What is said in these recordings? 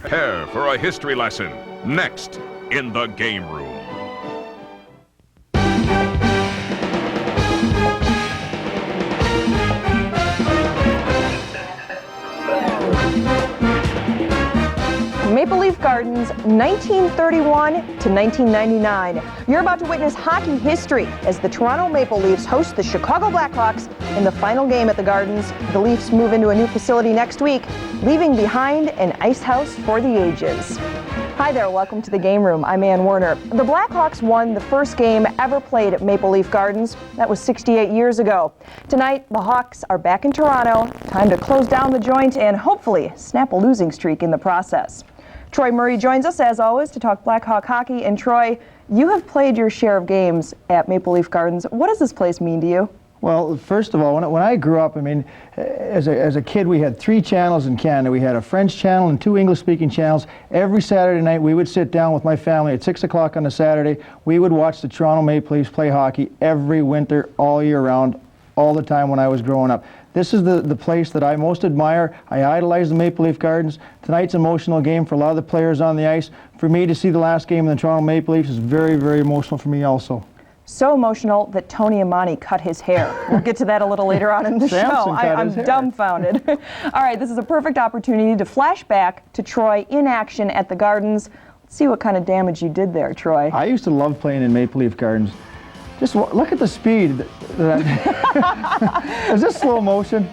Prepare for a history lesson next in the Game Room. Maple Leaf Gardens, 1931 to 1999. You're about to witness hockey history as the Toronto Maple Leafs host the Chicago Blackhawks in the final game at the Gardens. The Leafs move into a new facility next week, leaving behind an ice house for the ages. Hi there, welcome to the Game Room. I'm Ann Werner. The Blackhawks won the first game ever played at Maple Leaf Gardens. That was 68 years ago. Tonight, the Hawks are back in Toronto. Time to close down the joint and hopefully snap a losing streak in the process. Troy Murray joins us, as always, to talk Blackhawk hockey. And Troy, you have played your share of games at Maple Leaf Gardens. What does this place mean to you? Well, first of all, when I grew up, I mean, as a kid, we had 3 channels in Canada. We had a French channel and 2 English-speaking channels. Every Saturday night, we would sit down with my family at 6 o'clock on a Saturday. We would watch the Toronto Maple Leafs play hockey every winter, all year round, all the time when I was growing up. This is the place that I most admire. I idolize the Maple Leaf Gardens. Tonight's an emotional game for a lot of the players on the ice. For me to see the last game of the Toronto Maple Leafs is very, very emotional for me also. So emotional that Tony Amani cut his hair. We'll get to that a little later on in the show. I'm dumbfounded. All right, this is a perfect opportunity to flash back to Troy in action at the Gardens. Let's see what kind of damage you did there, Troy. I used to love playing in Maple Leaf Gardens. Just look at the speed. Is this slow motion?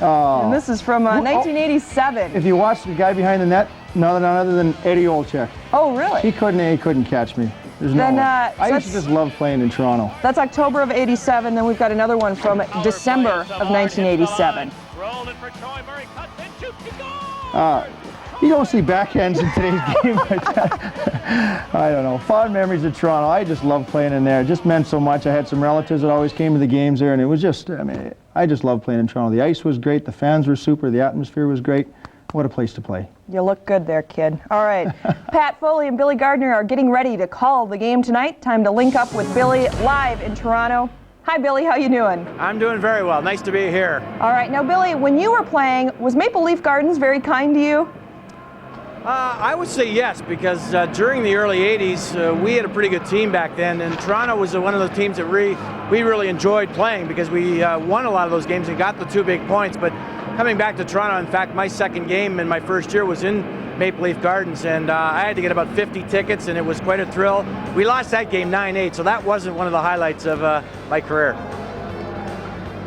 Oh. And this is from 1987. If you watch the guy behind the net, none other than Eddie Olczyk. Oh, really? He couldn't catch me. There's no way. I used to just love playing in Toronto. That's October of '87. Then we've got another one from December of 1987. You don't see backhands in today's game like that. I don't know. Fond memories of Toronto. I just love playing in there. It just meant so much. I had some relatives that always came to the games there, and it was just, I mean, I just love playing in Toronto. The ice was great. The fans were super. The atmosphere was great. What a place to play. You look good there, kid. All right. Pat Foley and Billy Gardner are getting ready to call the game tonight. Time to link up with Billy live in Toronto. Hi, Billy. How you doing? I'm doing very well. Nice to be here. All right. Now, Billy, when you were playing, was Maple Leaf Gardens very kind to you? I would say yes, because during the early 80s, we had a pretty good team back then, and Toronto was one of those teams that we really enjoyed playing because we won a lot of those games and got the 2 big points. But coming back to Toronto, in fact, my second game in my first year was in Maple Leaf Gardens, and I had to get about 50 tickets, and it was quite a thrill. We lost that game 9-8, so that wasn't one of the highlights of my career.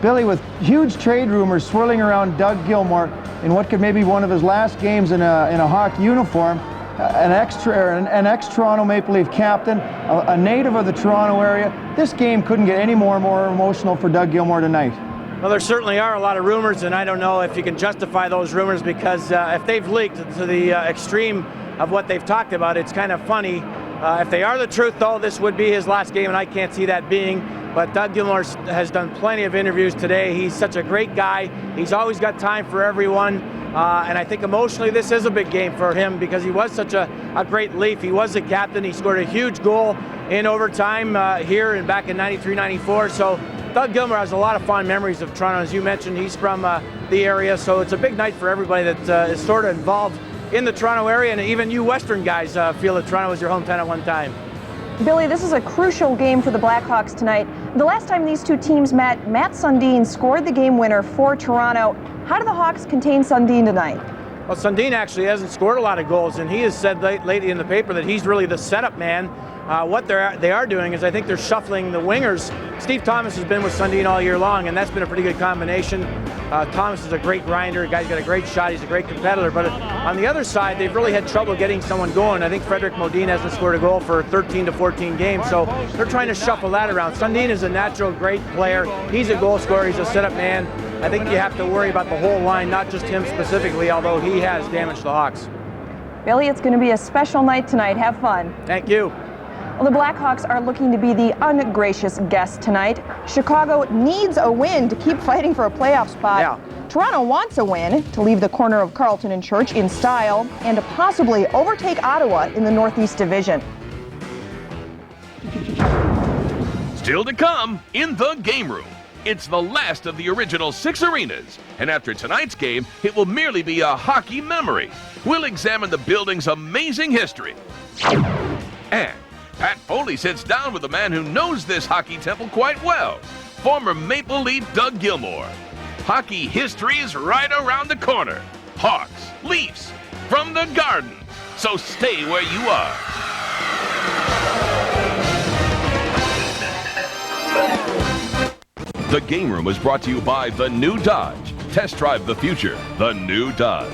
Billy, with huge trade rumors swirling around Doug Gilmour in what could maybe be one of his last games in a hockey uniform, an ex-Toronto Maple Leaf captain, a native of the Toronto area, this game couldn't get any more emotional for Doug Gilmour tonight. Well, there certainly are a lot of rumors, and I don't know if you can justify those rumors because if they've leaked to the extreme of what they've talked about, it's kind of funny. If they are the truth, though, this would be his last game, and I can't see that being. But Doug Gilmour has done plenty of interviews today. He's such a great guy. He's always got time for everyone. And I think emotionally this is a big game for him because he was such a great Leaf. He was the captain. He scored a huge goal in overtime here and back in '93-'94. So Doug Gilmour has a lot of fond memories of Toronto. As you mentioned, he's from the area. So it's a big night for everybody that is sort of involved in the Toronto area. And even you Western guys feel that Toronto was your hometown at one time. Billy, this is a crucial game for the Blackhawks tonight. The last time these two teams met, Matt Sundin scored the game winner for Toronto. How do the Hawks contain Sundin tonight? Well, Sundin actually hasn't scored a lot of goals, and he has said lately in the paper that he's really the setup man. What they are doing is I think they're shuffling the wingers. Steve Thomas has been with Sundin all year long, and that's been a pretty good combination. Thomas is a great grinder. The guy's got a great shot. He's a great competitor. But on the other side, they've really had trouble getting someone going. I think Frederick Modin hasn't scored a goal for 13 to 14 games, so they're trying to shuffle that around. Sundin is a natural great player. He's a goal scorer. He's a setup man. I think you have to worry about the whole line, not just him specifically, although he has damaged the Hawks. Billy, it's going to be a special night tonight. Have fun. Thank you. Well, the Blackhawks are looking to be the ungracious guest tonight. Chicago needs a win to keep fighting for a playoff spot. Yeah. Toronto wants a win to leave the corner of Carlton and Church in style and to possibly overtake Ottawa in the Northeast Division. Still to come in the Game Room. It's the last of the original 6 arenas, and after tonight's game, it will merely be a hockey memory. We'll examine the building's amazing history. And Pat Foley sits down with a man who knows this hockey temple quite well, former Maple Leaf Doug Gilmour. Hockey history is right around the corner. Hawks, Leafs, from the Garden. So stay where you are. The Game Room was brought to you by the new Dodge. Test drive the future. The new Dodge.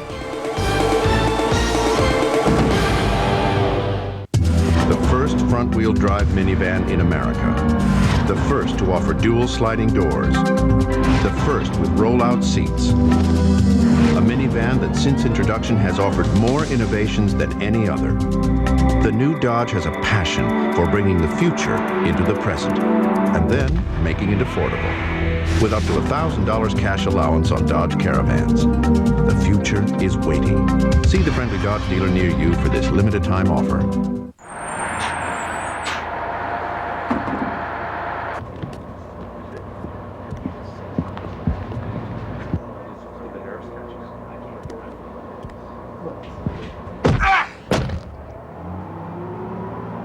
The first front-wheel drive minivan in America. The first to offer dual sliding doors. The first with roll-out seats. A minivan that since introduction has offered more innovations than any other. The new Dodge has a passion for bringing the future into the present and then making it affordable. With up to $1,000 cash allowance on Dodge Caravans. The future is waiting. See the friendly Dodge dealer near you for this limited time offer.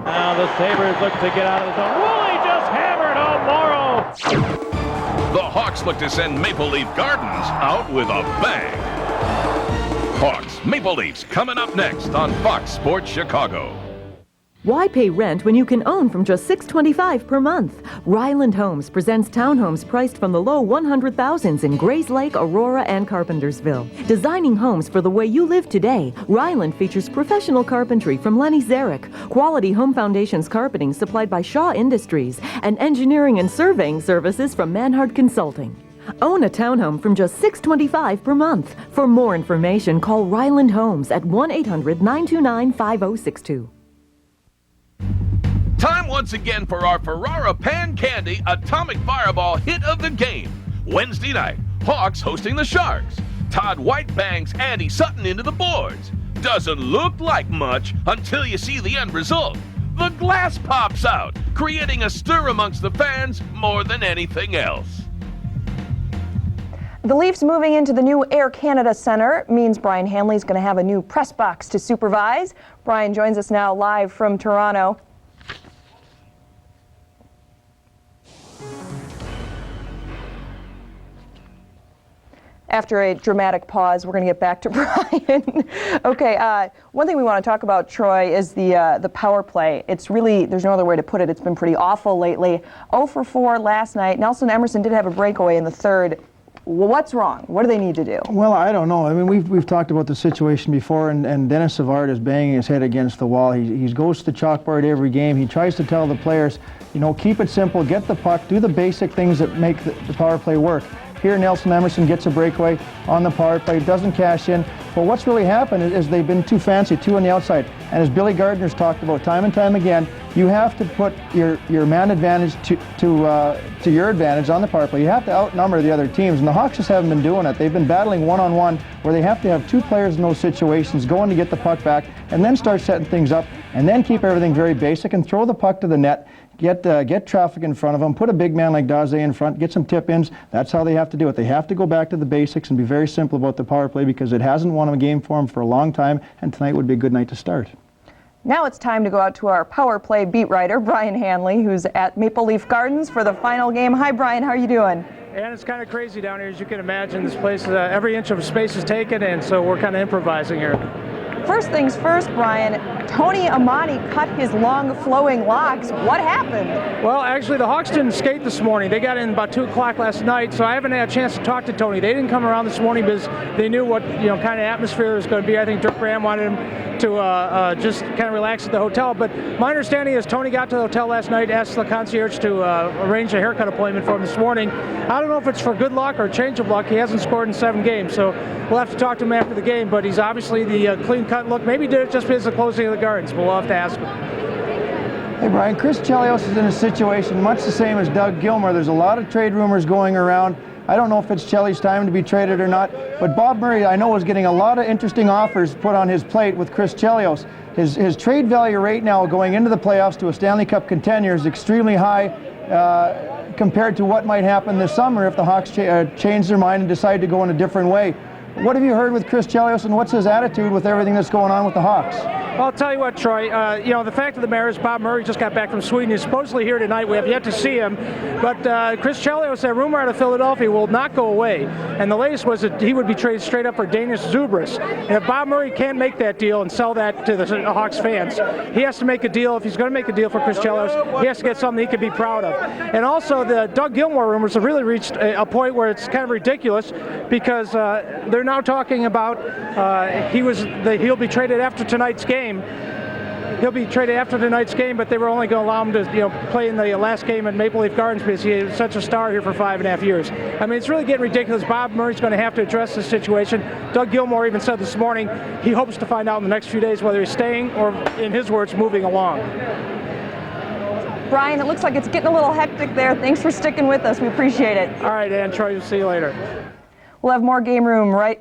Now the Sabres look to get out of the zone. Woolley just hammered Morrow. The Hawks look to send Maple Leaf Gardens out with a bang. Hawks, Maple Leafs coming up next on Fox Sports Chicago. Why pay rent when you can own from just $625 per month? Ryland Homes presents townhomes priced from the low 100,000s in Grays Lake, Aurora, and Carpentersville. Designing homes for the way you live today, Ryland features professional carpentry from Lenny Zarek, quality home foundations carpeting supplied by Shaw Industries, and engineering and surveying services from Manhard Consulting. Own a townhome from just $625 per month. For more information, call Ryland Homes at 1-800-929-5062. Time once again for our Ferrara Pan Candy Atomic Fireball hit of the game. Wednesday night, Hawks hosting the Sharks. Todd White bangs Andy Sutton into the boards. Doesn't look like much until you see the end result. The glass pops out, creating a stir amongst the fans more than anything else. The Leafs moving into the new Air Canada Centre means Brian Hanley's going to have a new press box to supervise. Brian joins us now live from Toronto. After a dramatic pause, we're going to get back to Brian. Okay, one thing we want to talk about, Troy, is the power play. It's really, there's no other way to put it, it's been pretty awful lately. 0 for 4 last night. Nelson Emerson did have a breakaway in the third. What's wrong? What do they need to do? Well, I don't know. I mean, we've talked about the situation before, and Dennis Savard is banging his head against the wall. He goes to the chalkboard every game. He tries to tell the players, you know, keep it simple, get the puck, do the basic things that make the power play work. Here, Nelson Emerson gets a breakaway on the power play, doesn't cash in. But what's really happened is they've been too fancy, too on the outside. And as Billy Gardner's talked about time and time again, you have to put your man advantage to your advantage on the power play. You have to outnumber the other teams, and the Hawks just haven't been doing it. They've been battling one-on-one, where they have to have 2 players in those situations going to get the puck back, and then start setting things up, and then keep everything very basic and throw the puck to the net. Get traffic in front of them, put a big man like Daze in front, get some tip-ins. That's how they have to do it. They have to go back to the basics and be very simple about the power play, because it hasn't won a game for them for a long time, and tonight would be a good night to start. Now it's time to go out to our power play beat writer, Brian Hanley, who's at Maple Leaf Gardens for the final game. Hi, Brian. How are you doing? And it's kind of crazy down here, as you can imagine. This place, every inch of space is taken, and so we're kind of improvising here. First things first, Brian, Tony Amani cut his long flowing locks. What happened? Well, actually, the Hawks didn't skate this morning. They got in about 2 o'clock last night, so I haven't had a chance to talk to Tony. They didn't come around this morning because they knew what kind of atmosphere it was going to be. I think Dirk Graham wanted him to just kind of relax at the hotel. But my understanding is Tony got to the hotel last night, asked the concierge to arrange a haircut appointment for him this morning. I don't know if it's for good luck or change of luck. He hasn't scored in 7 games, so we'll have to talk to him after the game. But he's obviously the clean-cut look. Maybe he did it just because of the closing of the Gardens. We'll have to ask him. Hey, Brian, Chris Chelios is in a situation much the same as Doug Gilmour. There's a lot of trade rumors going around. I don't know if it's Chelly's time to be traded or not, but Bob Murray, I know, is getting a lot of interesting offers put on his plate with Chris Chelios. His trade value right now going into the playoffs to a Stanley Cup contender is extremely high. compared to what might happen this summer if the Hawks change their mind and decide to go in a different way. What have you heard with Chris Chelios, and what's his attitude with everything that's going on with the Hawks? Well, I'll tell you what, Troy, the fact of the matter is Bob Murray just got back from Sweden. He's supposedly here tonight. We have yet to see him. But Chris Chelios, that rumor out of Philadelphia, will not go away. And the latest was that he would be traded straight up for Danis Zubris. And if Bob Murray can't make that deal and sell that to the Hawks fans, he has to make a deal. If he's going to make a deal for Chris Chelios, he has to get something he can be proud of. And also, the Doug Gilmour rumors have really reached a point where it's kind of ridiculous because they're now talking about he'll be traded after tonight's game. He'll be traded after tonight's game, but they were only going to allow him to play in the last game at Maple Leaf Gardens because he is such a star here for 5.5 years. I mean, it's really getting ridiculous. Bob Murray's going to have to address this situation. Doug Gilmour even said this morning he hopes to find out in the next few days whether he's staying or, in his words, moving along. Brian, it looks like it's getting a little hectic there. Thanks for sticking with us. We appreciate it. All right, Ann, Troy, we'll see you later. We'll have more Game Room right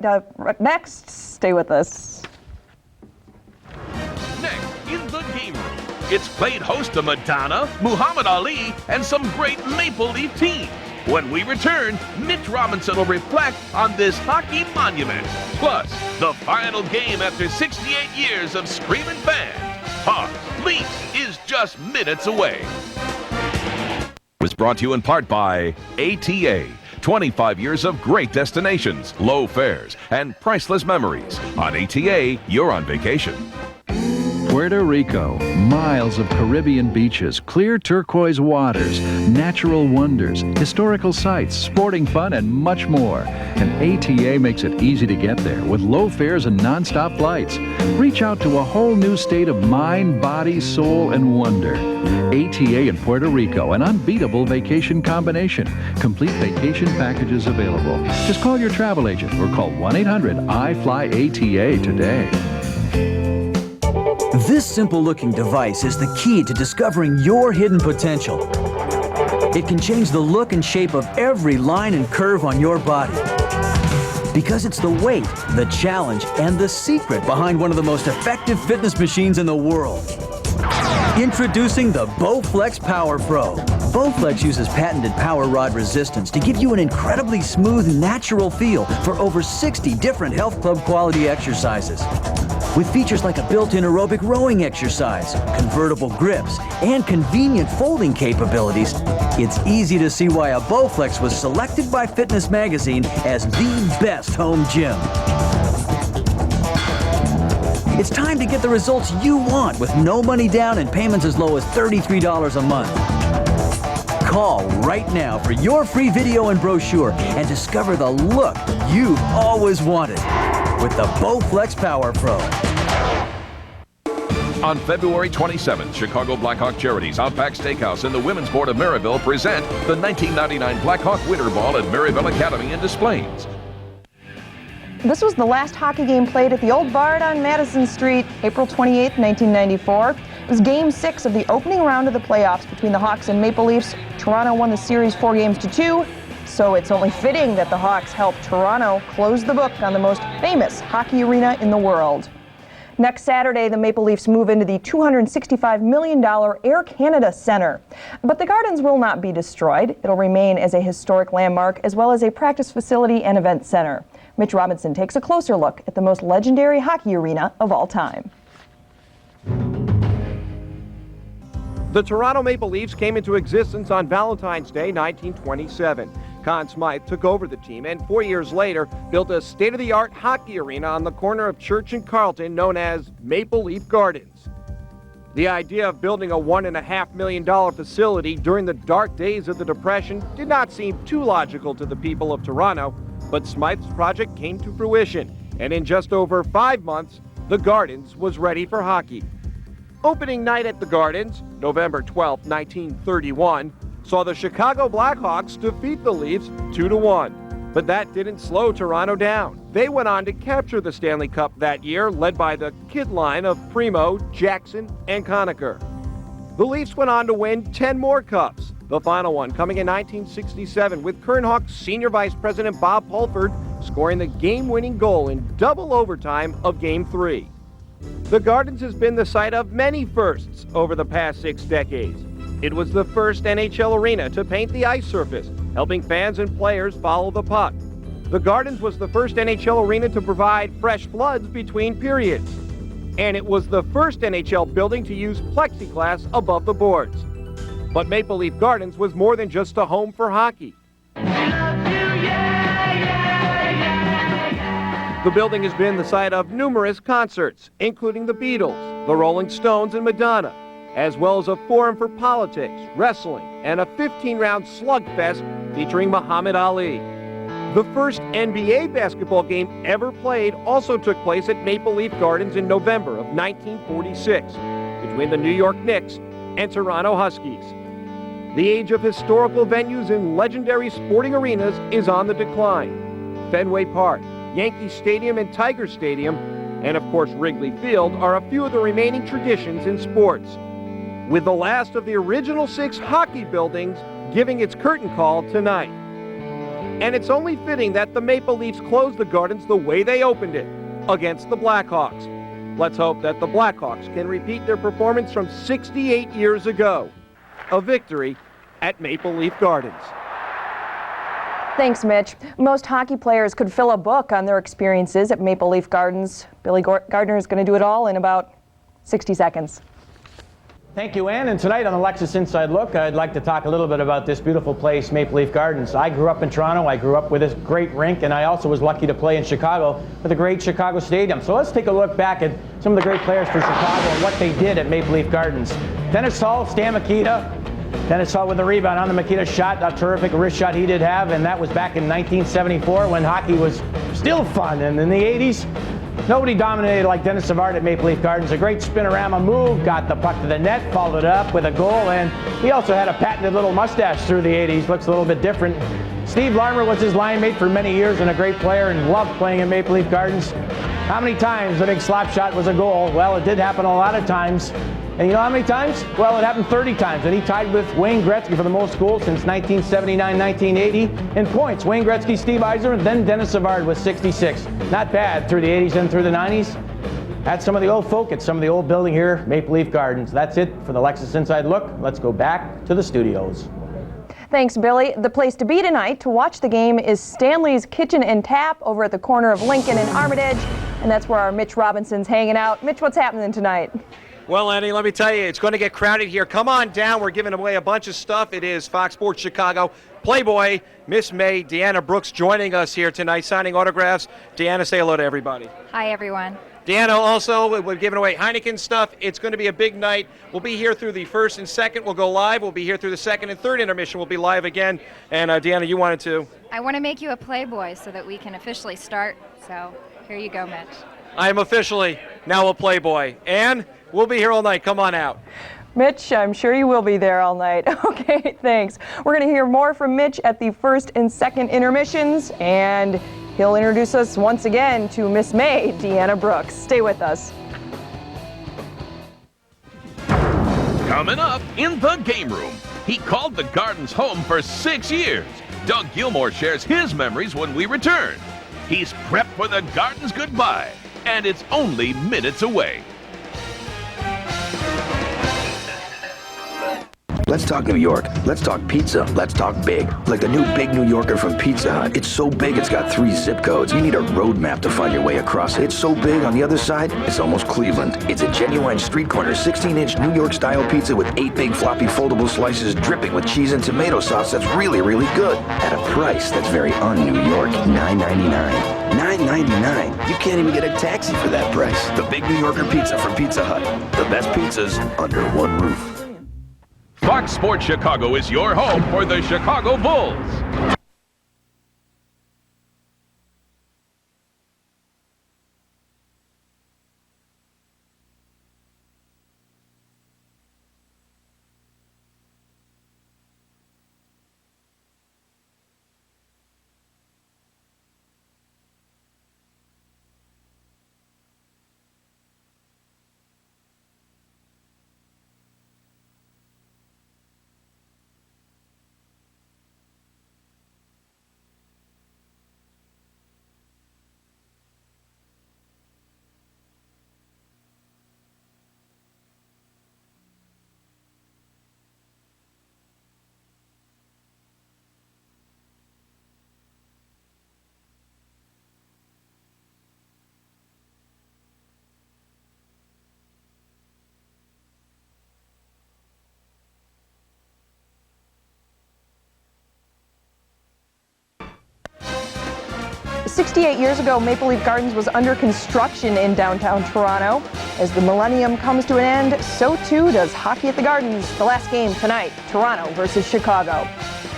next. Stay with us. Next, in the Game Room, it's played host to Madonna, Muhammad Ali, and some great Maple Leaf teams. When we return, Mitch Robinson will reflect on this hockey monument. Plus, the final game after 68 years of screaming fans. Hawks Leafs is just minutes away. Was brought to you in part by ATA. 25 years of great destinations, low fares, and priceless memories. On ATA, you're on vacation. Puerto Rico, miles of Caribbean beaches, clear turquoise waters, natural wonders, historical sites, sporting fun, and much more. And ATA makes it easy to get there with low fares and nonstop flights. Reach out to a whole new state of mind, body, soul, and wonder. ATA in Puerto Rico, an unbeatable vacation combination. Complete vacation packages available. Just call your travel agent or call 1-800-I-FLY-ATA today. This simple-looking device is the key to discovering your hidden potential. It can change the look and shape of every line and curve on your body. Because it's the weight, the challenge, and the secret behind one of the most effective fitness machines in the world. Introducing the Bowflex Power Pro. Bowflex uses patented power rod resistance to give you an incredibly smooth, natural feel for over 60 different health club quality exercises. With features like a built-in aerobic rowing exercise, convertible grips, and convenient folding capabilities, it's easy to see why a Bowflex was selected by Fitness Magazine as the best home gym. It's time to get the results you want with no money down and payments as low as $33 a month. Call right now for your free video and brochure and discover the look you've always wanted with the Bowflex Power Pro. On February 27th, Chicago Blackhawk Charities, Outback Steakhouse, and the Women's Board of Maryville present the 1999 Blackhawk Winter Ball at Maryville Academy and Des Plaines. This was the last hockey game played at the Old Bard on Madison Street, April 28, 1994. It was Game 6 of the opening round of the playoffs between the Hawks and Maple Leafs. Toronto won the series 4-2, so it's only fitting that the Hawks helped Toronto close the book on the most famous hockey arena in the world. Next Saturday, the Maple Leafs move into the $265 million Air Canada Centre. But the Gardens will not be destroyed. It'll remain as a historic landmark as well as a practice facility and event center. Mitch Robinson takes a closer look at the most legendary hockey arena of all time. The Toronto Maple Leafs came into existence on Valentine's Day, 1927. Conn Smythe took over the team and 4 years later built a state-of-the-art hockey arena on the corner of Church and Carlton known as Maple Leaf Gardens. The idea of building a $1.5 million facility during the dark days of the Depression did not seem too logical to the people of Toronto, but Smythe's project came to fruition, and in just over 5 months, the Gardens was ready for hockey. Opening night at the Gardens, November 12, 1931, saw the Chicago Blackhawks defeat the Leafs 2-1. But that didn't slow Toronto down. They went on to capture the Stanley Cup that year, led by the kid line of Primo, Jackson, and Conacher. The Leafs went on to win 10 more cups, the final one coming in 1967 with current Hawks Senior Vice President Bob Pulford scoring the game-winning goal in double overtime of Game 3. The Gardens has been the site of many firsts over the past 6 decades. It was the first NHL arena to paint the ice surface, helping fans and players follow the puck. The Gardens was the first NHL arena to provide fresh floods between periods. And it was the first NHL building to use plexiglass above the boards. But Maple Leaf Gardens was more than just a home for hockey. The building has been the site of numerous concerts, including the Beatles, the Rolling Stones, and Madonna, as well as a forum for politics, wrestling, and a 15-round slugfest featuring Muhammad Ali. The first NBA basketball game ever played also took place at Maple Leaf Gardens in November of 1946 between the New York Knicks and Toronto Huskies. The age of historical venues and legendary sporting arenas is on the decline. Fenway Park, Yankee Stadium, and Tiger Stadium, and of course Wrigley Field, are a few of the remaining traditions in sports, with the last of the original 6 hockey buildings giving its curtain call tonight. And it's only fitting that the Maple Leafs close the Gardens the way they opened it, against the Blackhawks. Let's hope that the Blackhawks can repeat their performance from 68 years ago. A victory at Maple Leaf Gardens. Thanks, Mitch. Most hockey players could fill a book on their experiences at Maple Leaf Gardens. Billy Gardner is going to do it all in about 60 seconds. Thank you, Ann. And tonight on the Lexus Inside Look, I'd like to talk a little bit about this beautiful place, Maple Leaf Gardens. I grew up in Toronto. I grew up with this great rink, and I also was lucky to play in Chicago with a great Chicago Stadium. So let's take a look back at some of the great players for Chicago and what they did at Maple Leaf Gardens. Dennis Hall, Stan Mikita. Dennis Hall with the rebound on the Mikita shot, a terrific wrist shot he did have, and that was back in 1974 when hockey was still fun. And in the 80s, nobody dominated like Dennis Savard at Maple Leaf Gardens. A great spinorama move, got the puck to the net, followed it up with a goal, and he also had a patented little mustache through the 80s. Looks a little bit different. Steve Larmer was his line mate for many years and a great player and loved playing at Maple Leaf Gardens. How many times the big slap shot was a goal? Well, it did happen a lot of times. And you know how many times? Well, it happened 30 times, and he tied with Wayne Gretzky for the most goals since 1979-1980 in points. Wayne Gretzky, Steve Yzerman, then Dennis Savard with 66. Not bad through the 80s and through the 90s. That's some of the old folk at some of the old building here, Maple Leaf Gardens. That's it for the Lexus Inside Look. Let's go back to the studios. Thanks, Billy. The place to be tonight to watch the game is Stanley's Kitchen and Tap over at the corner of Lincoln and Armitage, and that's where our Mitch Robinson's hanging out. Mitch, what's happening tonight? Well, Andy, let me tell you, it's going to get crowded here. Come on down. We're giving away a bunch of stuff. It is Fox Sports Chicago, Playboy, Miss May, Deanna Brooks joining us here tonight, signing autographs. Deanna, say hello to everybody. Hi, everyone. Deanna, also, we're giving away Heineken stuff. It's going to be a big night. We'll be here through the first and second. We'll go live. We'll be here through the second and third intermission. We'll be live again. And Deanna, you wanted to? I want to make you a Playboy so that we can officially start. So here you go, Mitch. I am officially now a Playboy. And we'll be here all night. Come on out. Mitch, I'm sure you will be there all night. Okay, thanks. We're going to hear more from Mitch at the first and second intermissions, and he'll introduce us once again to Miss May, Deanna Brooks. Stay with us. Coming up in the game room, he called the Gardens home for 6 years. Doug Gilmore shares his memories when we return. He's prepped for the Gardens goodbye, and it's only minutes away. Let's talk New York. Let's talk pizza. Let's talk big. Like the new Big New Yorker from Pizza Hut. It's so big it's got 3 zip codes. You need a road map to find your way across it. It's so big on the other side, it's almost Cleveland. It's a genuine street corner 16-inch New York style pizza with 8 big floppy foldable slices dripping with cheese and tomato sauce that's really, really good. At a price that's very un-New York, $9.99. $9.99. You can't even get a taxi for that price. The Big New Yorker pizza from Pizza Hut. The best pizzas under one roof. Fox Sports Chicago is your home for the Chicago Bulls. 68 years ago, Maple Leaf Gardens was under construction in downtown Toronto. As the millennium comes to an end, so too does hockey at the Gardens. The last game tonight, Toronto versus Chicago.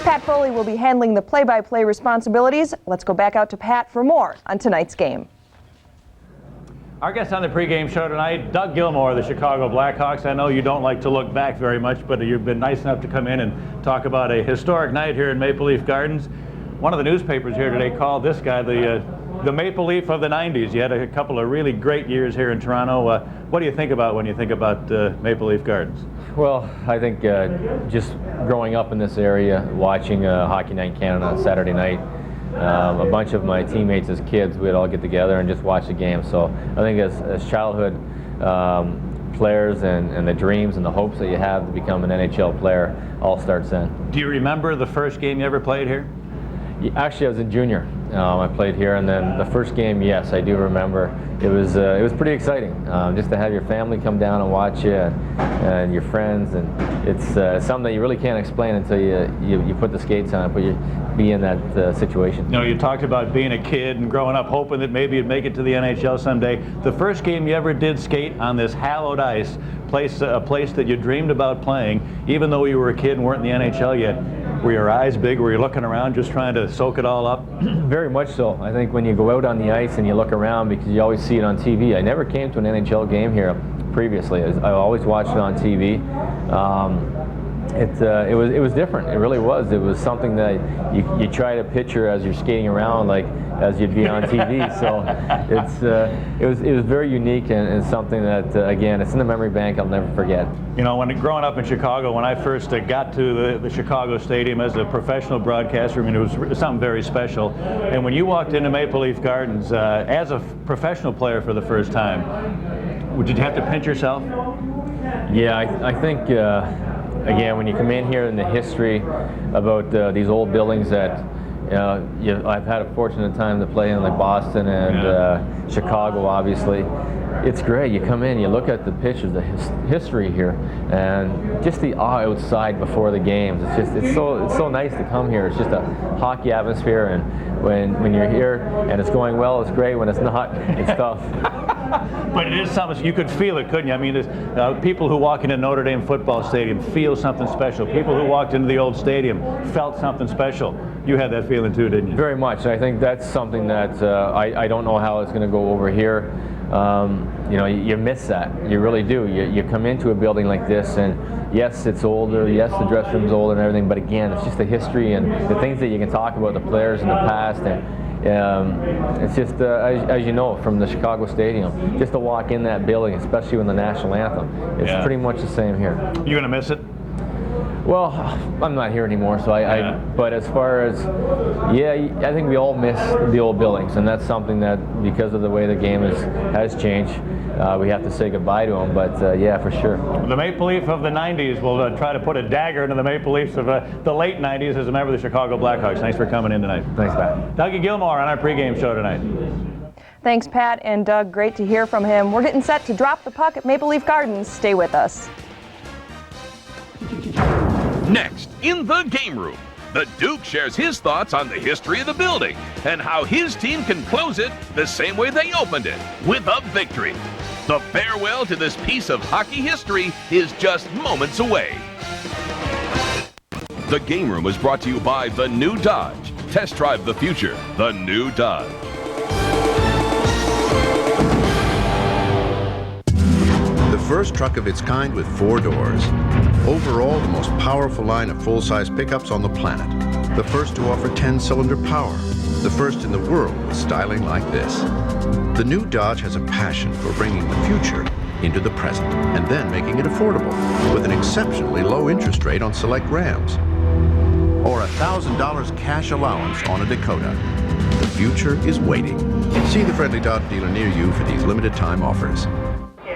Pat Foley will be handling the play-by-play responsibilities. Let's go back out to Pat for more on tonight's game. Our guest on the pregame show tonight, Doug Gilmour of the Chicago Blackhawks. I know you don't like to look back very much, but you've been nice enough to come in and talk about a historic night here in Maple Leaf Gardens. One of the newspapers here today called this guy the Maple Leaf of the 90s. You had a couple of really great years here in Toronto. What do you think about when you think about Maple Leaf Gardens? Well, I think just growing up in this area, watching Hockey Night Canada on Saturday night, a bunch of my teammates as kids, we'd all get together and just watch the game. So I think as childhood players and the dreams and the hopes that you have to become an NHL player all starts then. Do you remember the first game you ever played here? Actually, I was a junior. I played here, and then the first game, yes, I do remember. It was pretty exciting, just to have your family come down and watch you, and your friends, and it's something that you really can't explain until you put the skates on and be in that situation. You know, you talked about being a kid and growing up hoping that maybe you'd make it to the NHL someday. The first game you ever did skate on this hallowed ice, a place that you dreamed about playing, even though you were a kid and weren't in the NHL yet. Were your eyes big? Were you looking around just trying to soak it all up? Very much so. I think when you go out on the ice and you look around, because you always see it on TV. I never came to an NHL game here previously. I always watched it on TV. It was different. It really was. It was something that you try to picture as you're skating around, like as you'd be on TV. So it was very unique and something that again, it's in the memory bank. I'll never forget. You know, growing up in Chicago, when I first got to the Chicago Stadium as a professional broadcaster, I mean, it was something very special. And when you walked into Maple Leaf Gardens as a professional player for the first time, did you have to pinch yourself? Yeah, I think. Again, when you come in here and the history about these old buildings that I've had a fortunate time to play in, like Boston and Chicago, obviously. It's great. You come in, you look at the pictures, the history here, and just the awe outside before the games. It's so nice to come here. It's just a hockey atmosphere, and when you're here and it's going well, it's great. When it's not, it's tough. But it is something, you could feel it, couldn't you? I mean, people who walk into Notre Dame football stadium feel something special. People who walked into the old stadium felt something special. You had that feeling too, didn't you? Very much. I think that's something that I don't know how it's going to go over here. You know, you miss that. You really do. You come into a building like this, and yes, it's older. Yes, the dressing room's older and everything. But again, it's just the history and the things that you can talk about, the players in the past, and it's just, as you know, from the Chicago Stadium, just to walk in that building, especially when the national anthem, it's pretty much the same here. You gonna miss it? Well, I'm not here anymore, so but as far as, I think we all miss the old buildings, and that's something that, because of the way the game has changed, we have to say goodbye to them, but yeah, for sure. The Maple Leaf of the 90s will try to put a dagger into the Maple Leafs of the late 90s as a member of the Chicago Blackhawks. Thanks for coming in tonight. Thanks, Pat. Doug Gilmour on our pregame show tonight. Thanks, Pat and Doug. Great to hear from him. We're getting set to drop the puck at Maple Leaf Gardens. Stay with us. Next, in the game room, the Duke shares his thoughts on the history of the building and how his team can close it the same way they opened it, with a victory. The farewell to this piece of hockey history is just moments away. The game room is brought to you by the new Dodge. Test drive the future, the new Dodge. The first truck of its kind with 4 doors. Overall, the most powerful line of full-size pickups on the planet. The first to offer 10-cylinder power. The first in the world with styling like this. The new Dodge has a passion for bringing the future into the present and then making it affordable with an exceptionally low interest rate on select Rams. Or $1,000 cash allowance on a Dakota. The future is waiting. See the friendly Dodge dealer near you for these limited time offers.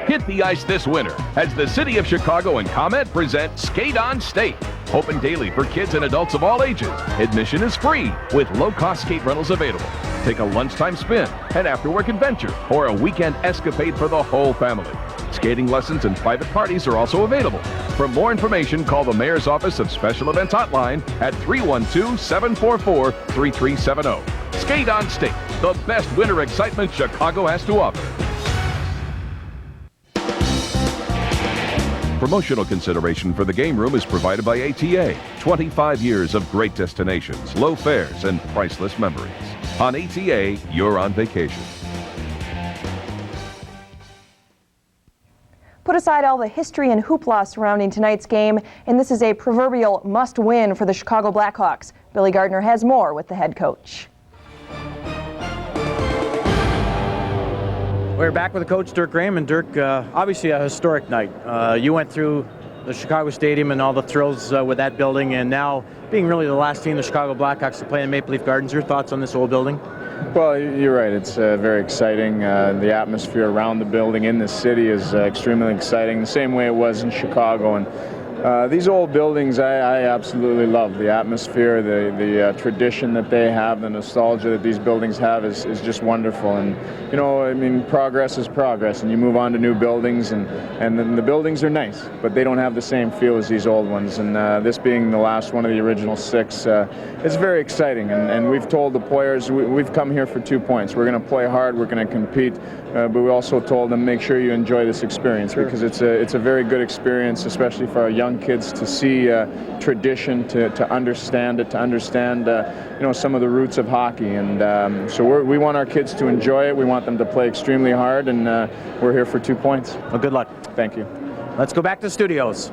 Hit the ice this winter as the City of Chicago and ComEd present Skate on State. Open daily for kids and adults of all ages. Admission is free with low-cost skate rentals available. Take a lunchtime spin, an after-work adventure, or a weekend escapade for the whole family. Skating lessons and private parties are also available. For more information, call the Mayor's Office of Special Events hotline at 312-744-3370. Skate on State. the best winter excitement Chicago has to offer. Promotional consideration for the game room is provided by ATA. 25 years of great destinations, low fares, and priceless memories. On ATA, you're on vacation. Put aside all the history and hoopla surrounding tonight's game, and this is a proverbial must-win for the Chicago Blackhawks. Billy Gardner has more with the head coach. We're back with the coach, Dirk Graham. And Dirk, obviously a historic night. You went through the Chicago Stadium and all the thrills with that building, and now being really the last team, the Chicago Blackhawks, to play in Maple Leaf Gardens. Your thoughts on this old building? Well, you're right. It's very exciting. The atmosphere around the building in the city is extremely exciting, the same way it was in Chicago. And these old buildings I absolutely love. The atmosphere, the tradition that they have, the nostalgia that these buildings have is just wonderful. And, you know, I mean, progress is progress, and you move on to new buildings, and then the buildings are nice, but they don't have the same feel as these old ones. And this being the last one of the original 6, it's very exciting. And we've told the players we've come here for 2 points. We're going to play hard, we're going to compete, but we also told them make sure you enjoy this experience, because it's a very good experience, especially for our young kids, to see tradition, to understand it, to understand you know, some of the roots of hockey. And so we want our kids to enjoy it. We want them to play extremely hard, and we're here for 2 points. Well, good luck. Thank you. Let's go back to the studios.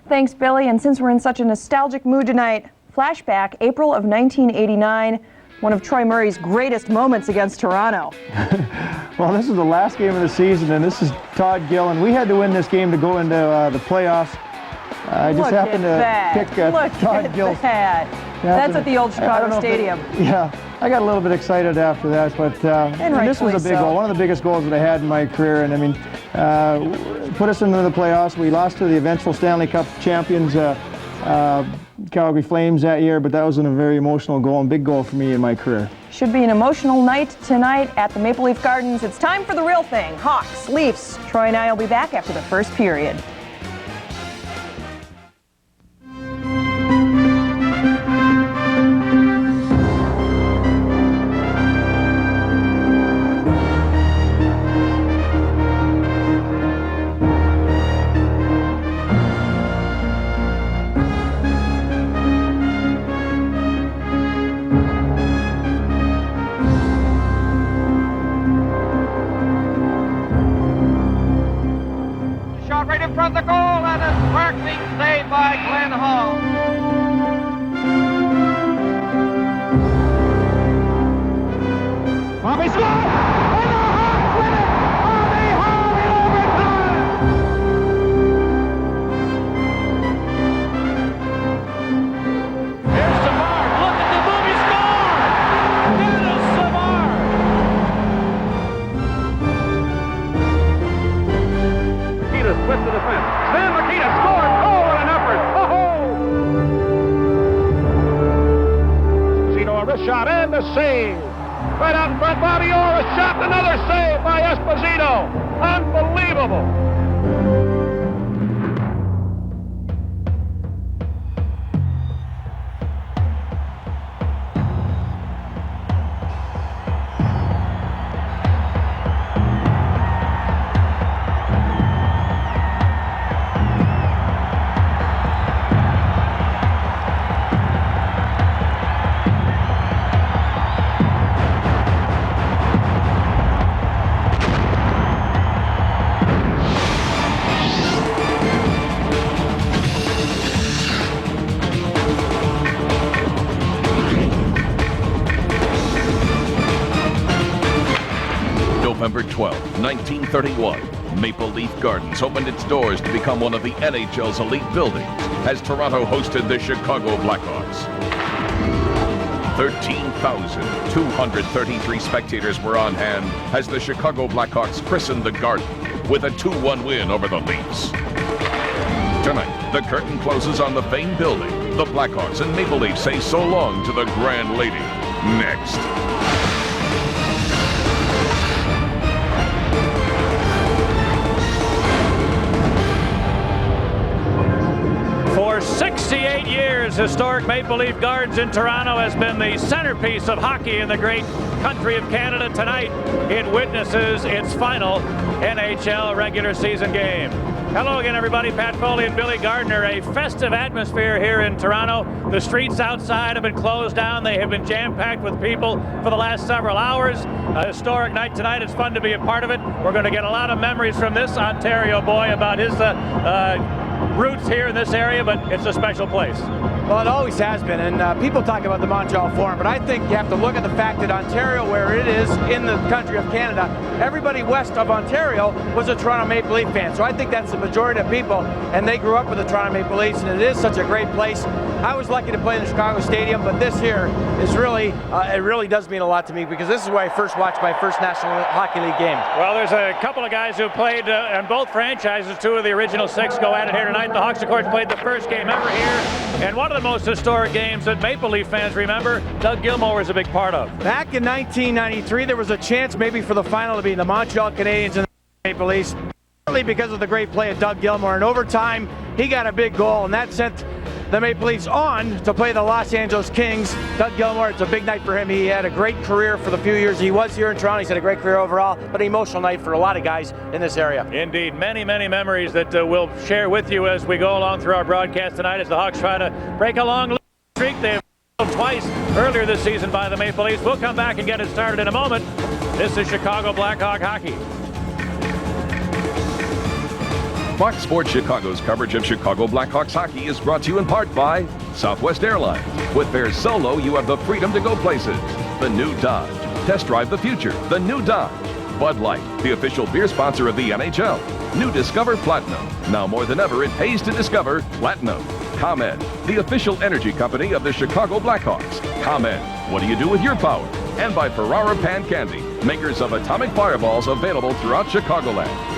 Thanks, Billy. And since we're in such a nostalgic mood tonight, flashback April of 1989, one of Troy Murray's greatest moments against Toronto. Well, this is the last game of the season, and this is Todd Gill, and we had to win this game to go into the playoffs. I just happened to pick Todd Gill. That's at the old Chicago Stadium. Yeah, I got a little bit excited after that, but and this was a big goal, one of the biggest goals that I had in my career, and I mean, put us into the playoffs. We lost to the eventual Stanley Cup champions, Calgary Flames, that year, but that was a very emotional goal and big goal for me in my career. Should be an emotional night tonight at the Maple Leaf Gardens. It's time for the real thing. Hawks, Leafs. Troy and I will be back after the first period. From the goal, and a sparkling save by Glenn Hall. Bobby scores! And the Hawks win it! Bobby Hall in overtime! Here's Savard. Look at the move, he scored! Dennis Savard! Makita split the defense. Then Makita scored. Oh, what an effort! Oh! Zito, a wrist shot and the save. Right out in front, Bobby Orr, a shot, another save by Esposito. Unbelievable. November 12, 1931, Maple Leaf Gardens opened its doors to become one of the NHL's elite buildings as Toronto hosted the Chicago Blackhawks. 13,233 spectators were on hand as the Chicago Blackhawks christened the Garden with a 2-1 win over the Leafs. Tonight, the curtain closes on the famed building. The Blackhawks and Maple Leafs say so long to the Grand Lady. Next. For 68 years, historic Maple Leaf Gardens in Toronto has been the centerpiece of hockey in the great country of Canada. Tonight, it witnesses its final NHL regular season game. Hello again, everybody. Pat Foley and Billy Gardner. A festive atmosphere here in Toronto. The streets outside have been closed down. They have been jam-packed with people for the last several hours. A historic night tonight. It's fun to be a part of it. We're going to get a lot of memories from this Ontario boy about his roots here in this area, but it's a special place. Well, it always has been, and people talk about the Montreal Forum, but I think you have to look at the fact that Ontario, where it is in the country of Canada, everybody west of Ontario was a Toronto Maple Leaf fan. So I think that's the majority of people, and they grew up with the Toronto Maple Leafs, and it is such a great place. I was lucky to play in the Chicago Stadium, but this here is really, it really does mean a lot to me, because this is where I first watched my first National Hockey League game. Well, there's a couple of guys who played on both franchises. Two of the original six go at it here tonight. The Hawks, of course, played the first game ever here, and one of the most historic games that Maple Leaf fans remember, Doug Gilmour was a big part of. Back in 1993, there was a chance maybe for the final to be the Montreal Canadiens and the Maple Leafs, partly because of the great play of Doug Gilmour. In overtime, he got a big goal, and that sent the Maple Leafs on to play the Los Angeles Kings. Doug Gilmour, it's a big night for him. He had a great career for the few years he was here in Toronto. He's had a great career overall, but an emotional night for a lot of guys in this area. Indeed, many, many memories that we'll share with you as we go along through our broadcast tonight as the Hawks try to break a long streak. They've been twice earlier this season by the Maple Leafs. We'll come back and get it started in a moment. This is Chicago Blackhawk hockey. Fox Sports Chicago's coverage of Chicago Blackhawks hockey is brought to you in part by Southwest Airlines. With fares so low, you have the freedom to go places. The new Dodge. Test drive the future. The new Dodge. Bud Light, the official beer sponsor of the NHL. New Discover Platinum. Now more than ever, it pays to discover Platinum. ComEd, the official energy company of the Chicago Blackhawks. ComEd, what do you do with your power? And by Ferrara Pan Candy, makers of atomic fireballs available throughout Chicagoland.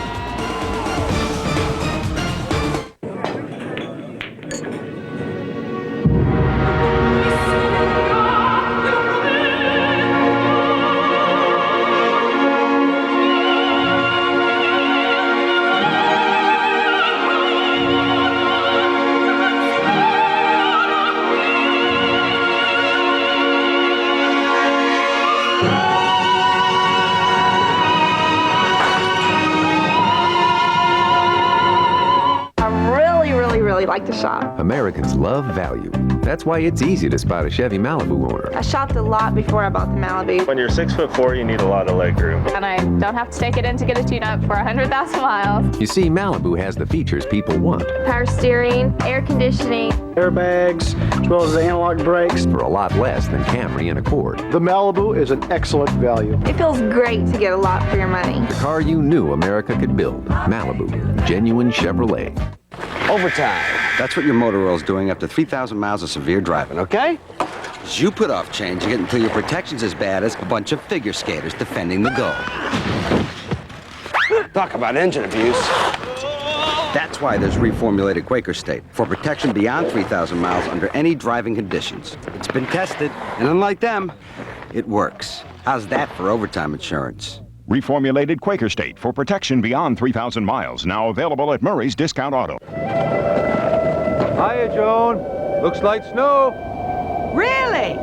Like to shop. Americans love value. That's why it's easy to spot a Chevy Malibu owner. I shopped a lot before I bought the Malibu. When you're 6'4", you need a lot of leg room. And I don't have to take it in to get a tune-up for 100,000 miles. You see, Malibu has the features people want. Power steering, air conditioning, airbags, as well as the analog brakes. For a lot less than Camry and Accord. The Malibu is an excellent value. It feels great to get a lot for your money. The car you knew America could build. Malibu. Genuine Chevrolet. Overtime. That's what your motor oil's doing after 3,000 miles of severe driving, okay? As you put off changing it until your protection's as bad as a bunch of figure skaters defending the goal. Talk about engine abuse. That's why there's reformulated Quaker State, for protection beyond 3,000 miles under any driving conditions. It's been tested, and unlike them, it works. How's that for overtime insurance? Reformulated Quaker State for protection beyond 3,000 miles. Now available at Murray's Discount Auto. Hiya, Joan. Looks like snow. Really?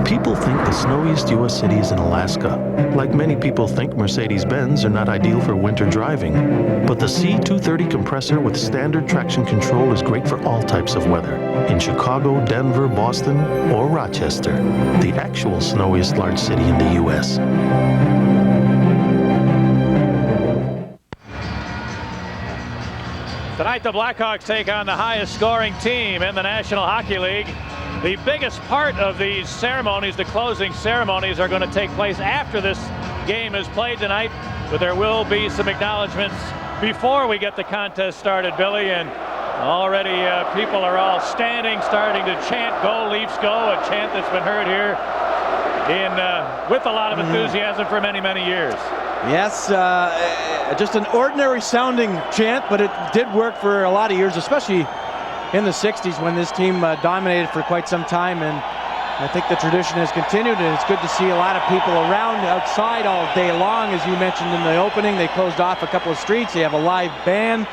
People think the snowiest U.S. city is in Alaska. Like many people think Mercedes-Benz are not ideal for winter driving. But the C230 compressor with standard traction control is great for all types of weather. In Chicago, Denver, Boston, or Rochester, the actual snowiest large city in the U.S. Tonight, the Blackhawks take on the highest scoring team in the National Hockey League. The biggest part of these ceremonies, the closing ceremonies, are going to take place after this game is played tonight, but there will be some acknowledgments before we get the contest started, Billy, and already people are all standing, starting to chant "Go Leafs Go," a chant that's been heard here with a lot of enthusiasm for many, many years. Yes, just an ordinary sounding chant, but it did work for a lot of years, especially in the 60s when this team dominated for quite some time, and I think the tradition has continued, and it's good to see a lot of people around outside all day long. As you mentioned in the opening, they closed off a couple of streets. They have a live band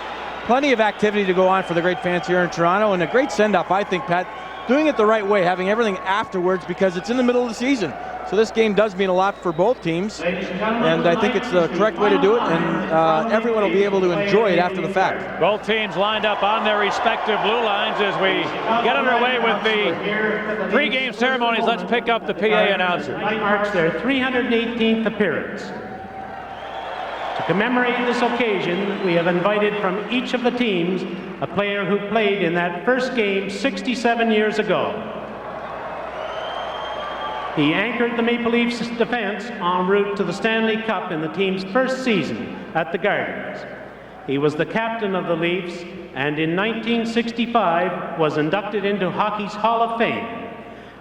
plenty of activity to go on for the great fans here in Toronto, and a great send-off, I think, Pat. Doing it the right way, having everything afterwards, because it's in the middle of the season. So this game does mean a lot for both teams, and I think it's the correct way to do it, and everyone will be able to enjoy it after the fact. Both teams lined up on their respective blue lines as we get underway with the pre-game ceremonies. Let's pick up the PA announcer. Marks their 318th appearance. To commemorate this occasion, we have invited from each of the teams a player who played in that first game 67 years ago. He anchored the Maple Leafs defense en route to the Stanley Cup in the team's first season at the Gardens. He was the captain of the Leafs, and in 1965 was inducted into hockey's Hall of Fame.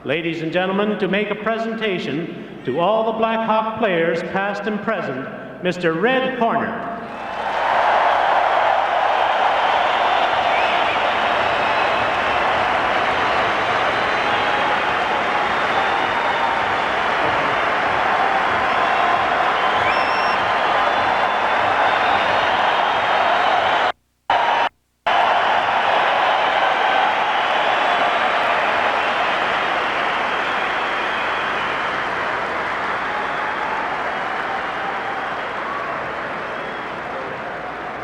Ladies and gentlemen, to make a presentation to all the Blackhawk players, past and present, Mr. Red Horner.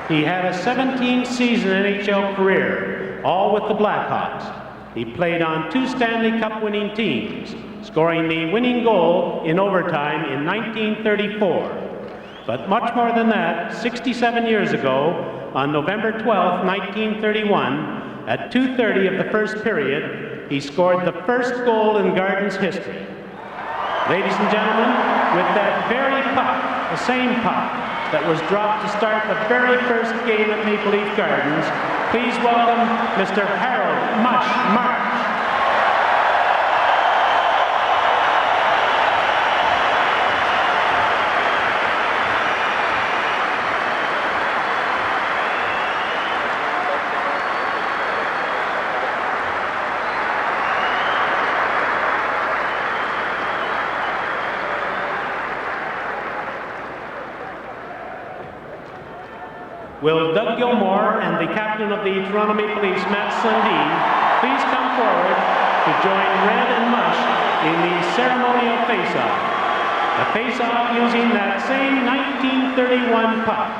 He had a 17-season NHL career, all with the Blackhawks. He played on 2 Stanley Cup winning teams, scoring the winning goal in overtime in 1934. But much more than that, 67 years ago, on November 12, 1931, at 2:30 of the first period, he scored the first goal in Gardens history. Ladies and gentlemen, with that very puck, the same puck, that was dropped to start the very first game at Maple Leaf Gardens, please welcome Mr. Harold "Mush" Marsh. Will Doug Gilmour and the captain of the Toronto Maple Leafs, Matt Sundin, please come forward to join Red and Mush in the ceremonial face-off. The face-off using that same 1931 puck.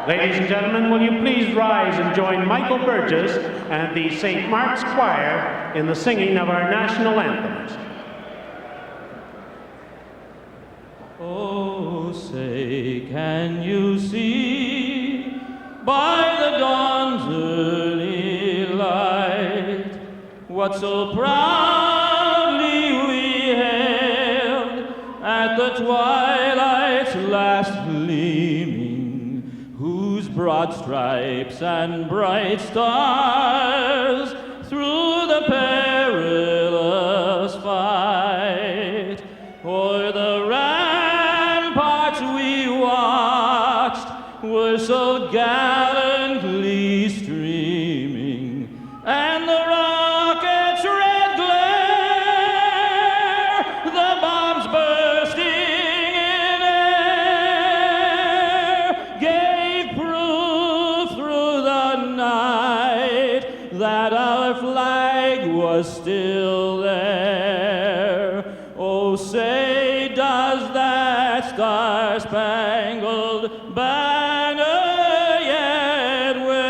Ladies and gentlemen, will you please rise and join Michael Burgess and the St. Mark's Choir in the singing of our national anthems. Oh, say, can you see by the dawn's early light what so proudly we hailed at the twilight's last gleaming, whose broad stripes and bright stars through the perilous fight o'er the ramparts we watched were so gallantly streaming, and the rocket's red glare, the bombs bursting in air, gave proof through the night that our flag was still there. Oh, say, does that star-spangled banner yet wave?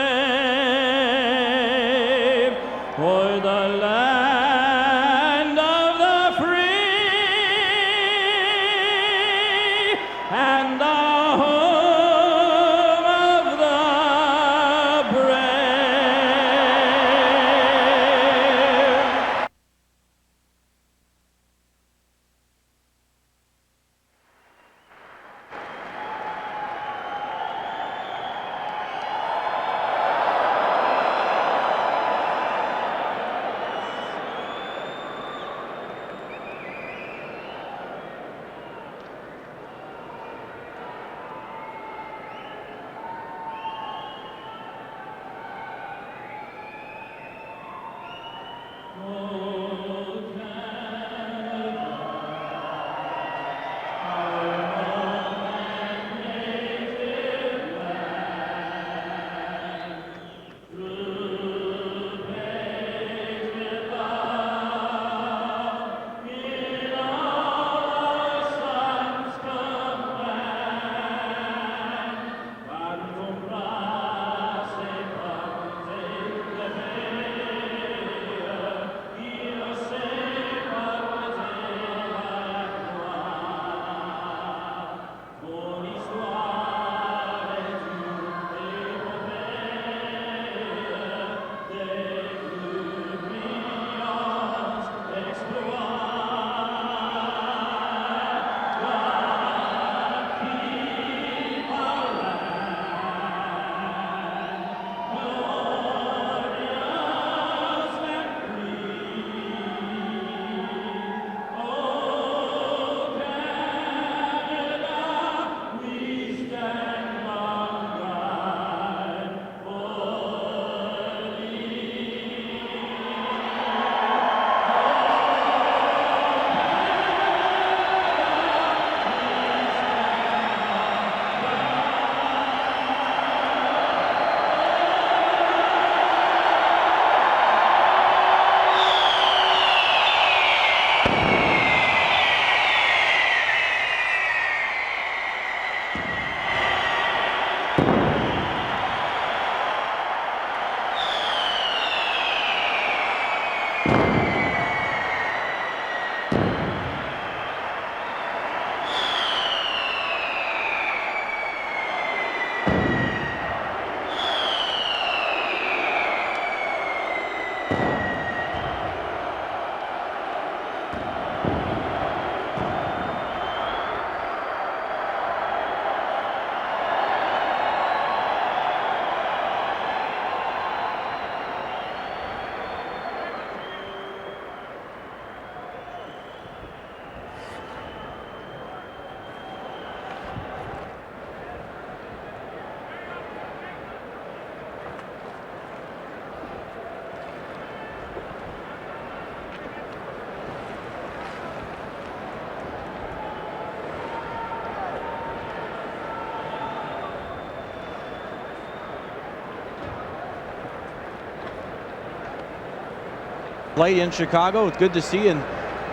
Late in Chicago, it's good to see, and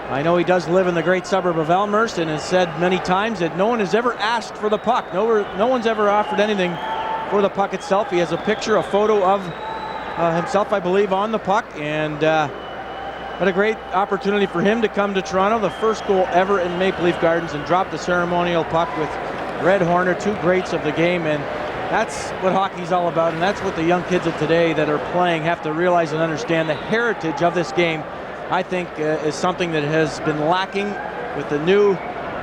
I know he does live in the great suburb of Elmhurst and has said many times that no one has ever asked for the puck. No one's ever offered anything for the puck itself. He has a picture, a photo of himself, I believe, on the puck, and what a great opportunity for him to come to Toronto, the first goal ever in Maple Leaf Gardens, and drop the ceremonial puck with Red Horner, two greats of the game. And that's what hockey's all about, and that's what the young kids of today that are playing have to realize and understand. The heritage of this game, I think, is something that has been lacking with the new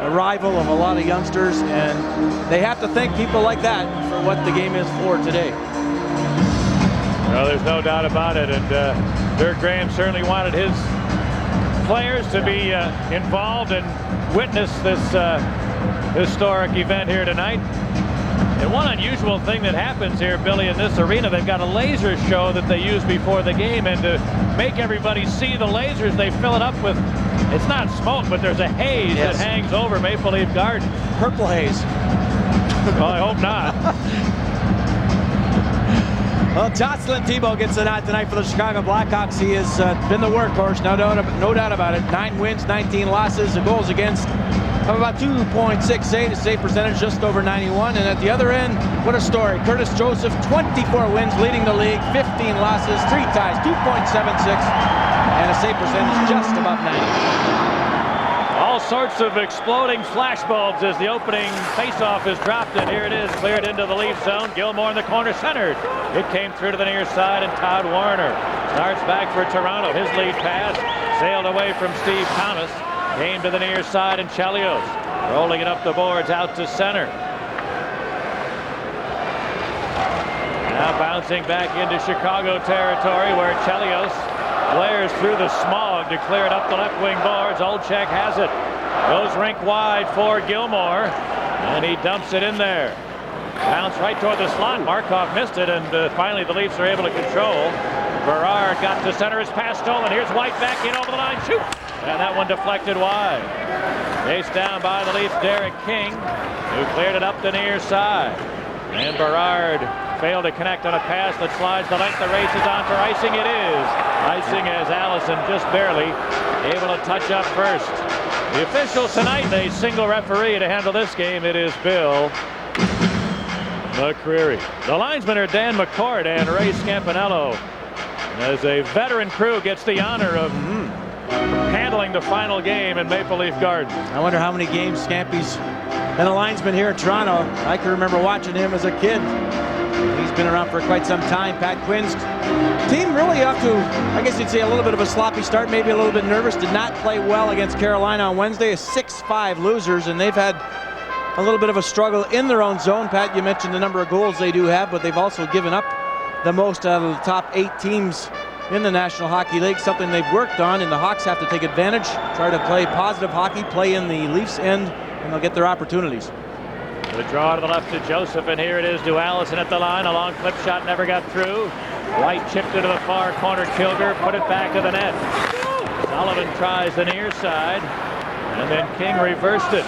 arrival of a lot of youngsters, and they have to thank people like that for what the game is for today. Well, there's no doubt about it, and Dirk Graham certainly wanted his players to be involved and witness this historic event here tonight. And one unusual thing that happens here, Billy, in this arena, they've got a laser show that they use before the game, and to make everybody see the lasers, they fill it up with, it's not smoke, but there's a haze that hangs over Maple Leaf Gardens. Purple haze. Well, I hope not. Well, Jocelyn Thibault gets the nod tonight for the Chicago Blackhawks. He has been the workhorse, no doubt about it. 9 wins, 19 losses, the goals against of about 2.68, a save percentage just over 91. And at the other end, what a story. Curtis Joseph, 24 wins, leading the league, 15 losses, 3 ties, 2.76, and a save percentage just about 90. All sorts of exploding flashbulbs as the opening faceoff is dropped, and here it is, cleared into the Leaf zone. Gilmore in the corner, centered. It came through to the near side, and Todd Warner starts back for Toronto. His lead pass sailed away from Steve Thomas. Came to the near side, and Chelios rolling it up the boards out to center. Now bouncing back into Chicago territory where Chelios blares through the smog to clear it up the left wing boards. Olczyk has it. Goes rink wide for Gilmore, and he dumps it in there. Bounce right toward the slot. Markov missed it, and finally the Leafs are able to control. Berard got to center. His pass stolen. Here's White back in over the line. Shoot! And that one deflected wide. Chased down by the Leafs, Derek King, who cleared it up the near side. And Berard failed to connect on a pass that slides the length. The race is on for icing. It is. Icing as Allison just barely able to touch up first. The officials tonight, a single referee to handle this game. It is Bill McCreary. The linesmen are Dan McCord and Ray Scampanello. As a veteran crew gets the honor of handling the final game in Maple Leaf Gardens. I wonder how many games Scampy's been a linesman here in Toronto. I can remember watching him as a kid. He's been around for quite some time. Pat Quinn's team really up to, I guess you'd say, a little bit of a sloppy start, maybe a little bit nervous. Did not play well against Carolina on Wednesday, a 6-5 losers, and they've had a little bit of a struggle in their own zone. Pat, you mentioned the number of goals they do have, but they've also given up the most out of the top 8 teams in the National Hockey League, something they've worked on, and the Hawks have to take advantage, try to play positive hockey, play in the Leafs' end, and they'll get their opportunities. The draw to the left to Joseph, and here it is to Allison at the line. A long clip shot never got through. White chipped it to the far corner. Kilger put it back to the net. Sullivan tries the near side, and then King reversed it.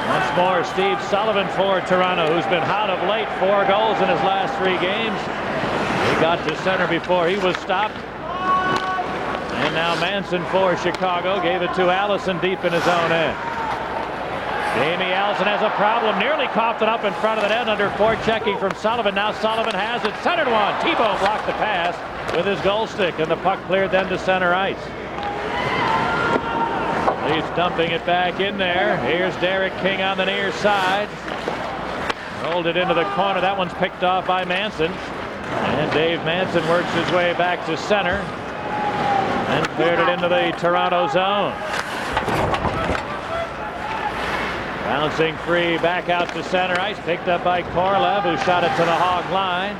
Once more, Steve Sullivan for Toronto, who's been hot of late. 4 goals in his last 3 games. He got to center before he was stopped. And now Manson for Chicago. Gave it to Allison deep in his own end. Jamie Allison has a problem. Nearly coughed it up in front of the net under forechecking from Sullivan. Now Sullivan has it. Centered one. Thibault blocked the pass with his goal stick, and the puck cleared then to center ice. Leafs dumping it back in there. Here's Derek King on the near side. Rolled it into the corner. That one's picked off by Manson. And Dave Manson works his way back to center. And cleared it into the Toronto zone. Bouncing free back out to center ice. Picked up by Korolev, who shot it to the Hog line.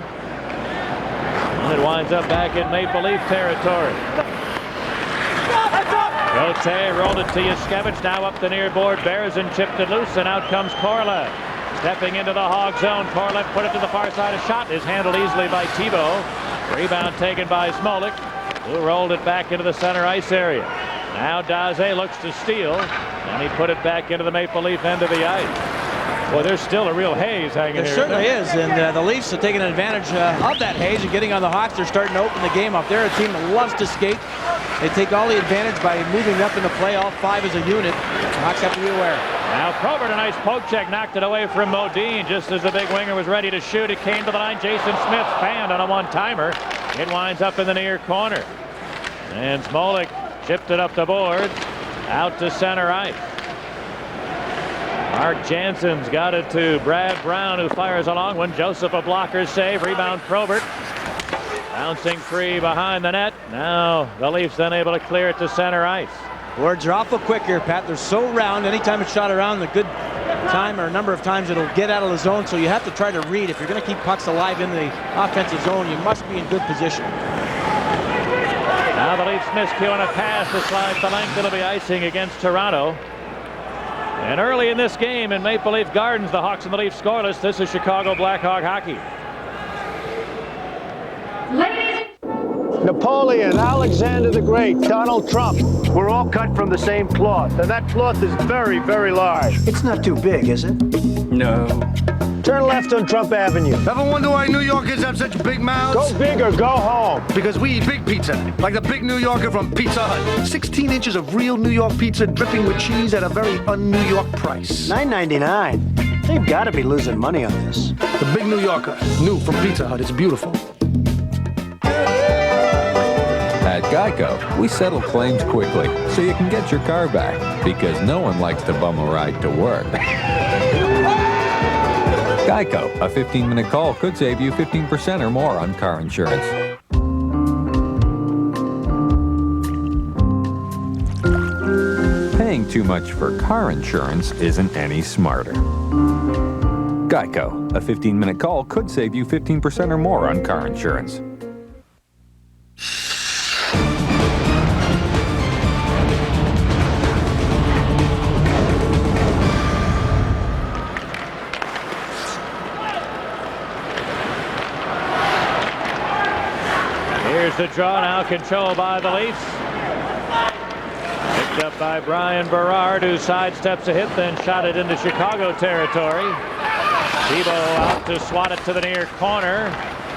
And it winds up back in Maple Leaf territory. Cote rolled it to Yushkevich. Now up the near board. Berezin chipped it loose, and out comes Korolev. Stepping into the Hog zone. Korolev put it to the far side. A shot is handled easily by Thibault. Rebound taken by Smolik, who rolled it back into the center ice area. Now Daze looks to steal, and he put it back into the Maple Leaf end of the ice. Well, there's still a real haze hanging here. There certainly is, and the Leafs are taking advantage of that haze and getting on the Hawks. They're starting to open the game up. They're a team that loves to skate. They take all the advantage by moving up in the play, all five as a unit. The Hawks have to be aware. Now Probert, a nice poke check, knocked it away from Modine just as the big winger was ready to shoot. It came to the line. Jason Smith fanned on a one-timer. It winds up in the near corner. And Smolik chipped it up the boards, out to center ice. Mark Jansen's got it to Brad Brown, who fires a long one. Joseph a blocker save. Rebound Probert. Bouncing free behind the net. Now the Leafs then able to clear it to center ice. Boards are awful quick here, Pat. They're so round. Anytime it's shot around, the good time or a number of times it'll get out of the zone. So you have to try to read. If you're going to keep pucks alive in the offensive zone, you must be in good position. Now the Leafs miscuing a pass to slide the length. It'll be icing against Toronto. And early in this game in Maple Leaf Gardens, the Hawks and the Leafs scoreless. This is Chicago Blackhawk hockey. Napoleon, Alexander the Great, Donald Trump. We're all cut from the same cloth, and that cloth is very, very large. It's not too big, is it? No. Turn left on Trump Avenue. Ever wonder why New Yorkers have such big mouths? Go big or go home. Because we eat big pizza, like the big New Yorker from Pizza Hut. 16 inches of real New York pizza dripping with cheese at a very un-New York price. $9.99. They've got to be losing money on this. The big New Yorker, new from Pizza Hut. It's beautiful. At Geico, we settle claims quickly so you can get your car back, because no one likes to bum a ride to work. Geico, a 15-minute call could save you 15% or more on car insurance. Paying too much for car insurance isn't any smarter. Geico, a 15-minute call could save you 15% or more on car insurance. Here's the draw now, controlled by the Leafs. Picked up by Brian Berard, who sidesteps a hit, then shot it into Chicago territory. Thibault out to swat it to the near corner.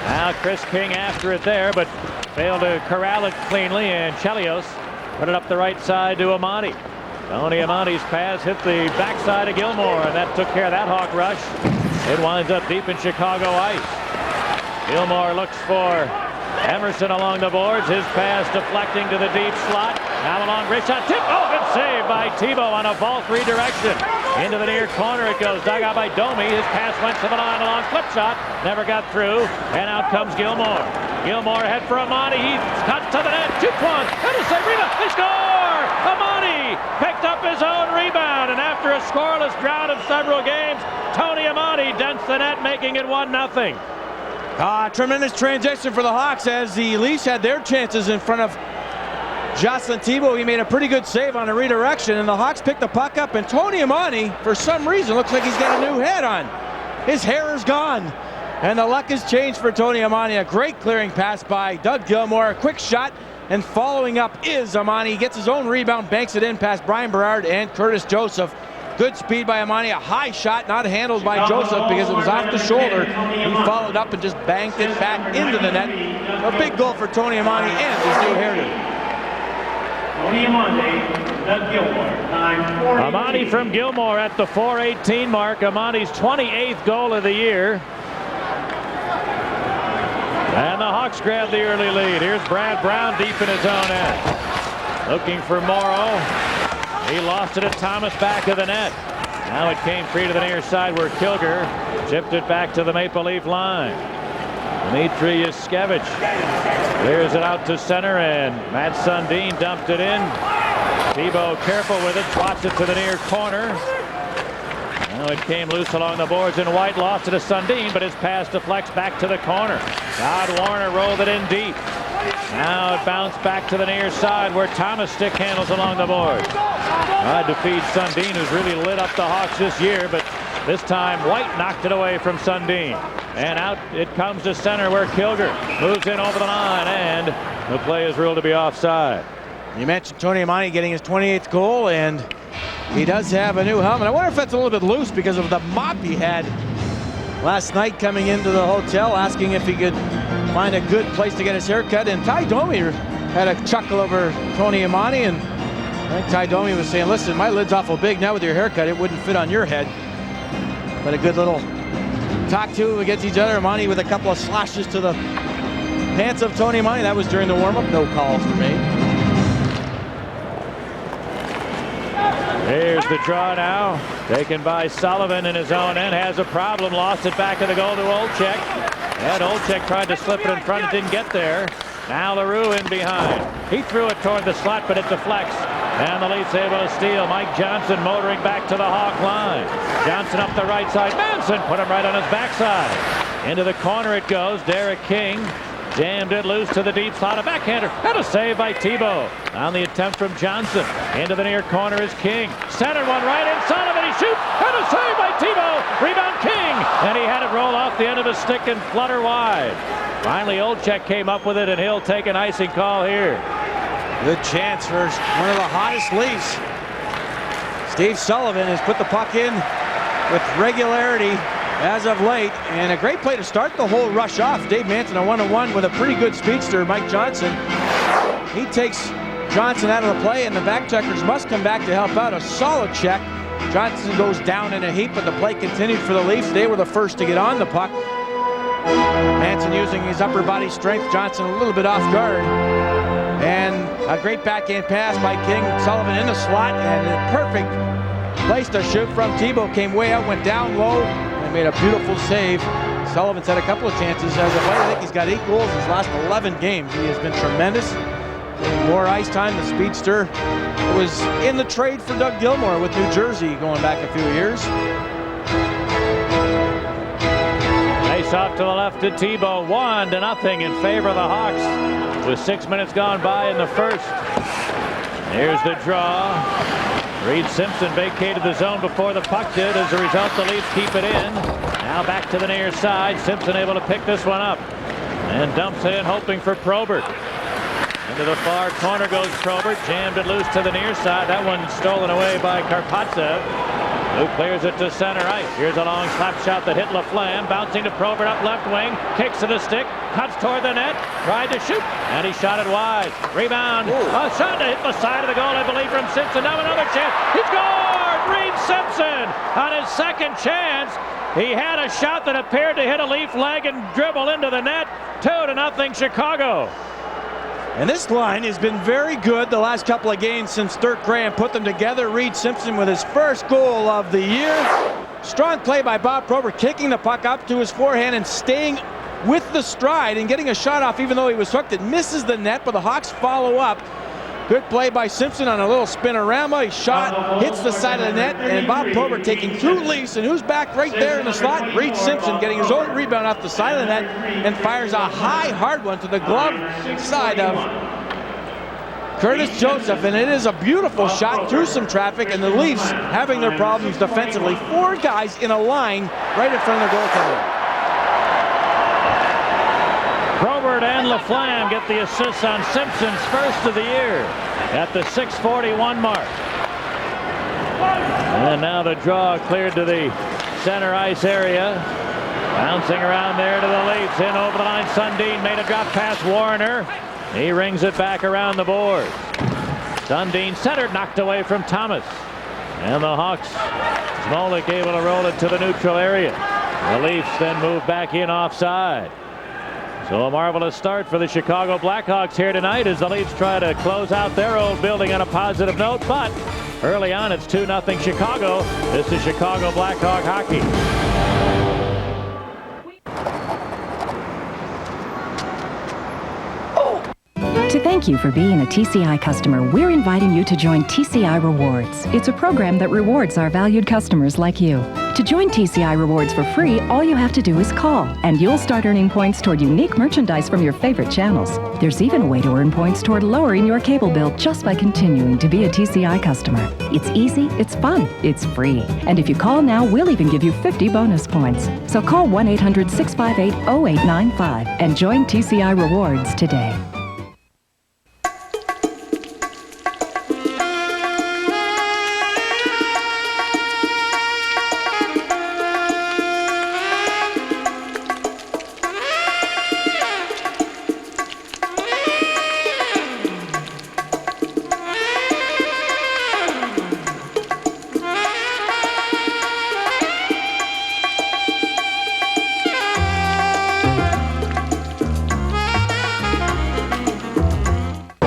Now Chris King after it there, but failed to corral it cleanly, and Chelios put it up the right side to Amati. Tony Amati's pass hit the backside of Gilmore, and that took care of that Hawk rush. It winds up deep in Chicago ice. Gilmore looks for Emerson along the boards. His pass deflecting to the deep slot. Now along, great shot. Tip. Oh, good save by Thibault on a vault redirection. Into the near corner it goes. Dug out by Domi. His pass went to the line. A long flip shot. Never got through. And out comes Gilmore. Gilmore ahead for Amati. He cuts to the net. Shoots one. And a save. Rebound. They score! Amati picked up his own rebound. And after a scoreless drought of several games, Tony Amati dents the net, making it 1-0. Tremendous transition for the Hawks as the Leafs had their chances in front of Jocelyn Thibault. He made a pretty good save on a redirection, and the Hawks picked the puck up, and Tony Amati, for some reason, looks like he's got a new head on. His hair is gone, and the luck has changed for Tony Amati. A great clearing pass by Doug Gilmore, a quick shot, and following up is Amati. He gets his own rebound, banks it in past Brian Berard and Curtis Joseph. Good speed by Amati, a high shot, not handled by Joseph because it was off the shoulder. He followed up and just banked it back into the net. A big goal for Tony Amati and his new hairdo. Tony Amati, Doug Gilmore. Amati from Gilmore at the 4:18 mark. Amati's 28th goal of the year. And the Hawks grab the early lead. Here's Brad Brown deep in his own end. Looking for Morrow. He lost it at Thomas, back of the net. Now it came free to the near side where Kilger chipped it back to the Maple Leaf line. Dmitry Yushkevich clears it out to center, and Matt Sundin dumped it in. Thibault careful with it, swats it to the near corner. Now it came loose along the boards, and White lost it to Sundin, but his pass deflects back to the corner. Todd Warner rolled it in deep. Now it bounced back to the near side where Thomas stick handles along the boards. Tried to feed Sundin, who's really lit up the Hawks this year, but this time White knocked it away from Sundin. And out it comes to center where Kilger moves in over the line, and the play is ruled to be offside. You mentioned Tony Amonte getting his 28th goal, and he does have a new helmet. I wonder if that's a little bit loose because of the mop he had last night coming into the hotel, asking if he could find a good place to get his haircut. And Ty Domi had a chuckle over Tony Amonte, and I think Ty Domi was saying, listen, my lid's awful big. Now with your haircut, it wouldn't fit on your head. But a good little talk to against each other. Amonte with a couple of slashes to the pants of Tony Amonte. That was during the warm-up. No calls were made. Here's the draw now, taken by Sullivan in his own end, has a problem, lost it back of the goal to Olczyk. And Olczyk tried to slip it in front, it didn't get there. Now LaRue in behind. He threw it toward the slot, but it deflects. And the Leafs able to steal. Mike Johnson motoring back to the Hawk line. Johnson up the right side. Manson put him right on his backside. Into the corner it goes. Derek King jammed it loose to the deep slot. A backhander and a save by Thibault. On the attempt from Johnson. Into the near corner is King. Centered one right in. Sullivan, he shoots. And a save by Thibault. Rebound King. And he had it roll off the end of his stick and flutter wide. Finally Olczyk came up with it, and he'll take an icing call here. Good chance for one of the hottest Leafs. Steve Sullivan has put the puck in with regularity as of late, and a great play to start the whole rush off. Dave Manson on 1-on-1 with a pretty good speedster, Mike Johnson. He takes Johnson out of the play, and the back checkers must come back to help out. A solid check. Johnson goes down in a heap, but the play continued for the Leafs. They were the first to get on the puck. Manson using his upper body strength. Johnson a little bit off guard. And a great backhand pass by King. Sullivan in the slot, and a perfect place to shoot from. Thibault came way out, went down low, and made a beautiful save. Sullivan's had a couple of chances as of late. I think he's got 8 goals in his last 11 games. He has been tremendous. Getting more ice time. The speedster was in the trade for Doug Gilmour with New Jersey going back a few years. Face off to the left to Thibault. 1-0 in favor of the Hawks with 6 minutes gone by in the first. Here's the draw. Reed Simpson vacated the zone before the puck did. As a result, the Leafs keep it in. Now back to the near side. Simpson able to pick this one up and dumps it in, hoping for Probert. Into the far corner goes Probert. Jammed it loose to the near side. That one stolen away by Karpatsev, who clears it to center ice. Here's a long slap shot that hit Laflamme. Bouncing to Probert up left wing. Kicks to the stick. Cuts toward the net. Tried to shoot. And he shot it wide. Rebound. A shot to hit the side of the goal, I believe, from Simpson. Now another chance. He scored! Reed Simpson on his second chance. He had a shot that appeared to hit a Leaf leg and dribble into the net. 2-0 Chicago. And this line has been very good the last couple of games since Dirk Graham put them together. Reed Simpson with his first goal of the year. Strong play by Bob Probert, kicking the puck up to his forehand and staying with the stride and getting a shot off even though he was hooked. It misses the net, but the Hawks follow up. Good play by Simpson on a little spinorama. He shot, hits the side of the net, and Bob Probert taking 2 Leafs, and who's back right there in the slot? Reed Simpson getting his own rebound off the side of the net and fires a high, hard one to the glove side of Curtis Joseph, and it is a beautiful shot through some traffic, and the Leafs having their problems defensively. 4 guys in a line right in front of their goaltender. Probert and Laflamme get the assists on Simpson's first of the year at the 6:41 mark. And now the draw cleared to the center ice area. Bouncing around there to the Leafs. In over the line, Sundin made a drop pass. Warner. He rings it back around the board. Sundin centered, knocked away from Thomas. And the Hawks, Smolik able to roll it to the neutral area. The Leafs then move back in offside. So a marvelous start for the Chicago Blackhawks here tonight as the Leafs try to close out their old building on a positive note. But early on, it's 2-0 Chicago. This is Chicago Blackhawk hockey. To thank you for being a TCI customer, we're inviting you to join TCI Rewards. It's a program that rewards our valued customers like you. To join TCI Rewards for free, all you have to do is call, and you'll start earning points toward unique merchandise from your favorite channels. There's even a way to earn points toward lowering your cable bill just by continuing to be a TCI customer. It's easy, it's fun, it's free. And if you call now, we'll even give you 50 bonus points. So call 1-800-658-0895 and join TCI Rewards today.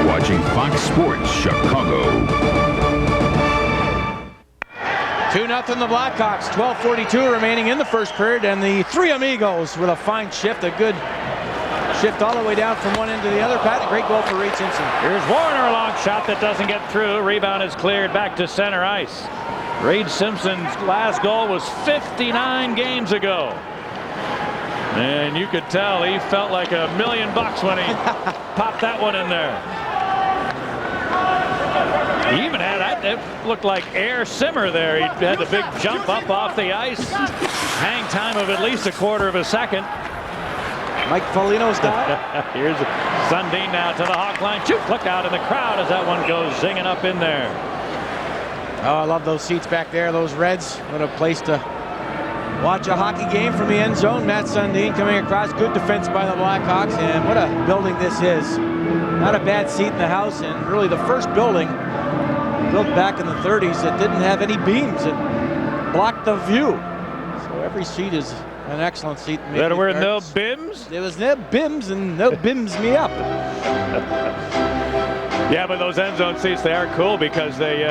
Watching Fox Sports Chicago. 2-0 the Blackhawks. 12:42 remaining in the first period, and the Three Amigos with a fine shift, a good shift all the way down from one end to the other. Pat, a great goal for Reed Simpson. Here's Warner, a long shot that doesn't get through. Rebound is cleared back to center ice. Reed Simpson's last goal was 59 games ago. And you could tell he felt like $1 million when he popped that one in there. He even had that. It looked like air simmer there. He had the big jump up off the ice. Hang time of at least a quarter of a second. Mike Foligno's dive. Here's Sundin now to the Hawk line. Shoot, look out in the crowd as that one goes zinging up in there. Oh, I love those seats back there, those Reds. What a place to watch a hockey game from the end zone. Matt Sundin coming across. Good defense by the Blackhawks. And what a building this is. Not a bad seat in the house, and really the first building built back in the 30s that didn't have any beams that blocked the view. So every seat is an excellent seat. There were no bims? There was no bims, and no bims me up. Yeah, but those end zone seats, they are cool because they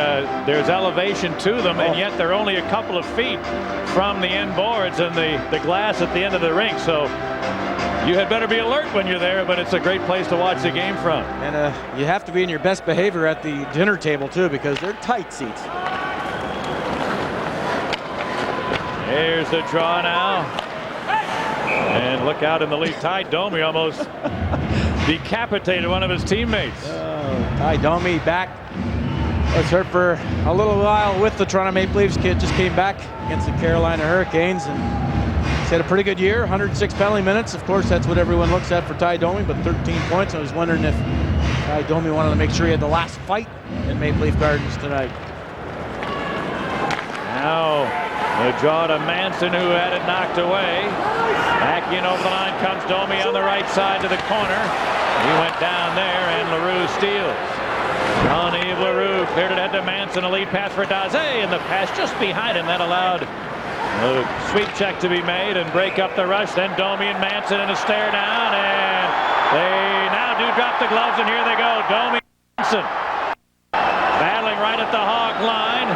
there's elevation to them, and yet they're only a couple of feet from the end boards and the glass at the end of the rink. So you had better be alert when you're there, but it's a great place to watch the game from. And you have to be in your best behavior at the dinner table, too, because they're tight seats. Here's the draw now. And look out in the lead. Ty Domi almost decapitated one of his teammates. Ty Domi back. Was hurt for a little while with the Toronto Maple Leafs. Kid just came back against the Carolina Hurricanes, and he's had a pretty good year. 106 penalty minutes. Of course, that's what everyone looks at for Ty Domi, but 13 points. I was wondering if Ty Domi wanted to make sure he had the last fight in Maple Leaf Gardens tonight. Now the draw to Manson, who had it knocked away. Back in over the line comes Domi on the right side to the corner. He went down there, and LaRue steals. Jean-Yves LaRue cleared it ahead to Manson. A lead pass for Daze, and the pass just behind him. That allowed a sweep check to be made and break up the rush. Then Domi and Manson in a stare down, and they now do drop the gloves, and here they go. Domi and Manson battling right at the Hawk line.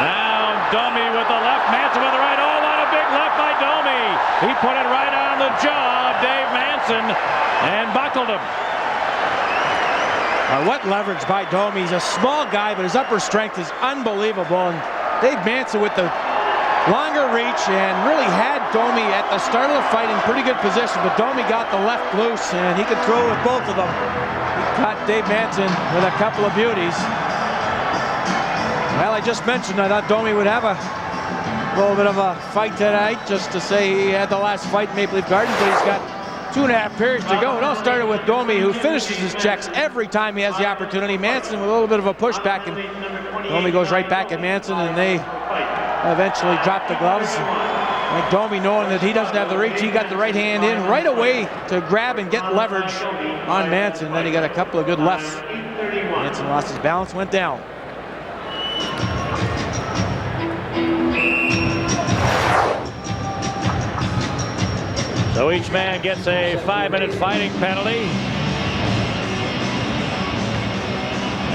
Now Domi with the left, Manson with the right. Oh, what a big left by Domi. He put it right on the jaw of Dave Manson and buckled him. What leverage by Domi. He's a small guy, but his upper strength is unbelievable. And Dave Manson with the longer reach and really had Domi at the start of the fight in pretty good position. But Domi got the left loose, and he could throw with both of them. He caught Dave Manson with a couple of beauties. Well, I just mentioned I thought Domi would have a little bit of a fight tonight, just to say he had the last fight in Maple Leaf Gardens, but he's got 2.5 periods to go. It all started with Domi, who finishes his checks every time he has the opportunity. Manson with a little bit of a pushback, and Domi goes right back at Manson, and they eventually drop the gloves. Like Domi, knowing that he doesn't have the reach, he got the right hand in right away to grab and get leverage on Manson. Then he got a couple of good lefts. Manson lost his balance, went down. So So each man gets a 5-minute fighting penalty.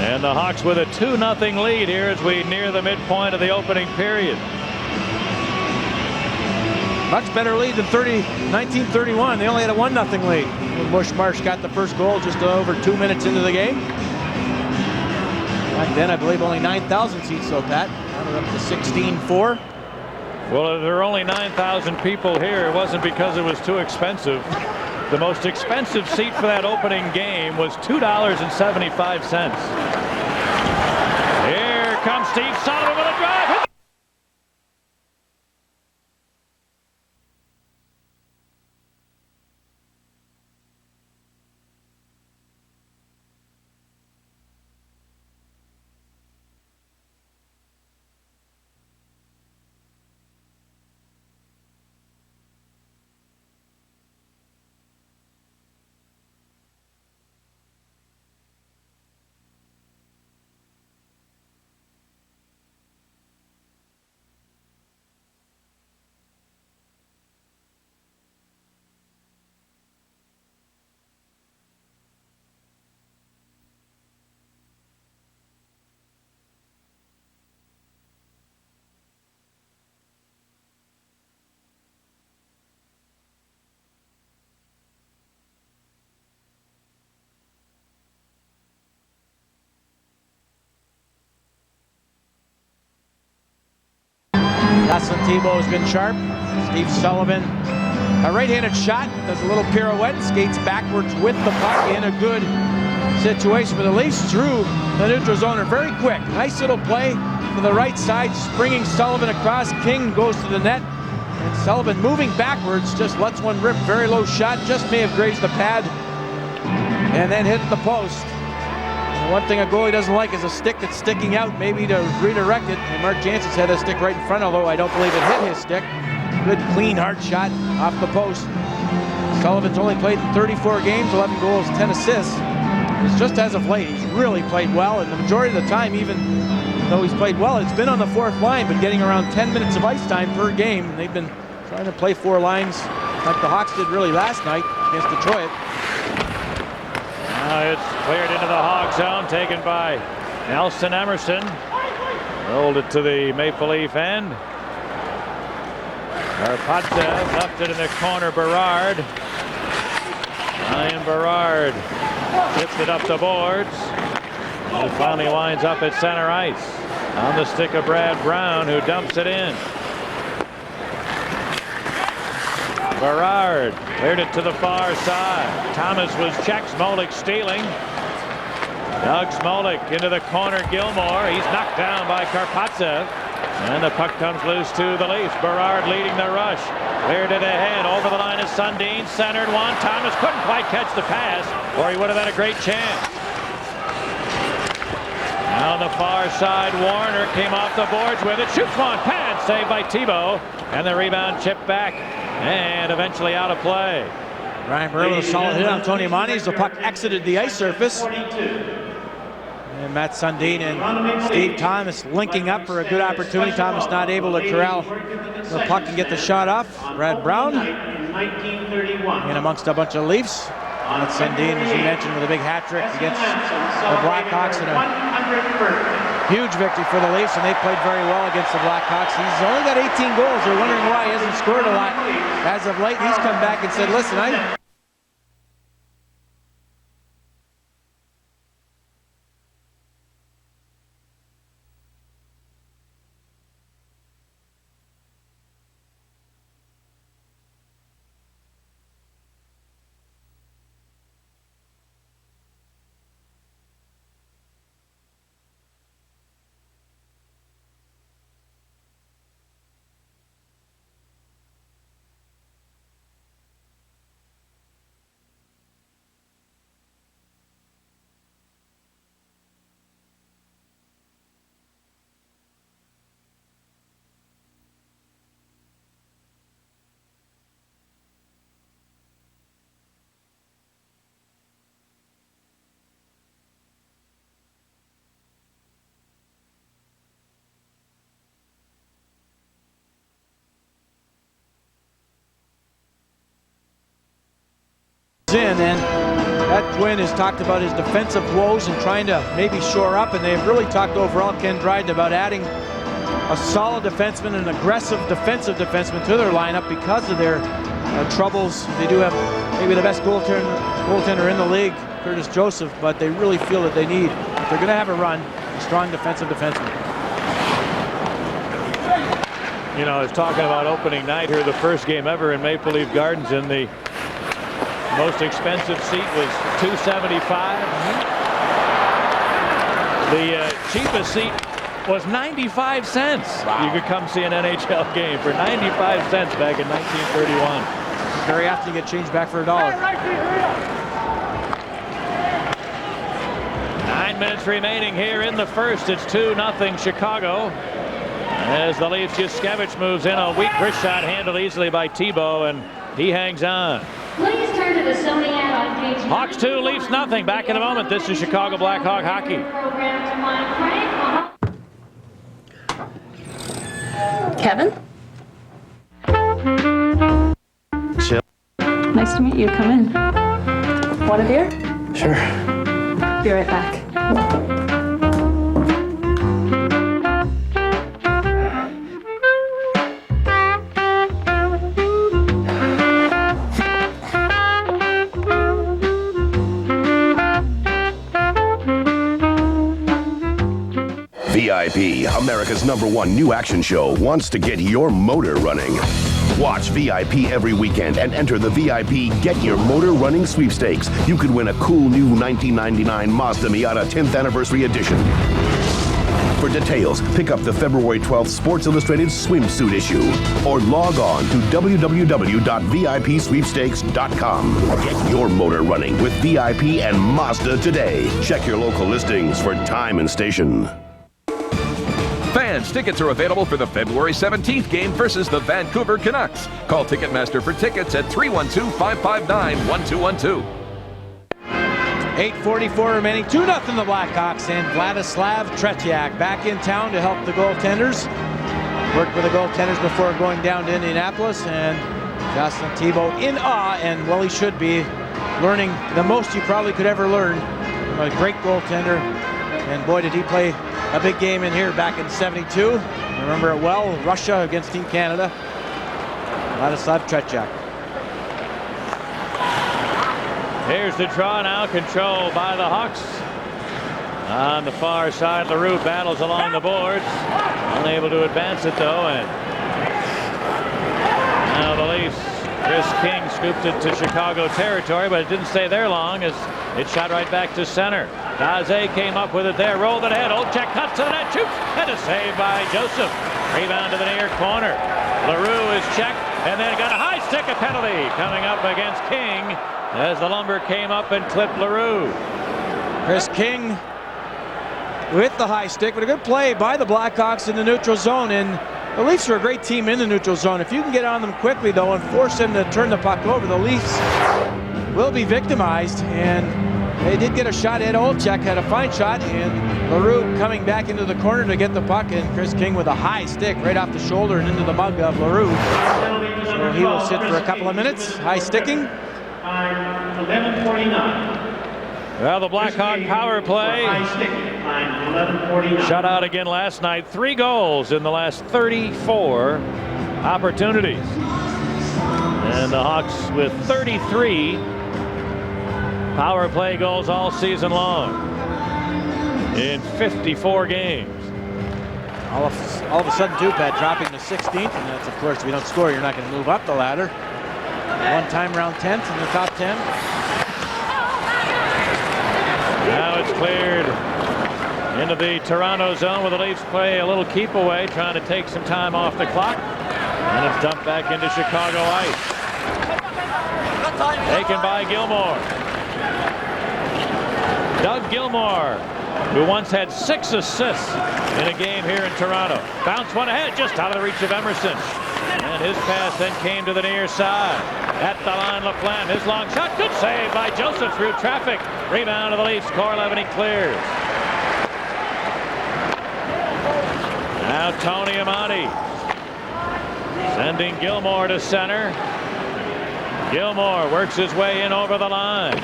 And the Hawks with a 2-0 lead here as we near the midpoint of the opening period. Much better lead than 1931. They only had a 1-0 lead when Bush Marsh got the first goal just over 2 minutes into the game. Back then, I believe only 9,000 seats, so Pat. Now they're up to 16,400. Well, if there were only 9,000 people here, it wasn't because it was too expensive. The most expensive seat for that opening game was $2.75. Here comes Steve Sullivan with a drive. Jocelyn Thibault has been sharp. Steve Sullivan, a right-handed shot, does a little pirouette, skates backwards with the puck in a good situation. But the Leafs through the neutral zone are very quick. Nice little play to the right side, springing Sullivan across. King goes to the net, and Sullivan moving backwards just lets one rip. Very low shot, just may have grazed the pad, and then hit the post. One thing a goalie doesn't like is a stick that's sticking out, maybe to redirect it. And Mark Jansen's had a stick right in front, although I don't believe it hit his stick. Good, clean, hard shot off the post. Sullivan's only played in 34 games, 11 goals, 10 assists. It's just as of late, he's really played well, and the majority of the time, even though he's played well, it's been on the fourth line, but getting around 10 minutes of ice time per game. They've been trying to play 4 lines like the Hawks did really last night against Detroit. Now it's cleared into the Hawk zone, taken by Nelson Emerson. Rolled it to the Maple Leaf end. Karpatsev left it in the corner. Berard. Ryan Berard gets it up the boards. And he finally winds up at center ice on the stick of Brad Brown, who dumps it in. Berard cleared it to the far side. Thomas was checked. Smolik stealing. Doug Smolik into the corner. Gilmore. He's knocked down by Karpatsev. And the puck comes loose to the Leafs. Berard leading the rush. Cleared it ahead. Over the line is Sundin. Centered one. Thomas couldn't quite catch the pass, or he would have had a great chance. Now on the far side, Warner came off the boards with it. Shoots one. Pad saved by Thibault. And the rebound chipped back. And eventually out of play. Ryan Berard with a solid hit on Tony Amonte. The puck exited the ice surface. And Matt Sundin and Steve Thomas linking up for a good opportunity. Thomas not able to corral the puck and get the shot off. Brad Brown in amongst a bunch of Leafs. Matt Sundin, as you mentioned, with a big hat trick against the Blackhawks in a huge victory for the Leafs, and they played very well against the Blackhawks. He's only got 18 goals. They're wondering why he hasn't scored a lot as of late. He's come back and said, listen, And that Quinn has talked about his defensive woes and trying to maybe shore up, and they've really talked overall, Ken Dryden, about adding a solid defenseman, an aggressive defensive defenseman to their lineup because of their troubles. They do have maybe the best goaltender in the league, Curtis Joseph, but they really feel that they need, if they're going to have a run, a strong defensive defenseman. You know, I was talking about opening night here, the first game ever in Maple Leaf Gardens, and the most expensive seat was $275. The cheapest seat was 95 cents. Wow. You could come see an NHL game for 95 cents back in 1931. Very often you get changed back for $1. 9 minutes remaining here in the first. It's 2-0 Chicago. As the Leafs, Yuskevich moves in. A weak wrist shot handled easily by Thibault, and he hangs on. Please turn to the Sony ad on page Hawks 2, Leafs nothing. Back in a moment. This is Chicago Blackhawk hockey. Kevin? Chill. Nice to meet you. Come in. Want a beer? Sure. Be right back. VIP, America's #1 new action show, wants to get your motor running. Watch VIP every weekend and enter the VIP Get Your Motor Running sweepstakes. You could win a cool new 1999 Mazda Miata 10th Anniversary Edition. For details, pick up the February 12th Sports Illustrated swimsuit issue or log on to www.vipsweepstakes.com. Get your motor running with VIP and Mazda today. Check your local listings for time and station. Fans, tickets are available for the February 17th game versus the Vancouver Canucks. Call Ticketmaster for tickets at 312-559-1212. 8:44 remaining, 2-0 the Blackhawks, and Vladislav Tretiak back in town to help the goaltenders. Worked with the goaltenders before going down to Indianapolis, and Jocelyn Thibault in awe, and well, he should be, learning the most you probably could ever learn from a great goaltender. And boy, did he play a big game in here back in '72. Remember it well, Russia against Team Canada. Vladislav Tretiak. Here's the draw now, controlled by the Hawks. On the far side, LaRue battles along the boards. Unable to advance it though, and now the Leafs. Chris King scooped it to Chicago territory, but it didn't stay there long as it shot right back to center. Daze came up with it there, rolled it ahead. Olczyk cuts to the net, shoots, and a save by Joseph. Rebound to the near corner. LaRue is checked, and then got a high stick, a penalty coming up against King as the lumber came up and clipped LaRue. Chris King with the high stick, but a good play by the Blackhawks in the neutral zone. And the Leafs are a great team in the neutral zone. If you can get on them quickly, though, and force them to turn the puck over, the Leafs will be victimized. And they did get a shot at Olczyk, had a fine shot, and LaRue coming back into the corner to get the puck, and Chris King with a high stick right off the shoulder and into the mug of LaRue. So he will sit for a couple of minutes, high sticking. 11:49. Well, the Blackhawk power play shut out again last night. 3 goals in the last 34 opportunities. And the Hawks with 33 power play goals all season long in 54 games. All of a sudden, too, Pat, dropping to 16th, and that's, of course, if you don't score, you're not going to move up the ladder. One time round 10th in the top 10. Now it's cleared into the Toronto zone where the Leafs play a little keep away, trying to take some time off the clock. And it's dumped back into Chicago ice. Taken by Gilmore. Doug Gilmore, who once had 6 assists in a game here in Toronto. Bounce one ahead, just out of the reach of Emerson. And his pass then came to the near side. At the line, LaFlamme, his long shot. Good save by Joseph through traffic. Rebound to the Leafs. Korolev, and he clears. Now Tony Amonte sending Gilmore to center. Gilmore works his way in over the line.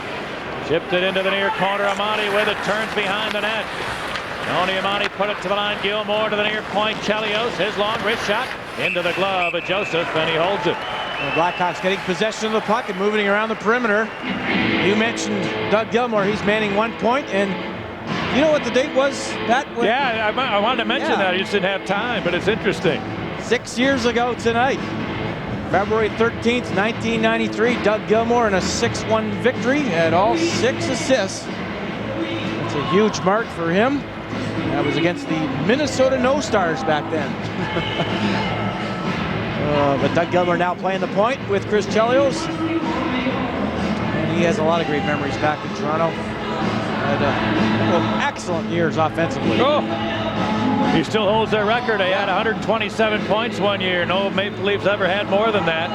Chipped it into the near corner. Amati with it, turns behind the net. Tony Amati put it to the line. Gilmore to the near point. Chelios, his long wrist shot into the glove of Joseph, and he holds it. The Blackhawks getting possession of the puck and moving around the perimeter. You mentioned Doug Gilmore. He's manning 1 point, and you know what the date was? Yeah, I wanted to mention that. I just didn't have time, but it's interesting. 6 years ago tonight, February 13th, 1993, Doug Gilmore in a 6-1 victory had all 6 assists. It's a huge mark for him. That was against the Minnesota No Stars back then. But Doug Gilmore now playing the point with Chris Chelios. And he has a lot of great memories back in Toronto. Had a couple of excellent years offensively. Oh. He still holds their record. He had 127 points one year. No Maple Leafs ever had more than that.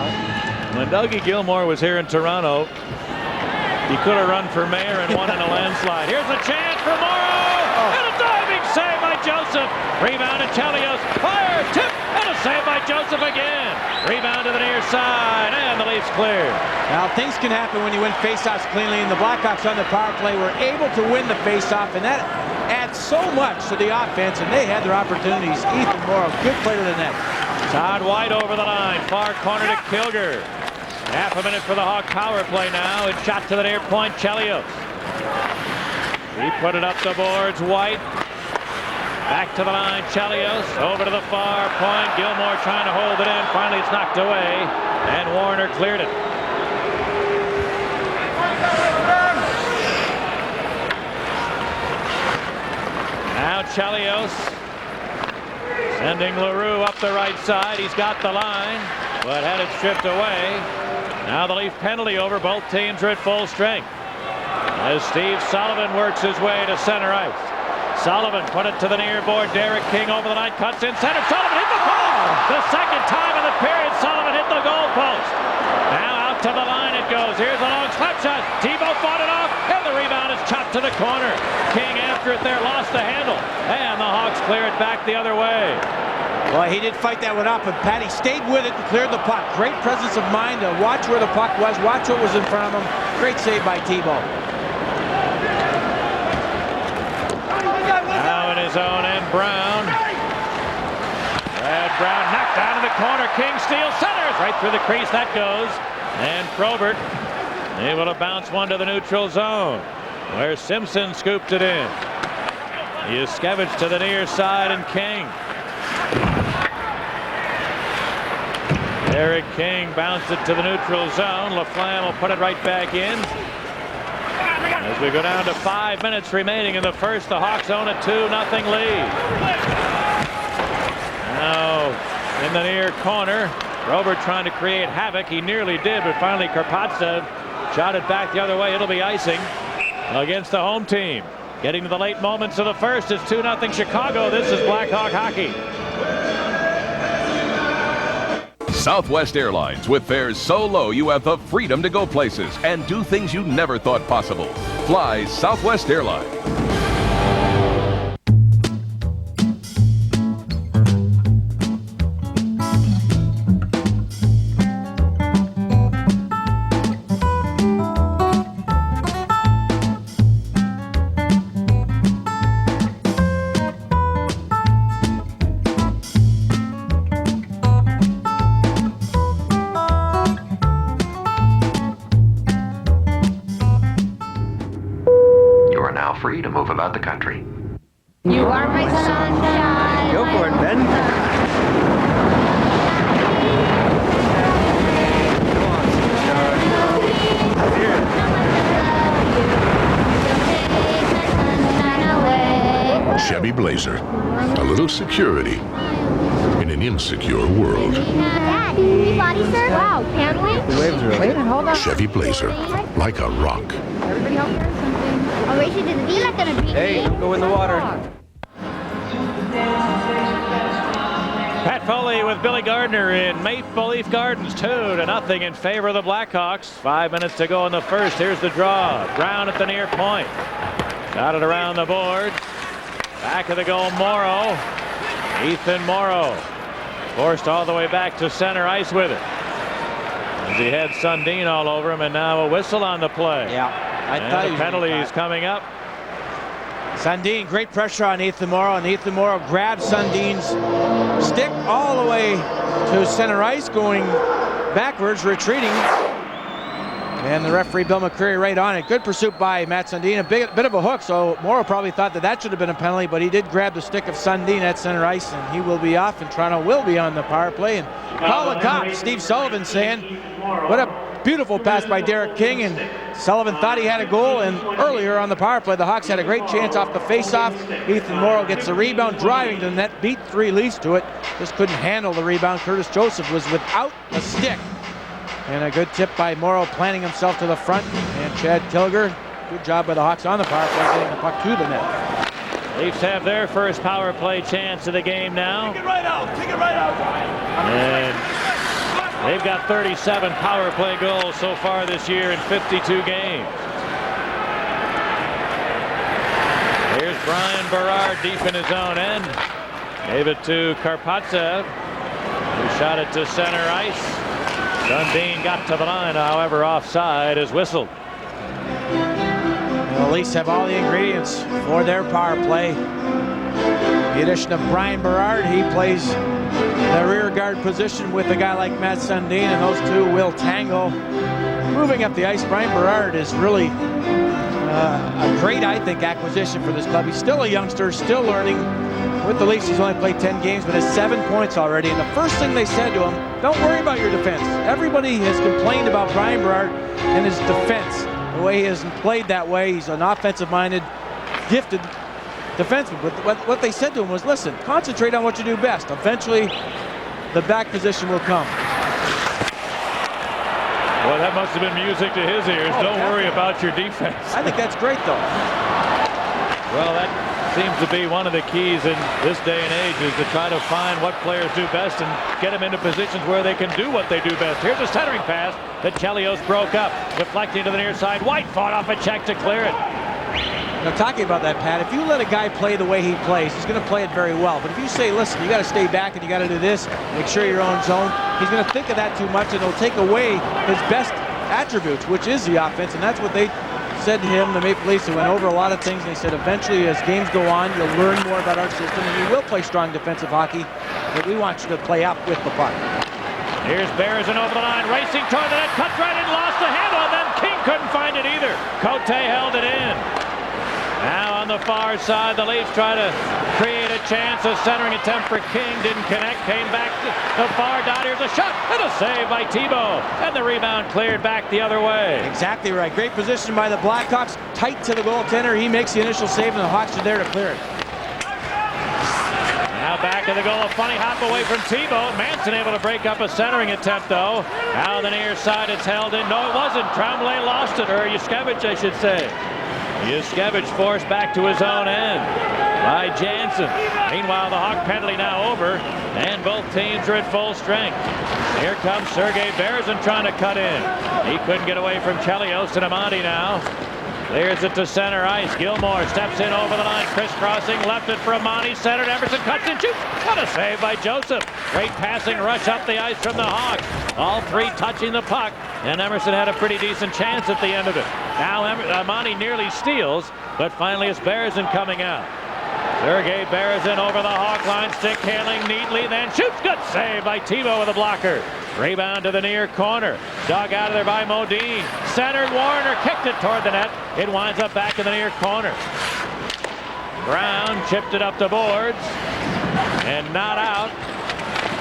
When Dougie Gilmore was here in Toronto, he could have run for mayor and won in a landslide. Here's a chance for Morrow! And a diving save by Joseph. Rebound to Chelios. Fire, tip, and a save by Joseph again. Rebound to the near side, and the Leafs clear. Now, things can happen when you win faceoffs cleanly, and the Blackhawks on the power play were able to win the faceoff, and that adds so much to the offense, and they had their opportunities. Ethan Morrow, good play to the net. Todd White over the line, far corner to Kilger. Half a minute for the Hawk power play now. It's shot to the near point, Chelios. He put it up the boards, White. Back to the line, Chelios. Over to the far point. Gilmore trying to hold it in. Finally, it's knocked away, and Warner cleared it. Now Chelios sending LaRue up the right side. He's got the line, but had it stripped away. Now the Leaf penalty over. Both teams are at full strength as Steve Sullivan works his way to center ice. Sullivan put it to the near board. Derek King over the line, cuts in center. Sullivan hit the post. The second time in the period, Sullivan hit the goal post. Now out to the line it goes. Here's a long slap shot. Tebow fought it off, and the rebound is chopped to the corner. King after it there lost the handle, and the Hawks clear it back the other way. Well, he did fight that one up, but Patty stayed with it and cleared the puck. Great presence of mind to watch where the puck was, watch what was in front of him. Great save by Tebow. Now in his own end, Brown. Brad Brown knocked down in the corner. King steals, centers right through the crease. That goes. And Probert able to bounce one to the neutral zone, where Simpson scooped it in. Yuskevich to the near side, and King. Eric King bounced it to the neutral zone. LaFlamme will put it right back in. As we go down to 5 minutes remaining in the first, the Hawks own a 2-0 lead. Now in the near corner, Robert trying to create havoc. He nearly did, but finally Karpatsev shot it back the other way. It'll be icing against the home team. Getting to the late moments of the first, it's 2-0 Chicago. This is Blackhawk hockey. Southwest Airlines, with fares so low you have the freedom to go places and do things you never thought possible. Fly Southwest Airlines. Free to move about the country. You are my sunshine. Go for it, Ben. Chevy Blazer. A little security in an insecure world. Dad, can we body surf? Wow, can we? Wait, hold on. Chevy Blazer. Like a rock. Everybody help her or something. I'll race you to the beach. You're not gonna beat me. Hey, don't go in the water. Pat Foley with Billy Gardner in Maple Leaf Gardens. 2-0 in favor of the Blackhawks. 5 minutes to go in the first. Here's the draw. Brown at the near point. Got it around the board. Back of the goal, Morrow. Ethan Morrow forced all the way back to center ice with it. as he had Sundin all over him, and now a whistle on the play. Yeah, I thought he was penalties coming up. Sundin, great pressure on Ethan Morrow, and Ethan Morrow grabbed Sundin's stick all the way to center ice, going backwards, retreating. And the referee, Bill McCreary, right on it. Good pursuit by Matt Sundin. A bit of a hook, so Morrow probably thought that should have been a penalty, but he did grab the stick of Sundin at center ice, and he will be off, and Toronto will be on the power play. And call the cops. Steve Sullivan saying, what a beautiful pass by Derek King, and Sullivan thought he had a goal, and earlier on the power play, the Hawks had a great chance off the face-off. Ethan Morrow gets the rebound, driving to the net, beat 3 Leafs to it. Just couldn't handle the rebound. Curtis Joseph was without a stick. And a good tip by Morrow, planting himself to the front. And Chad Tilger, good job by the Hawks on the power play, getting the puck to the net. Leafs have their first power play chance of the game now. Take it right out. Take it right out. And they've got 37 power play goals so far this year in 52 games. Here's Brian Berard deep in his own end. Gave it to Karpatsev, who shot it to center ice. Sundin got to the line, however, offside is whistled. The Leafs have all the ingredients for their power play. The addition of Brian Berard, he plays the rear guard position with a guy like Matt Sundin, and those two will tangle. Moving up the ice, Brian Berard is really a great, I think, acquisition for this club. He's still a youngster, still learning. With the Leafs, he's only played 10 games, but has 7 points already. And the first thing they said to him, don't worry about your defense. Everybody has complained about Brian Berard and his defense. The way he hasn't played that way. He's an offensive-minded, gifted defenseman. But what they said to him was, listen, concentrate on what you do best. Eventually, the back position will come. Well, that must have been music to his ears. Don't worry about your defense. I think that's great, though. Well, that seems to be one of the keys in this day and age, is to try to find what players do best and get them into positions where they can do what they do best. Here's a centering pass that Chelios broke up, deflecting to the near side. White fought off a check to clear it. Now, talking about that, Pat, if you let a guy play the way he plays, he's going to play it very well. But if you say, listen, you got to stay back and you got to do this, make sure you're own zone, he's going to think of that too much, and it'll take away his best attributes, which is the offense. And that's what they said to him, the Maple Leafs. They went over a lot of things, and they said eventually as games go on, you'll learn more about our system, and you will play strong defensive hockey, but we want you to play up with the puck. Here's Berezin over the line, racing toward the net, cut right in, lost the handle, and then King couldn't find it either. Cote held it in. Now on the far side, the Leafs try to create a chance. A centering attempt for King didn't connect. Came back to the far dot. Here's a shot and a save by Thibault. And the rebound cleared back the other way. Exactly right. Great position by the Blackhawks. Tight to the goaltender. He makes the initial save, and the Hawks are there to clear it. Now back to the goal. A funny hop away from Thibault. Manson able to break up a centering attempt, though. Now the near side, it's held in. No, it wasn't. Tremblay lost it, or Yuskevich, I should say. Yuskevich forced back to his own end by Jansen. Meanwhile, the Hawk penalty now over, and both teams are at full strength. Here comes Sergei Berezin trying to cut in. He couldn't get away from Chelios, and Amati now clears it to center ice. Gilmore steps in over the line, crisscrossing, left it for Amati, centered. Emerson cuts in, shoots. What a save by Joseph. Great passing rush up the ice from the Hawks. All three touching the puck, and Emerson had a pretty decent chance at the end of it. Now Amati nearly steals, but finally it's Berezin coming out. Sergei Berezin over the Hawk line, stick handling neatly, then shoots. Good save by Thibault with a blocker. Rebound to the near corner. Dug out of there by Modine. Centered, Warner kicked it toward the net. It winds up back in the near corner. Brown chipped it up the boards and not out.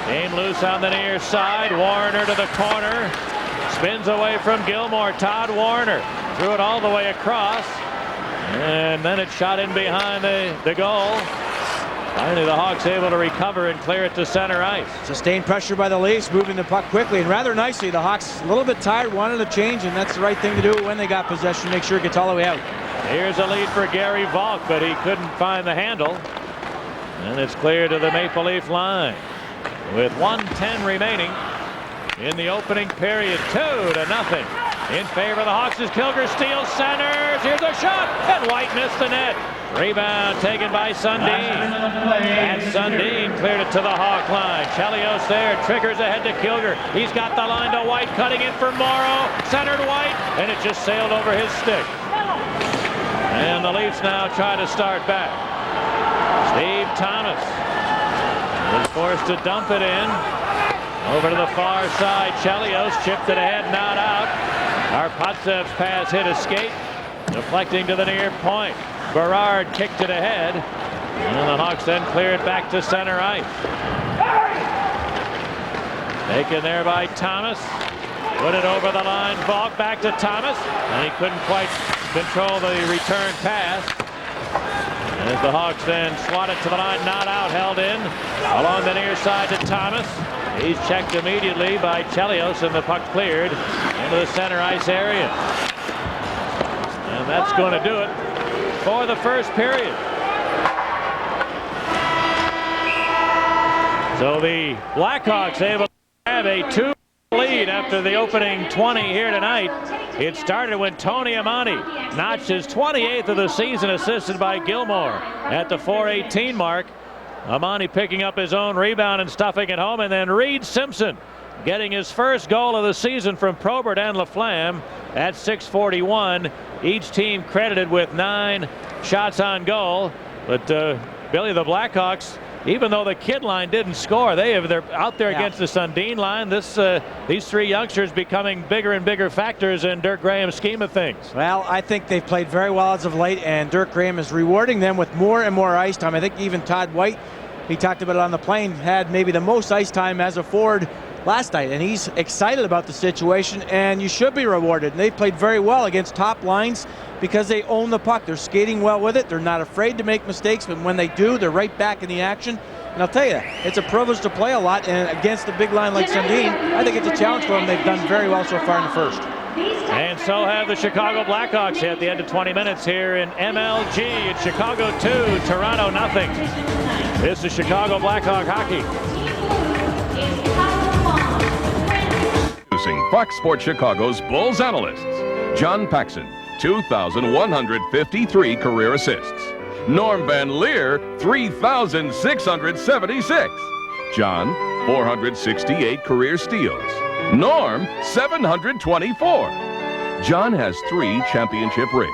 Came loose on the near side. Warner to the corner. Spins away from Gilmore. Todd Warner threw it all the way across. And then it shot in behind the goal. Finally, the Hawks able to recover and clear it to center ice. Sustained pressure by the Leafs, moving the puck quickly and rather nicely. The Hawks a little bit tired, wanted a change, and that's the right thing to do when they got possession. Make sure it gets all the way out. Here's a lead for Gary Valk, but he couldn't find the handle. And it's clear to the Maple Leaf line. With 1:10 remaining in the opening period, 2-0 in favor of the Hawks as Kilger steals, centers. Here's a shot, and White missed the net. Rebound taken by Sundin. And Sundin cleared it to the Hawk line. Chelios there, triggers ahead to Kilger. He's got the line to White, cutting in for Morrow. Centered White, and it just sailed over his stick. And the Leafs now try to start back. Steve Thomas is forced to dump it in. Over to the far side, Chelios chipped it ahead, not out. Arpotsev's pass hit a skate, deflecting to the near point. Berard kicked it ahead, and the Hawks then clear it back to center ice. Taken there by Thomas. Put it over the line. Falk back to Thomas, and he couldn't quite control the return pass. As the Hawks then swat it to the line, not out, held in. Along the near side to Thomas. He's checked immediately by Chelios, and the puck cleared into the center ice area. And that's going to do it for the first period. So the Blackhawks able to have a 2 lead after the opening 20 here tonight. It started when Tony Amonte notched his 28th of the season, assisted by Gilmore at the 4:18 mark. Amonte picking up his own rebound and stuffing it home, and then Reed Simpson getting his first goal of the season from Probert and Laflamme at 6:41. Each team credited with 9 shots on goal. But Billy, the Blackhawks, even though the kid line didn't score, they're out there against the Sundin line. These 3 youngsters becoming bigger and bigger factors in Dirk Graham's scheme of things. Well, I think they've played very well as of late, and Dirk Graham is rewarding them with more and more ice time. I think even Todd White, he talked about it on the plane, had maybe the most ice time as a forward last night, and he's excited about the situation, and you should be rewarded. And they played very well against top lines because they own the puck. They're skating well with it. They're not afraid to make mistakes, but when they do, they're right back in the action. And I'll tell you, it's a privilege to play a lot, and against a big line like Sundin, I think it's a challenge for them. They've done very well so far in the first. And so have the Chicago Blackhawks at the end of 20 minutes here in MLG. It's Chicago 2, Toronto nothing. This is Chicago Blackhawk hockey. Introducing Fox Sports Chicago's Bulls analysts. John Paxson, 2,153 career assists. Norm Van Leer, 3,676. John, 468 career steals. Norm, 724. John has 3 championship rings.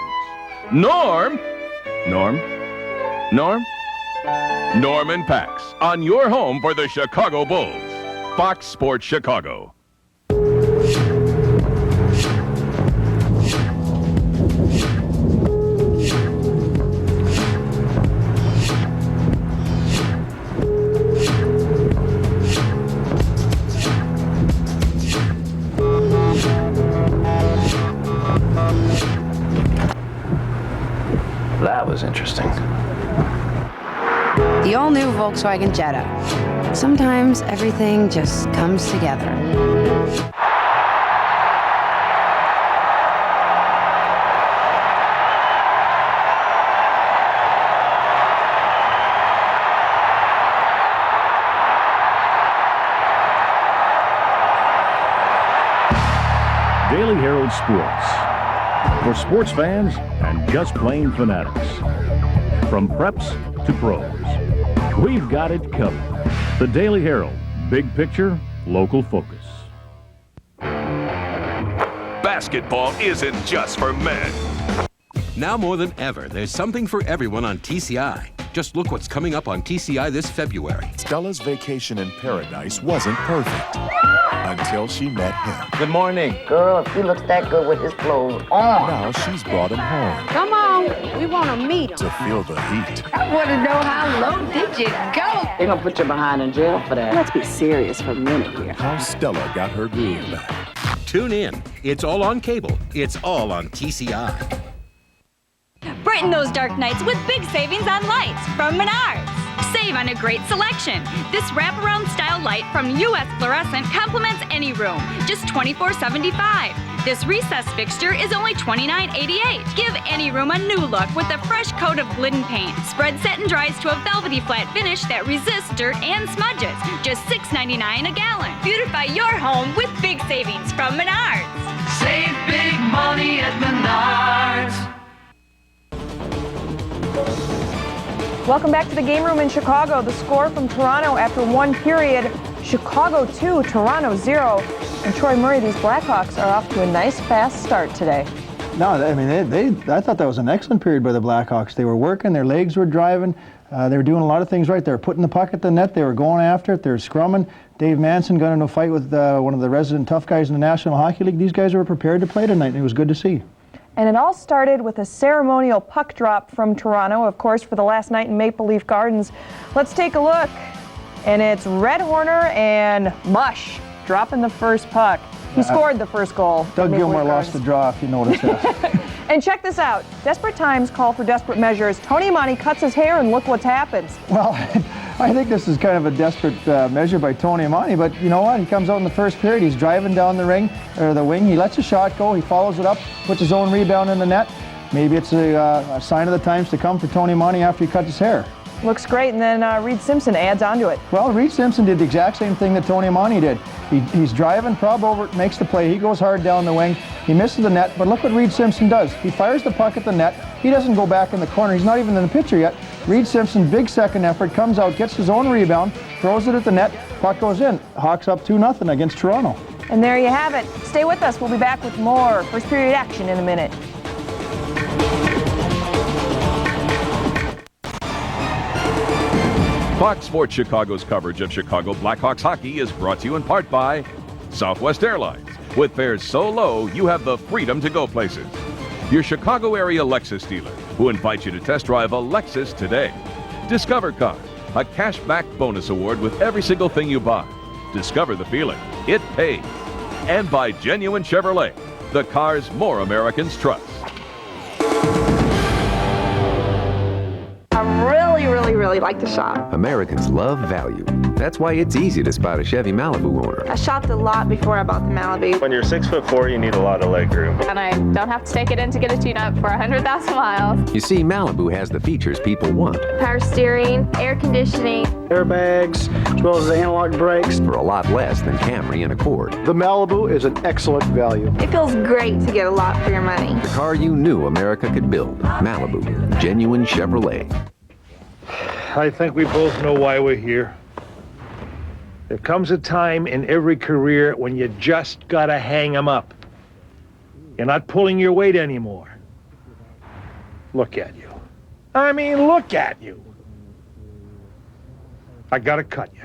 Norm and Pax on your home for the Chicago Bulls. Fox Sports Chicago. That was interesting. The all-new Volkswagen Jetta. Sometimes everything just comes together. Daily Herald Sports. For sports fans and just plain fanatics. From preps to pros, we've got it covered. The Daily Herald, big picture, local focus. Basketball isn't just for men. Now more than ever, there's something for everyone on TCI. Just look what's coming up on TCI this February. Stella's vacation in paradise wasn't perfect until she met him. Good morning. Girl, if he looks that good with his clothes on. Now she's brought him home Come on, we want to meet him. to feel the heat. I want to know how low did you go? They're gonna put you behind in jail for that. Let's be serious for a minute here. How Stella got her groove back. Tune in. It's all on cable. It's all on TCI. Brighten those dark nights with big savings on lights from Menards. Save on a great selection. This wraparound style light from US Fluorescent complements any room, just $24.75. This recessed fixture is only $29.88. Give any room a new look with a fresh coat of Glidden paint. Spread set and dries to a velvety flat finish that resists dirt and smudges. Just $6.99 a gallon. Beautify your home with big savings from Menards. Save big money at Menards. Welcome back to the game room in Chicago. The score from Toronto after one period, Chicago 2, Toronto 0. And Troy Murray, these Blackhawks are off to a nice fast start today. No, I mean, I thought that was an excellent period by the Blackhawks. They were working, their legs were driving, they were doing a lot of things right. They were putting the puck at the net, they were going after it, they were scrumming. Dave Manson got into a fight with one of the resident tough guys in the National Hockey League. These guys were prepared to play tonight, and it was good to see. And it all started with a ceremonial puck drop from Toronto, of course, for the last night in Maple Leaf Gardens. Let's take a look. And it's Red Horner and Mush dropping the first puck. He scored the first goal. Doug Gilmour lost the draw, if you notice that. And check this out. Desperate times call for desperate measures. Tony Amonte cuts his hair, and look what happens. Well, I think this is kind of a desperate measure by Tony Amonte, but you know what? He comes out in the first period. He's driving down the wing. He lets a shot go. He follows it up, puts his own rebound in the net. Maybe it's a sign of the times to come for Tony Amonte after he cuts his hair. Looks great, and then Reed Simpson adds on to it. Well, Reed Simpson did the exact same thing that Tony Amonte did. He's driving, prob over, makes the play. He goes hard down the wing. He misses the net, but look what Reed Simpson does. He fires the puck at the net. He doesn't go back in the corner. He's not even in the picture yet. Reed Simpson, big second effort, comes out, gets his own rebound, throws it at the net, puck goes in. Hawks up 2-0 against Toronto. And there you have it. Stay with us. We'll be back with more first period action in a minute. Fox Sports Chicago's coverage of Chicago Blackhawks hockey is brought to you in part by Southwest Airlines. With fares so low, you have the freedom to go places. Your Chicago area Lexus dealer, who invites you to test drive a Lexus today. Discover Car, a cashback bonus award with every single thing you buy. Discover the feeling. It pays. And by Genuine Chevrolet, the cars more Americans trust. Really like to shop. Americans love value. That's why it's easy to spot a Chevy Malibu owner. I shopped a lot before I bought the Malibu. When you're 6'4", you need a lot of leg room. And I don't have to take it in to get a tune-up for 100,000 miles. You see, Malibu has the features people want. Power steering, air conditioning, airbags, as well as the analog brakes. For a lot less than Camry and Accord. The Malibu is an excellent value. It feels great to get a lot for your money. The car you knew America could build. Malibu. Genuine Chevrolet. I think we both know why we're here. There comes a time in every career when you just gotta hang 'em up. You're not pulling your weight anymore. Look at you. I mean, look at you. I gotta cut you.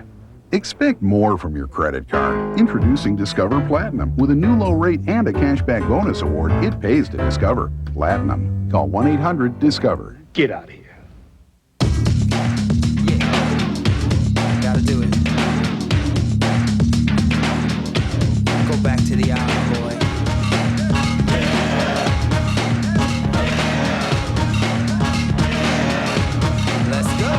Expect more from your credit card. Introducing Discover Platinum. With a new low rate and a cashback bonus award, it pays to discover. Platinum. Call 1-800-DISCOVER. Get out of here. Gotta do it. Go back to the island, boy. Let's go.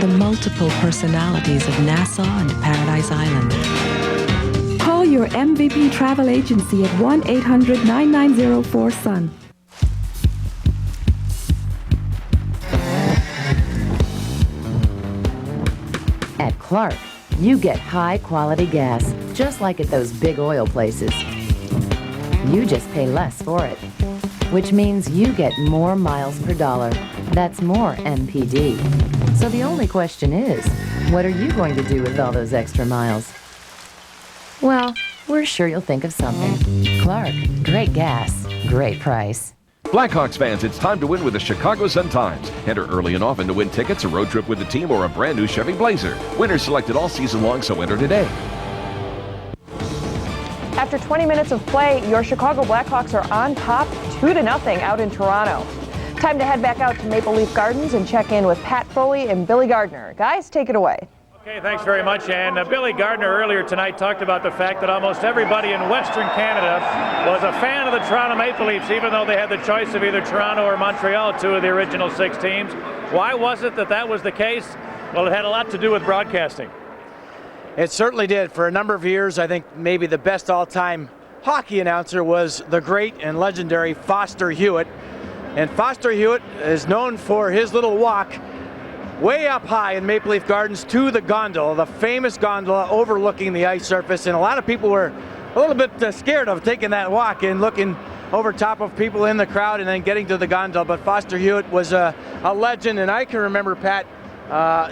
The multiple personalities of Nassau and Paradise Island. Call your MVP travel agency at 1-800-9904-SUN. At Clark, you get high-quality gas, just like at those big oil places. You just pay less for it, which means you get more miles per dollar. That's more MPD. So the only question is, what are you going to do with all those extra miles? Well, we're sure you'll think of something. Clark, great gas, great price. Blackhawks fans, it's time to win with the Chicago Sun-Times. Enter early and often to win tickets, a road trip with the team, or a brand new Chevy Blazer. Winners selected all season long, so enter today. After 20 minutes of play, your Chicago Blackhawks are on top 2-0 out in Toronto. Time to head back out to Maple Leaf Gardens and check in with Pat Foley and Billy Gardner. Guys, take it away. Okay, thanks very much. And Billy Gardner earlier tonight talked about the fact that almost everybody in Western Canada was a fan of the Toronto Maple Leafs, even though they had the choice of either Toronto or Montreal, two of the original 6 teams. Why was it that was the case? Well, it had a lot to do with broadcasting. It certainly did. For a number of years, I think maybe the best all-time hockey announcer was the great and legendary Foster Hewitt. And Foster Hewitt is known for his little walk way up high in Maple Leaf Gardens to the gondola, the famous gondola overlooking the ice surface. And a lot of people were a little bit scared of taking that walk and looking over top of people in the crowd and then getting to the gondola. But Foster Hewitt was a legend, and I can remember, Pat,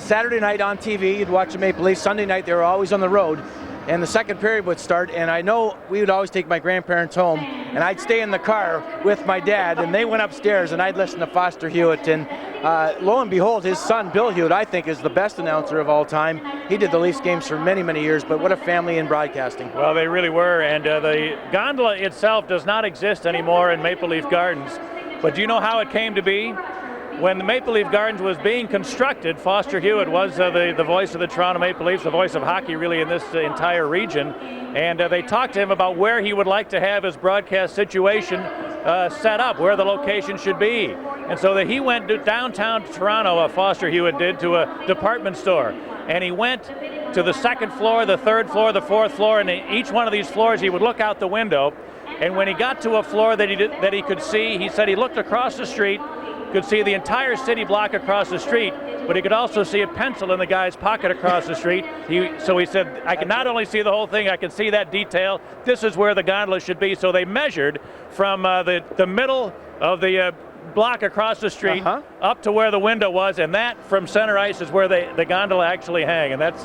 Saturday night on TV, you'd watch the Maple Leafs. Sunday night, they were always on the road. And the second period would start, and I know we would always take my grandparents home, and I'd stay in the car with my dad, and they went upstairs, and I'd listen to Foster Hewitt. And lo and behold, his son, Bill Hewitt, I think is the best announcer of all time. He did the Leafs games for many, many years, but what a family in broadcasting. Well, they really were, and the gondola itself does not exist anymore in Maple Leaf Gardens. But do you know how it came to be? When the Maple Leaf Gardens was being constructed, Foster Hewitt was the voice of the Toronto Maple Leafs, the voice of hockey really in this entire region. And they talked to him about where he would like to have his broadcast situation set up, where the location should be. And so that he went to downtown Toronto, Foster Hewitt did, to a department store. And he went to the second floor, the third floor, the fourth floor, and each one of these floors he would look out the window. And when he got to a floor that he could see, he said he looked across the street, could see the entire city block across the street, but he could also see a pencil in the guy's pocket across the street. So he said, I can not only see the whole thing, I can see that detail. This is where the gondola should be. So they measured from the middle of the block across the street up to where the window was, and that from center ice is where the gondola actually hang, and that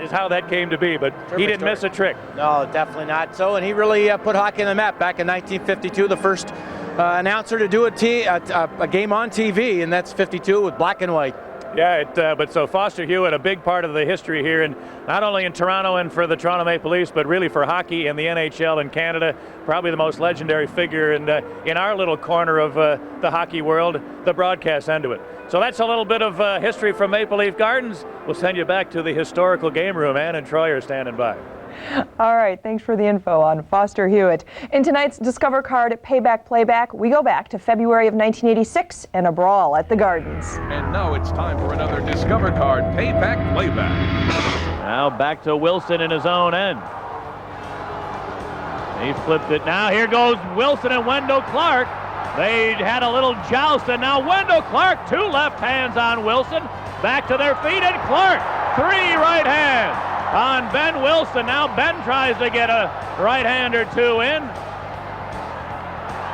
is how that came to be. But he didn't miss a trick. No, definitely not. So, and he really put hockey on the map back in 1952, the first announcer to do a game on TV, and that's 52 with black and white. Yeah, but so Foster Hewitt, a big part of the history here, and not only in Toronto and for the Toronto Maple Leafs, but really for hockey and the NHL in Canada. Probably the most legendary figure in our little corner of the hockey world, the broadcast end of it. So that's a little bit of history from Maple Leaf Gardens. We'll send you back to the historical game room. Ann and Troy are standing by. All right, thanks for the info on Foster Hewitt. In tonight's Discover Card Payback Playback, we go back to February of 1986 and a brawl at the Gardens. And now it's time for another Discover Card Payback Playback. Now back to Wilson in his own end. He flipped it. Now here goes Wilson and Wendell Clark. They had a little joust, and now Wendell Clark, two left hands on Wilson. Back to their feet, and Clark, three right hands on Ben Wilson. Now Ben tries to get a right hand or two in.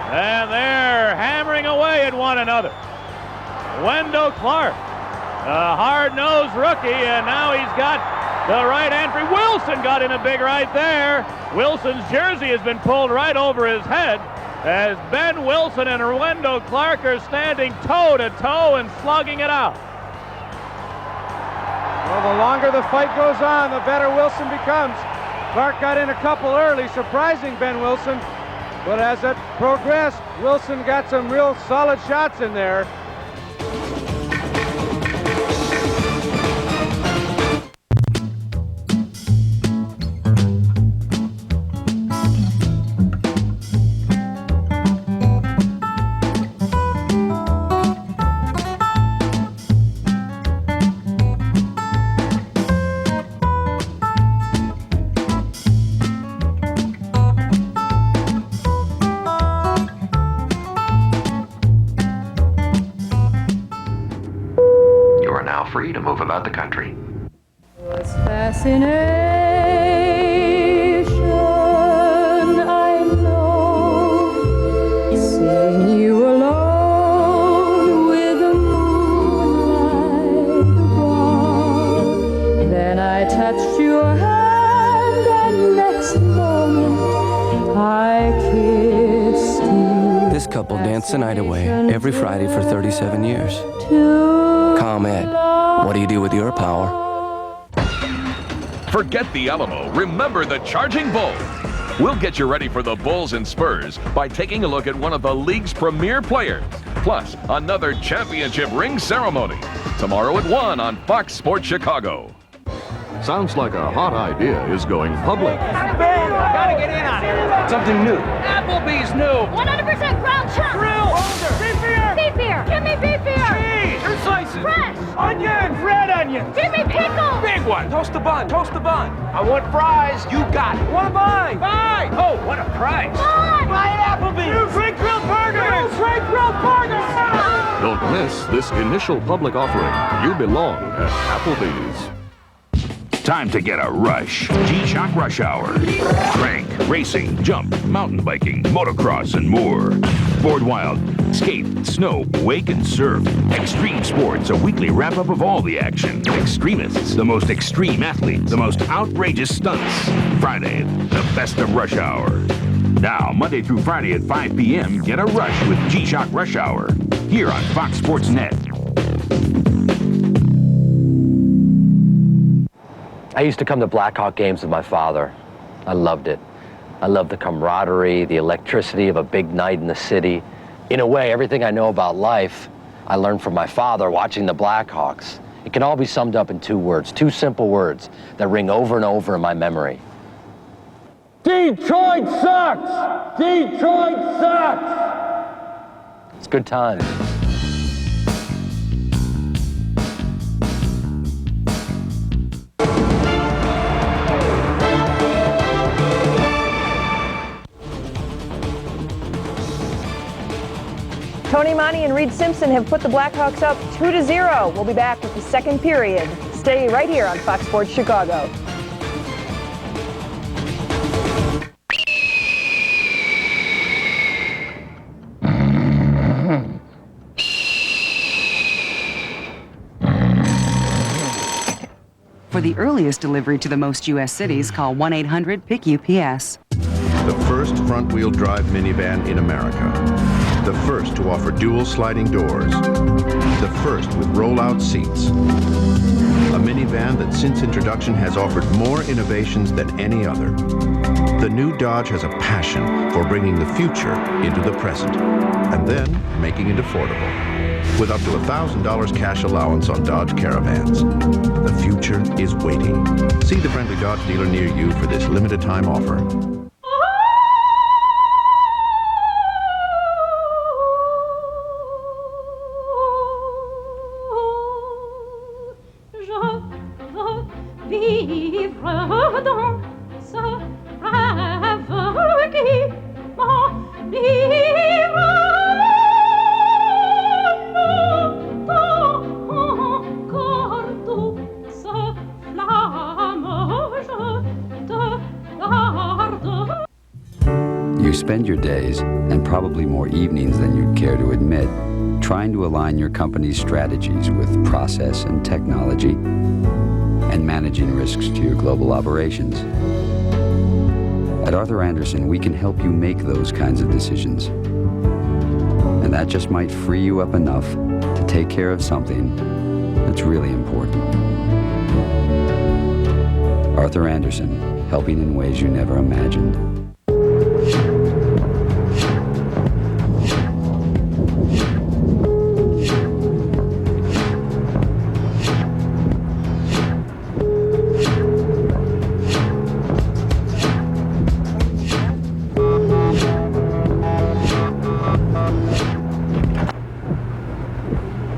And they're hammering away at one another. Wendell Clark, a hard-nosed rookie, and now he's got the right hand free. Wilson got in a big right there. Wilson's jersey has been pulled right over his head as Ben Wilson and Wendell Clark are standing toe-to-toe and slugging it out. Well, the longer the fight goes on, the better Wilson becomes. Clark got in a couple early, surprising Ben Wilson. But as it progressed, Wilson got some real solid shots in there. Free to move about the country. Was fascination, I know, seeing you alone with the moonlight above. Then I touched your hand, and next moment I kissed you. This couple danced the night away every Friday for 37 years. ComEd. What do you do with your power? Forget the Alamo. Remember the Charging Bull. We'll get you ready for the Bulls and Spurs by taking a look at one of the league's premier players, plus another championship ring ceremony. Tomorrow at 1 on Fox Sports Chicago. Sounds like a hot idea is going public. Ben, I gotta get in on it. Something new. Applebee's new. 100% ground chuck. Grill. Beef beer. Beef beer. Give me beef beer. Cheese. Fruit slices. Fresh. Onions. Red onions. Give me pickles. Big one. Toast the bun. Toast the bun. I want fries. You got it. Wanna buy? Buy. Oh, what a price. Buy at Applebee's. New Frank Grilled Burgers. New Frank Grilled Burgers. Don't miss this initial public offering. You belong at Applebee's. Time to get a rush. G-Shock Rush Hour. Crank, racing, jump, mountain biking, motocross, and more. Board Wild, skate, snow, wake, and surf. Extreme Sports, a weekly wrap-up of all the action. Extremists, the most extreme athletes, the most outrageous stunts. Friday, the best of Rush Hour. Now, Monday through Friday at 5 p.m., get a rush with G-Shock Rush Hour. Here on Fox Sports Net. I used to come to Blackhawk games with my father. I loved it. I loved the camaraderie, the electricity of a big night in the city. In a way, everything I know about life, I learned from my father watching the Blackhawks. It can all be summed up in 2 words, 2 simple words that ring over and over in my memory. Detroit sucks! Detroit sucks! It's good times. Tony Monty and Reed Simpson have put the Blackhawks up 2-0. We'll be back with the second period. Stay right here on Fox Sports Chicago. For the earliest delivery to the most U.S. cities, call 1-800-PIC-UPS. The first front-wheel drive minivan in America. The first to offer dual sliding doors. The first with roll-out seats. A minivan that since introduction has offered more innovations than any other. The new Dodge has a passion for bringing the future into the present and then making it affordable. With up to $1,000 cash allowance on Dodge Caravans. The future is waiting. See the friendly Dodge dealer near you for this limited time offer. You spend your days, and probably more evenings than you'd care to admit, trying to align your company's strategies with process and technology, and managing risks to your global operations. At Arthur Andersen, we can help you make those kinds of decisions. And that just might free you up enough to take care of something that's really important. Arthur Andersen, helping in ways you never imagined.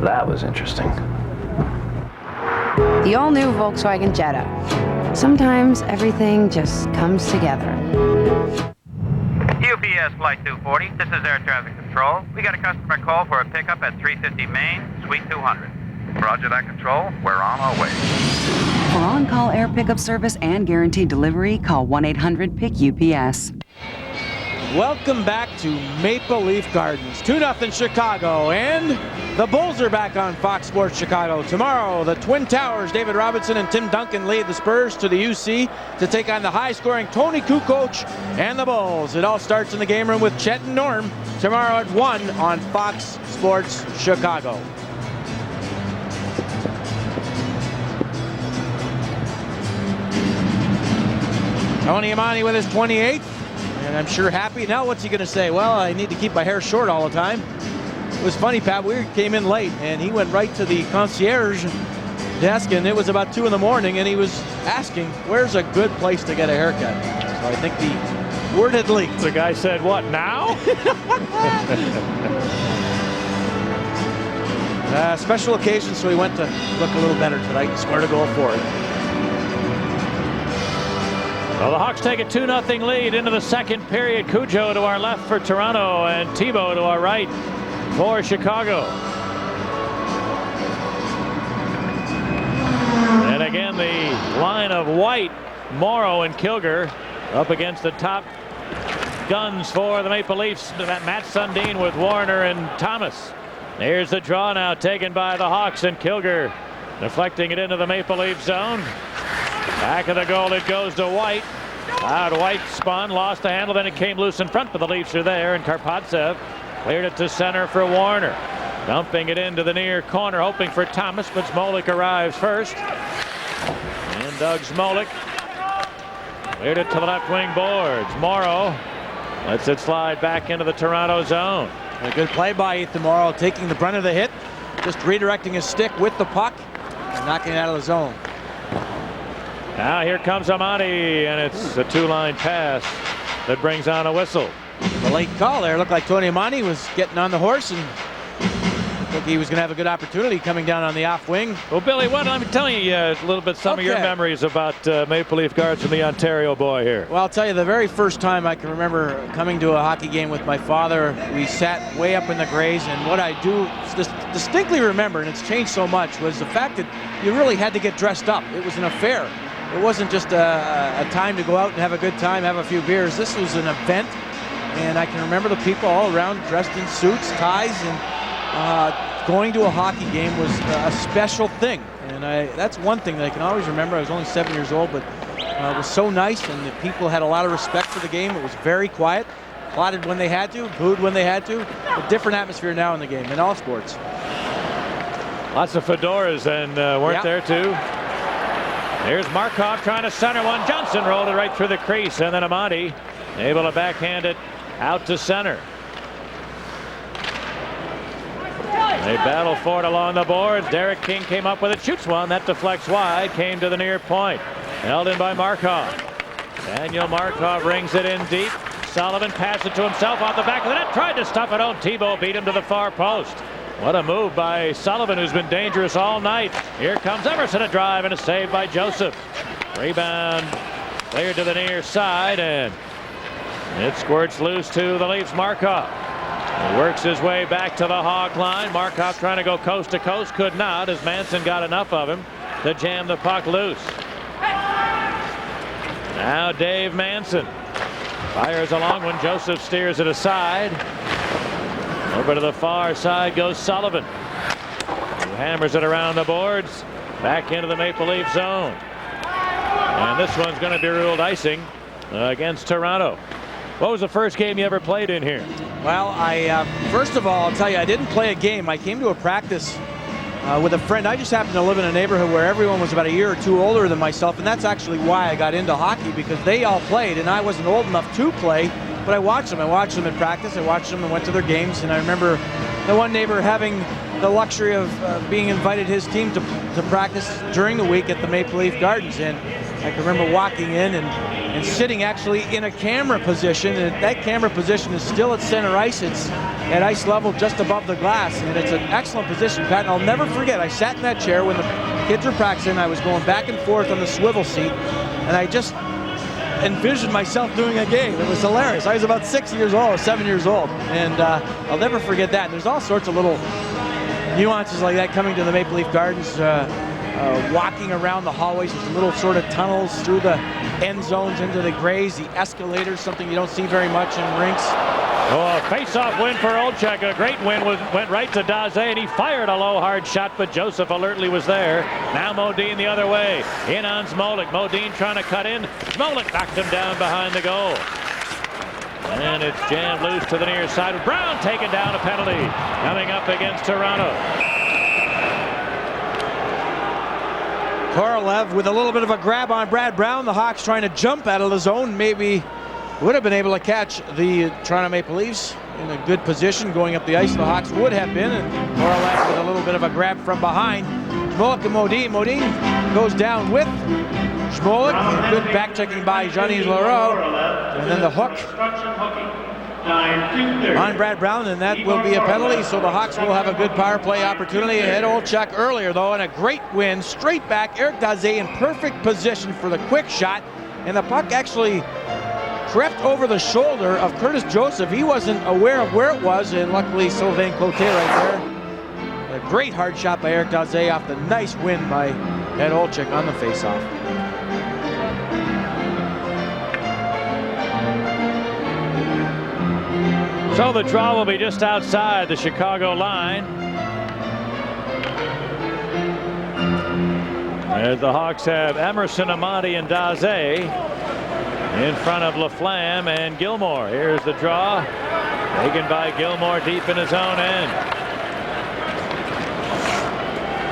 That was interesting. The all-new Volkswagen Jetta. Sometimes everything just comes together. UPS Flight 240, this is Air Traffic Control. We got a customer call for a pickup at 350 Main, Suite 200. Roger that, Control. We're on our way. For on-call air pickup service and guaranteed delivery, call 1-800-PIC-UPS. Welcome back to Maple Leaf Gardens. 2-0 Chicago, and the Bulls are back on Fox Sports Chicago. Tomorrow, the Twin Towers, David Robinson and Tim Duncan lead the Spurs to the UC to take on the high-scoring Tony Kukoc and the Bulls. It all starts in the game room with Chet and Norm tomorrow at 1 on Fox Sports Chicago. Tony Amani with his 28th. And I'm sure happy. Now what's he going to say? Well, I need to keep my hair short all the time. It was funny, Pat. We came in late, and he went right to the concierge desk, and it was about 2 in the morning, and he was asking, where's a good place to get a haircut? So I think the word had leaked. The guy said, what, now? Special occasion, so he went to look a little better tonight. Scored a goal for it. Well, the Hawks take a 2-0 lead into the second period. Cujo to our left for Toronto and Thibault to our right for Chicago. And again, the line of of White, Morrow, and Kilger up against the top guns for the Maple Leafs. Matt Sundin with Warner and Thomas. Here's the draw now taken by the Hawks, and Kilger deflecting it into the Maple Leaf zone. Back of the goal it goes to White. Out White spun, lost the handle, then it came loose in front, but the Leafs are there, and Karpovtsev cleared it to center for Warner. Dumping it into the near corner, hoping for Thomas, but Smolik arrives first. And Doug Smolik cleared it to the left wing boards. Morrow lets it slide back into the Toronto zone. A good play by Ethan Morrow, taking the brunt of the hit, just redirecting his stick with the puck and knocking it out of the zone. Now here comes Amati, and it's a two-line pass that brings on a whistle. The late call there looked like Tony Amati was getting on the horse, and looked like he was going to have a good opportunity coming down on the off wing. Well, Billy, let me tell you a little bit some of your memories about Maple Leaf Guards from the Ontario boy here. Well, I'll tell you, the very first time I can remember coming to a hockey game with my father, we sat way up in the Grays, and what I do distinctly remember, and it's changed so much, was the fact that you really had to get dressed up. It was an affair. It wasn't just a time to go out and have a good time, have a few beers. This was an event, and I can remember the people all around dressed in suits, ties, and going to a hockey game was a special thing. And that's one thing that I can always remember. I was only 7 years old, but it was so nice, and the people had a lot of respect for the game. It was very quiet, applauded when they had to, booed when they had to. A different atmosphere now in the game, in all sports. Lots of fedoras and weren't there too. Here's Markov trying to center one. Johnson rolled it right through the crease, and then Amati able to backhand it out to center. They battle for it along the boards. Derek King came up with it, shoots one, that deflects wide, came to the near point. Held in by Markov. Daniel Markov rings it in deep. Sullivan passed it to himself off the back of the net, tried to stuff it on. Thibault beat him to the far post. What a move by Sullivan, who's been dangerous all night. Here comes Emerson, a drive and a save by Joseph. Rebound cleared to the near side, and it squirts loose to the Leafs. Markov he works his way back to the Hawk line. Markov trying to go coast to coast, could not, as Manson got enough of him to jam the puck loose. Now Dave Manson fires along when Joseph steers it aside. Over to the far side goes Sullivan, who hammers it around the boards, back into the Maple Leaf zone. And this one's going to be ruled icing against Toronto. What was the first game you ever played in here? Well, first of all, I'll tell you, I didn't play a game. I came to a practice with a friend. I just happened to live in a neighborhood where everyone was about a year or two older than myself, and that's actually why I got into hockey, because they all played, and I wasn't old enough to play. But I watched them. I watched them in practice. I watched them and went to their games. And I remember the one neighbor having the luxury of being invited his team to practice during the week at the Maple Leaf Gardens. And I can remember walking in and sitting actually in a camera position. And that camera position is still at center ice. It's at ice level just above the glass. And it's an excellent position, Pat. And I'll never forget, I sat in that chair when the kids were practicing. I was going back and forth on the swivel seat. And I just envisioned myself doing a game. It was hilarious. I was about 6 years old, 7 years old, and I'll never forget that. And there's all sorts of little nuances like that coming to the Maple Leaf Gardens, walking around the hallways. There's little sort of tunnels through the end zones into the Grays, the escalators, something you don't see very much in rinks. Oh, a face-off win for Olczyk. A great win went right to Daze, and he fired a low, hard shot, but Joseph alertly was there. Now Modin the other way. In on Smolik. Modin trying to cut in. Smolik knocked him down behind the goal. And it's jammed loose to the near side. Brown taken down, a penalty coming up against Toronto. Korolev with a little bit of a grab on Brad Brown. The Hawks trying to jump out of the zone. Maybe would have been able to catch the Toronto Maple Leafs in a good position going up the ice. The Hawks would have been, and Korolev with a little bit of a grab from behind. Smolik and Modin. Modin goes down with Smolik. Good back checking by Jean-Yves Leroux. And then the hook on Brad Brown, and that will be a penalty. So the Hawks will have a good power play opportunity. Ahead Olczyk earlier, though, and a great win. Straight back. Eric Daze in perfect position for the quick shot. And the puck actually crept over the shoulder of Curtis Joseph. He wasn't aware of where it was, and luckily Sylvain Cloutier right there. A great hard shot by Eric Daze off the nice win by Ed Olczyk on the faceoff. So the draw will be just outside the Chicago line. As the Hawks have Emerson, Amati, and Daze in front of LaFlamme and Gilmore. Here's the draw. Taken by Gilmore deep in his own end.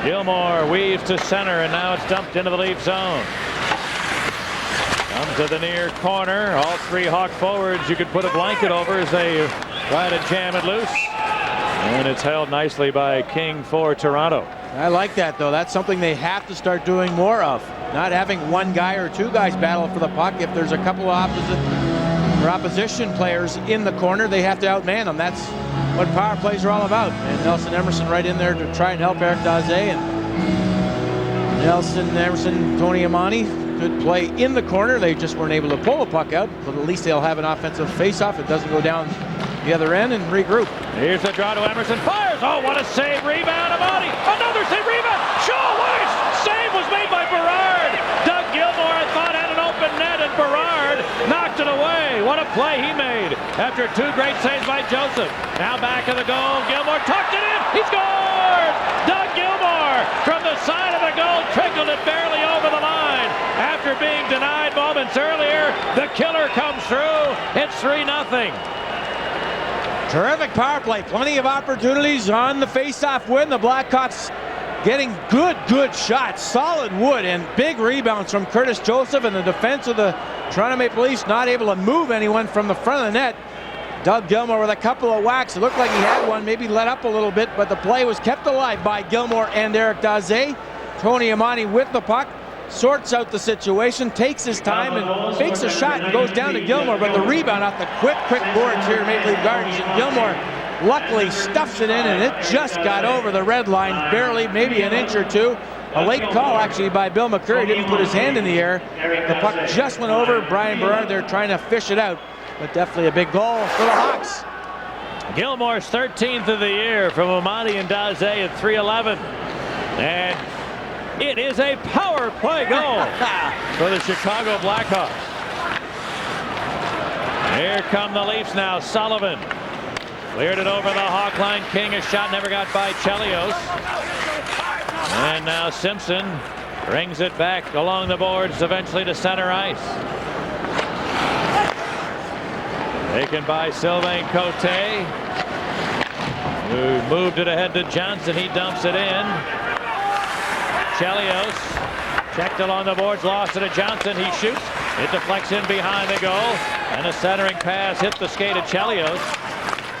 Gilmore weaves to center, and now it's dumped into the Leaf zone. Comes to the near corner. All three Hawk forwards you could put a blanket over as they try to jam it loose. And it's held nicely by King for Toronto. I like that, though. That's something they have to start doing more of. Not having one guy or two guys battle for the puck. If there's a couple of opposition players in the corner, they have to outman them. That's what power plays are all about. And Nelson Emerson right in there to try and help Eric Daze. And Nelson Emerson, Tony Amani, good play in the corner. They just weren't able to pull the puck out, but at least they'll have an offensive face-off. It doesn't go down the other end and regroup. Here's the draw to Emerson. Fires! Oh, what a save! Rebound, Amani! Another save! Rebound! Shaw! What a save was made by Berard! Doug Gilmore, I thought, had an open net, and Berard knocked it away. What a play he made after two great saves by Joseph. Now back of the goal. Gilmore tucked it in. He scored! Doug Gilmore from the side of the goal trickled it barely over the line. After being denied moments earlier, the killer comes through. It's 3-0. Terrific power play. Plenty of opportunities on the face-off win. The Blackhawks getting good shots. Solid wood and big rebounds from Curtis Joseph, and the defense of the Toronto Maple Leafs not able to move anyone from the front of the net. Doug Gilmore with a couple of whacks. It looked like he had one, maybe let up a little bit, but the play was kept alive by Gilmore and Eric Daze. Tony Amani with the puck, sorts out the situation, takes his time and fakes a shot and goes down to Gilmore, but the rebound off the quick boards here at Maple Leaf Gardens, and Gilmore luckily stuffs it in, and it just got over the red line, barely, maybe an inch or two. A late call actually by Bill McCurry, didn't put his hand in the air. The puck just went over. Brian Berard there trying to fish it out, but definitely a big goal for the Hawks. Gilmore's 13th of the year from Amati and Daze at 3:11. And it is a power play goal for the Chicago Blackhawks. Here come the Leafs now. Sullivan cleared it over the Hawk line. King, a shot never got by Chelios. And now Simpson brings it back along the boards, eventually to center ice. Taken by Sylvain Cote, who moved it ahead to Johnson. He dumps it in. Chelios checked along the boards, lost it to Johnson. He shoots. It deflects in behind the goal. And a centering pass hit the skate of Chelios.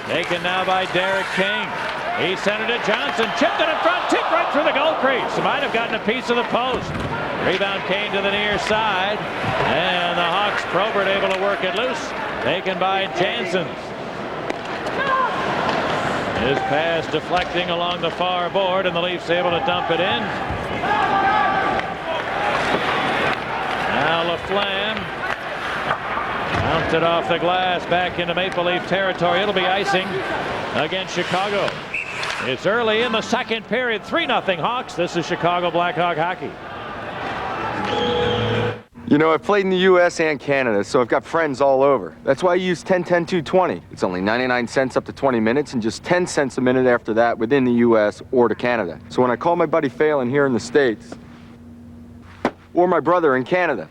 Taken now by Derek King. He centered it. Johnson chipped it in front, tipped right through the goal crease. Might have gotten a piece of the post. Rebound came to the near side. And the Hawks, Probert able to work it loose. Taken by Janssens. His pass deflecting along the far board, and the Leafs able to dump it in. Now LaFlamme mounted off the glass back into Maple Leaf territory. It'll be icing against Chicago. It's early in the second period. 3-0 Hawks. This is Chicago Blackhawk hockey. You know, I've played in the U.S. and Canada, so I've got friends all over. That's why I use 10-10-220. It's only 99 cents up to 20 minutes and just 10 cents a minute after that within the U.S. or to Canada. So when I call my buddy Phelan here in the States, or my brother in Canada,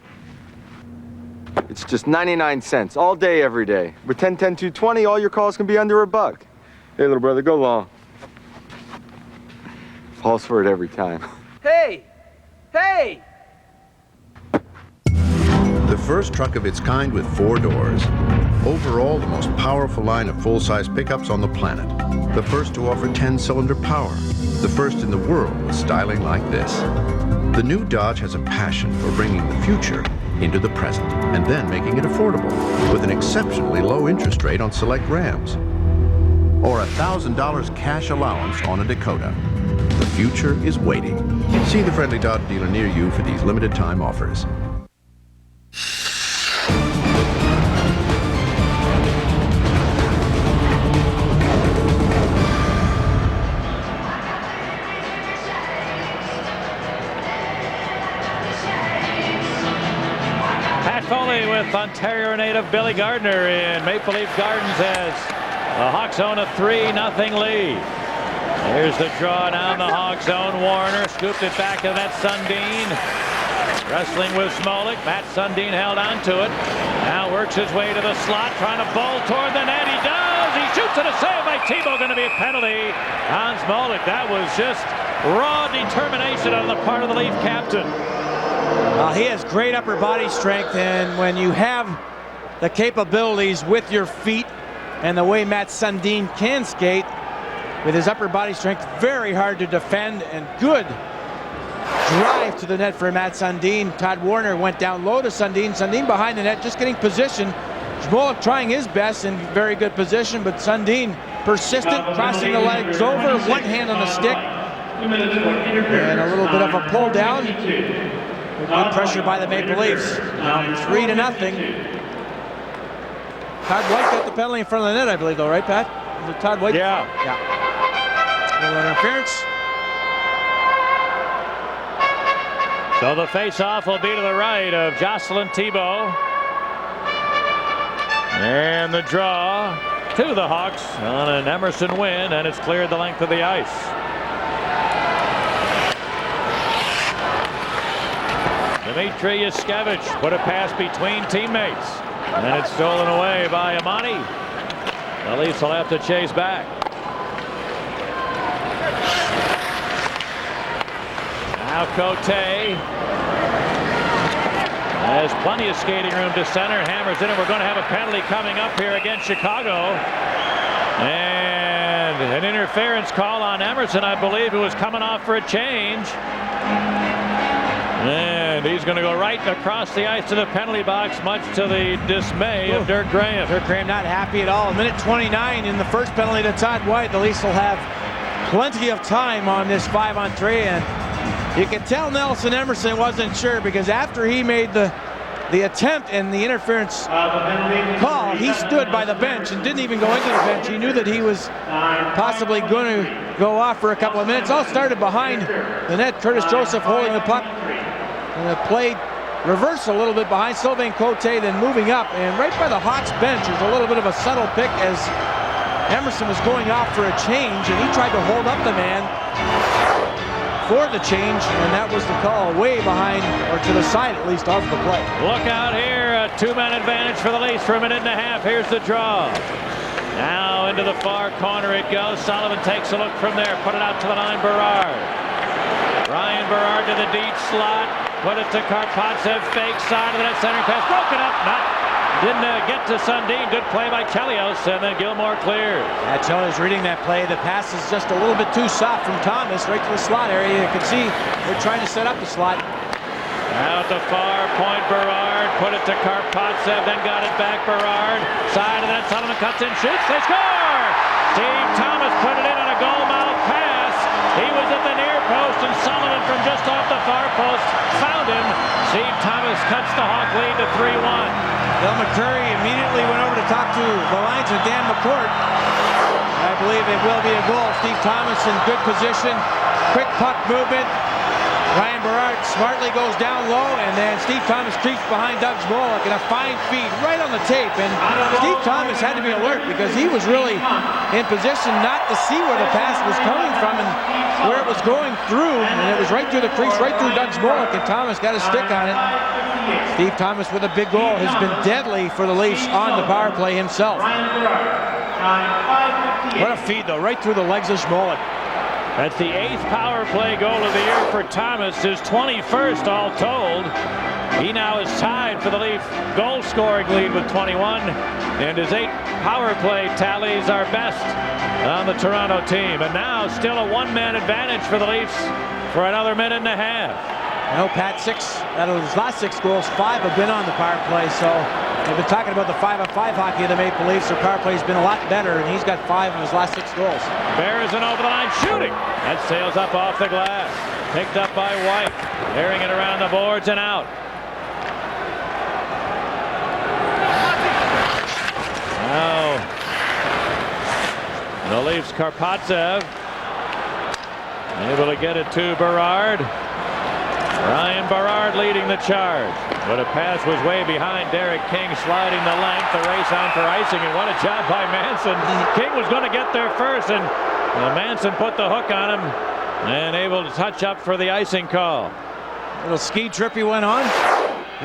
it's just 99 cents all day, every day. With 10-10-220, all your calls can be under $1. Hey, little brother, go long. Falls for it every time. Hey! Hey! The first truck of its kind with 4 doors. Overall, the most powerful line of full-size pickups on the planet. The first to offer 10-cylinder power. The first in the world with styling like this. The new Dodge has a passion for bringing the future into the present and then making it affordable with an exceptionally low interest rate on select Rams. Or $1,000 cash allowance on a Dakota. The future is waiting. See the friendly Dodge dealer near you for these limited time offers. Pat Foley with Ontario native Billy Gardner in Maple Leaf Gardens as The Hawks own a 3-0 lead. Here's the draw down the Hawks zone. Warner scooped it back to that Sundin. Wrestling with Smolik. Matt Sundin held on to it. Now works his way to the slot, trying to bowl toward the net. He does. He shoots it. A save by Tebow. Going to be a penalty on Smolik. That was just raw determination on the part of the Leaf captain. He has great upper body strength, and when you have the capabilities with your feet and the way Matt Sundin can skate with his upper body strength, very hard to defend, and good drive to the net for Matt Sundin. Todd Warner went down low to Sundin. Sundin behind the net, just getting position. Smolik trying his best in very good position, but Sundin persistent, crossing the legs over, one hand on the stick, and a little bit of a pull down. Good pressure by the Maple Leafs. 3-0. Todd White got the penalty in front of the net, I believe, though, right, Pat? Was it Todd White? Yeah. Little interference. So the face-off will be to the right of Jocelyn Tebow. And the draw to the Hawks on an Emerson win, and it's cleared the length of the ice. Dmitry Yushkevich put a pass between teammates, and it's stolen away by Amani. The Leafs will have to chase back. Now Cote has plenty of skating room to center. Hammers in it. We're going to have a penalty coming up here against Chicago. And an interference call on Emerson, I believe, who was coming off for a change. And he's going to go right across the ice to the penalty box, much to the dismay of Dirk Graham. Dirk Graham not happy at all. Minute 29 in the first penalty to Todd White. The Leafs will have plenty of time on this 5-on-3, and you can tell Nelson Emerson wasn't sure, because after he made the attempt and the interference call, he stood by the bench and didn't even go into the bench. He knew that he was possibly going to go off for a couple of minutes. All started behind the net. Curtis Joseph holding the puck, and it played reverse a little bit behind Sylvain Cote, then moving up, and right by the Hawks bench is a little bit of a subtle pick as Emerson was going off for a change, and he tried to hold up the man for the change, and that was the call way behind, or to the side at least, of the play. Look out here, a two-man advantage for the Leafs for a minute and a half. Here's the draw. Now into the far corner it goes. Sullivan takes a look from there, put it out to the line, Berard. Ryan Berard to the deep slot, put it to Karpovtsev, fake side of the net, center pass, broken up, didn't get to Sundin. Good play by Chelios, and then Gilmore cleared. Chelios reading that play. The pass is just a little bit too soft from Thomas right to the slot area. You can see they're trying to set up the slot. Out the far point, Berard put it to Karpovtsev, then got it back. Berard side of that. Sullivan cuts in, shoots. They score. Steve Thomas put it in on a goal mouth pass. He was at the near post, and Sullivan from just off the far post found him. Steve Thomas cuts the Hawk lead to 3-1. Bill McCurry immediately went over to talk to the lines of Dan McCourt. I believe it will be a goal. Steve Thomas in good position. Quick puck movement. Ryan Berard smartly goes down low, and then Steve Thomas creeps behind Doug Smolik, and a fine feed right on the tape. And Steve Thomas had to be alert, because he was really in position not to see where the pass was coming from and where it was going through, and it was right through the crease, right through Doug Smolik, and Thomas got a stick on it. Steve Thomas with a big goal has been deadly for the Leafs on the power play himself. What a feed, though, right through the legs of Smolik. That's the 8th power play goal of the year for Thomas, his 21st all told. He now is tied for the Leaf goal scoring lead with 21, and his 8 power play tallies are best on the Toronto team. And now still a one-man advantage for the Leafs for another minute and a half. You know, Pat, 6 out of his last 6 goals, 5 have been on the power play. So they've been talking about the 5-on-5 hockey of the Maple Leafs. Their power play has been a lot better, and he's got 5 of his last 6 goals. Bears over the line, shooting. That sails up off the glass. Picked up by White. Airing it around the boards and out. Now, the Leafs, Karpovtsev able to get it to Berard. Ryan Berard leading the charge. But a pass was way behind Derek King, sliding the length. The race on for icing, and what a job by Manson. King was going to get there first, and Manson put the hook on him and able to touch up for the icing call. Little ski trip he went on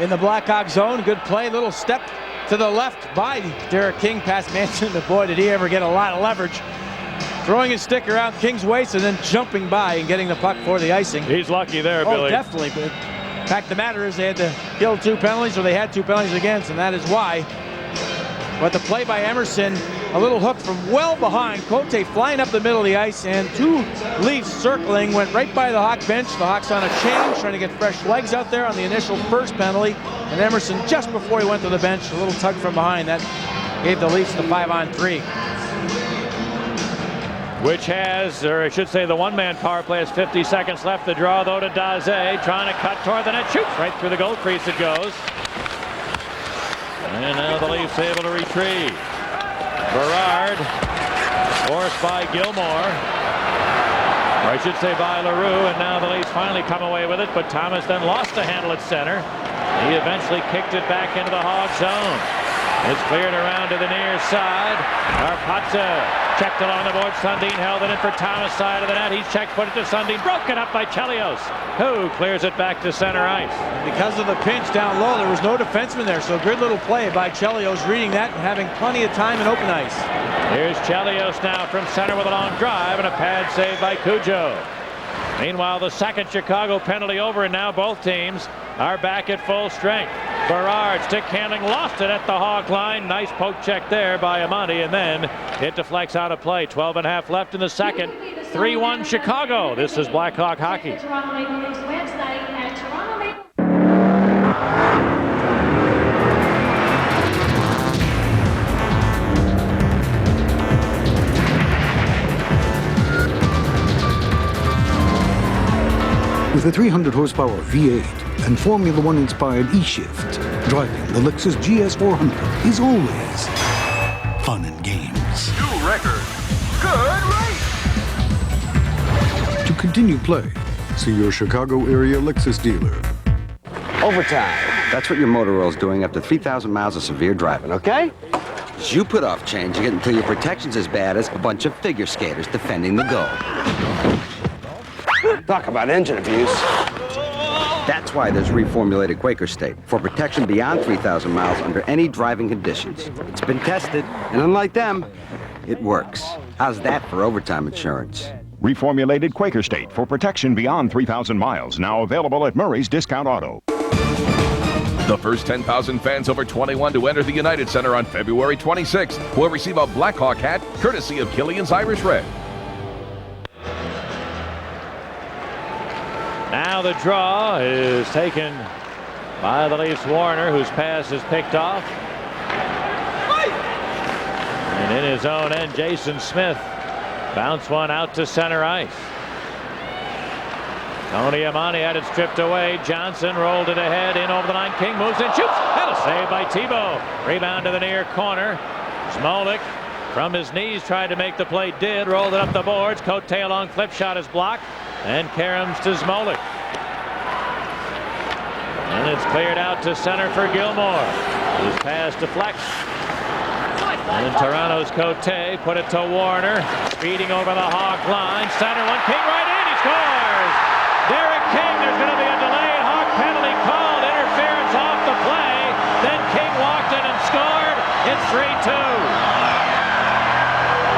in the Blackhawk zone. Good play. Little step to the left by Derek King past Manson. But boy, did he ever get a lot of leverage. Throwing his stick around King's waist and then jumping by and getting the puck for the icing. He's lucky there, Billy. Oh, definitely. But the fact of the matter is they had to kill 2 penalties, or they had 2 penalties against, and that is why. But the play by Emerson, a little hook from well behind. Cote flying up the middle of the ice, and 2 Leafs circling, went right by the Hawk bench. The Hawks on a change, trying to get fresh legs out there on the initial first penalty. And Emerson, just before he went to the bench, a little tug from behind. That gave the Leafs the 5-on-3. Which has, or I should say the one-man power play has 50 seconds left. The draw, though, to Daze, trying to cut toward the net. Shoots right through the goal crease it goes. And now the Leafs able to retrieve. Berard, forced by Gilmore. Or I should say by LaRue, and now the Leafs finally come away with it, but Thomas then lost the handle at center. He eventually kicked it back into the Hog zone. It's cleared around to the near side. Arpazza checked along the board. Sundin held it in for Thomas, side of the net. He's checked, put it to Sundin. Broken up by Chelios, who clears it back to center ice. Because of the pinch down low, there was no defenseman there. So good little play by Chelios, reading that and having plenty of time in open ice. Here's Chelios now from center with a long drive and a pad save by Cujo. Meanwhile, the second Chicago penalty over, and now both teams are back at full strength. Berard, stick handling, lost it at the Hawk line. Nice poke check there by Amandi, and then it deflects out of play. 12.5 left in the second. 3-1 Chicago. This is Blackhawk hockey. With a 300 horsepower V8 and Formula One inspired E-Shift, driving the Lexus GS400 is always fun and games. New record. Good race. To continue play, see your Chicago area Lexus dealer. Overtime. That's what your motor oil's doing after 3,000 miles of severe driving, okay? As you put off changing it until your protection's as bad as a bunch of figure skaters defending the goal. Talk about engine abuse. That's why there's reformulated Quaker State, for protection beyond 3,000 miles under any driving conditions. It's been tested, and unlike them, it works. How's that for overtime insurance? Reformulated Quaker State for protection beyond 3,000 miles. Now available at Murray's Discount Auto. The first 10,000 fans over 21 to enter the United Center on February 26th will receive a Blackhawk hat courtesy of Killian's Irish Red. Now the draw is taken by the Leafs Warner, whose pass is picked off. And in his own end, Jason Smith bounced one out to center ice. Tony Amani had it stripped away. Johnson rolled it ahead, in over the line. King moves and shoots. And a save by Thibault. Rebound to the near corner. Smolik from his knees tried to make the play. Did. Rolled it up the boards. Cote long flip shot is blocked. And Karams to Smolik. And it's cleared out to center for Gilmore. His pass deflects. And Toronto's Cote put it to Warner. Speeding over the Hawk line. Center one. King right in. He scores. Derek King. There's going to be a delayed Hawk penalty called. Interference off the play. Then King walked in and scored. It's 3-2.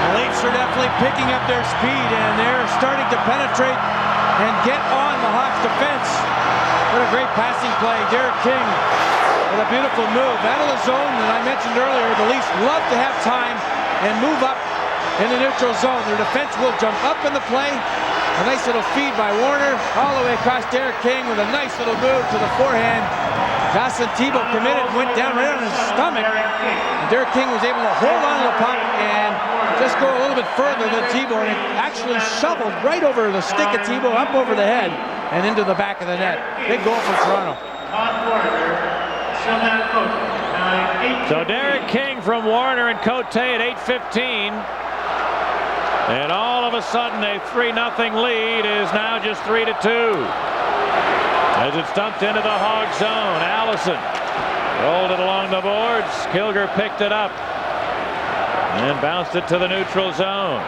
The Leafs are definitely picking up their speed, and they're starting to penetrate and get on the Hawks defense. What a great passing play. Derek King with a beautiful move out of the zone that I mentioned earlier. The Leafs love to have time and move up in the neutral zone. Their defense will jump up in the play. A nice little feed by Warner all the way across Derek King with a nice little move to the forehand. Jocelyn Thibault committed, went down right on his stomach. And Derek King was able to hold on to the puck and just go a little bit further than Thibault, and it actually shoveled right over the stick of Thibault, up over the head and into the back of the net. Big goal for Toronto. So Derek King from Warner and Cote at 8:15. And all of a sudden a 3-0 lead is now just 3-2. as it's dumped into the Hog zone. Allison rolled it along the boards. Kilger picked it up and bounced it to the neutral zone.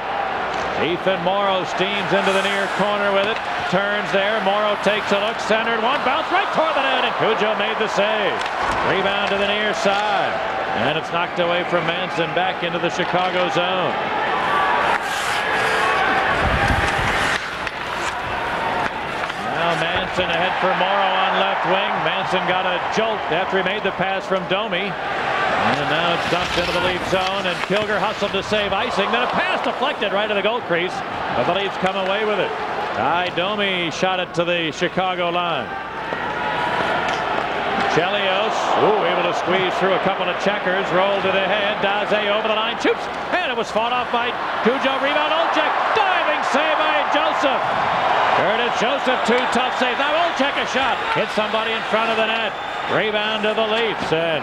Ethan Morrow steams into the near corner with it. Turns there. Morrow takes a look. Centered one. Bounce right toward the net. And Cujo made the save. Rebound to the near side. And it's knocked away from Manson back into the Chicago zone. Now Manson ahead for Morrow on left wing. Manson got a jolt after he made the pass from Domi. And now it's dumped into the Leaf zone, and Kilger hustled to save icing. Then a pass deflected right to the goal crease, but the Leafs come away with it. Ty Domi shot it to the Chicago line. Chelios, able to squeeze through a couple of checkers, rolled to the head. Daze over the line, shoots, and it was fought off by Cujo. Rebound, Olczyk, diving save by Joseph. Curtis Joseph, 2 tough saves. Now Olczyk a shot, hit somebody in front of the net. Rebound to the Leafs, and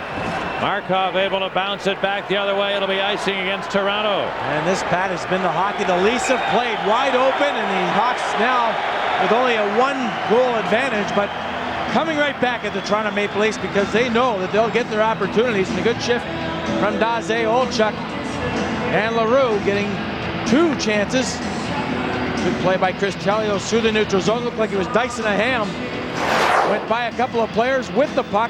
Markov able to bounce it back the other way. It'll be icing against Toronto. And this, Pat, has been the hockey the Leafs have played wide open, and the Hawks now with only a 1-goal advantage, but coming right back at the Toronto Maple Leafs because they know that they'll get their opportunities. And a good shift from Daze, Olczyk, and LaRue getting 2 chances. Good play by Chris Chelios through the neutral zone. Looked like he was dicing a ham. Went by a couple of players with the puck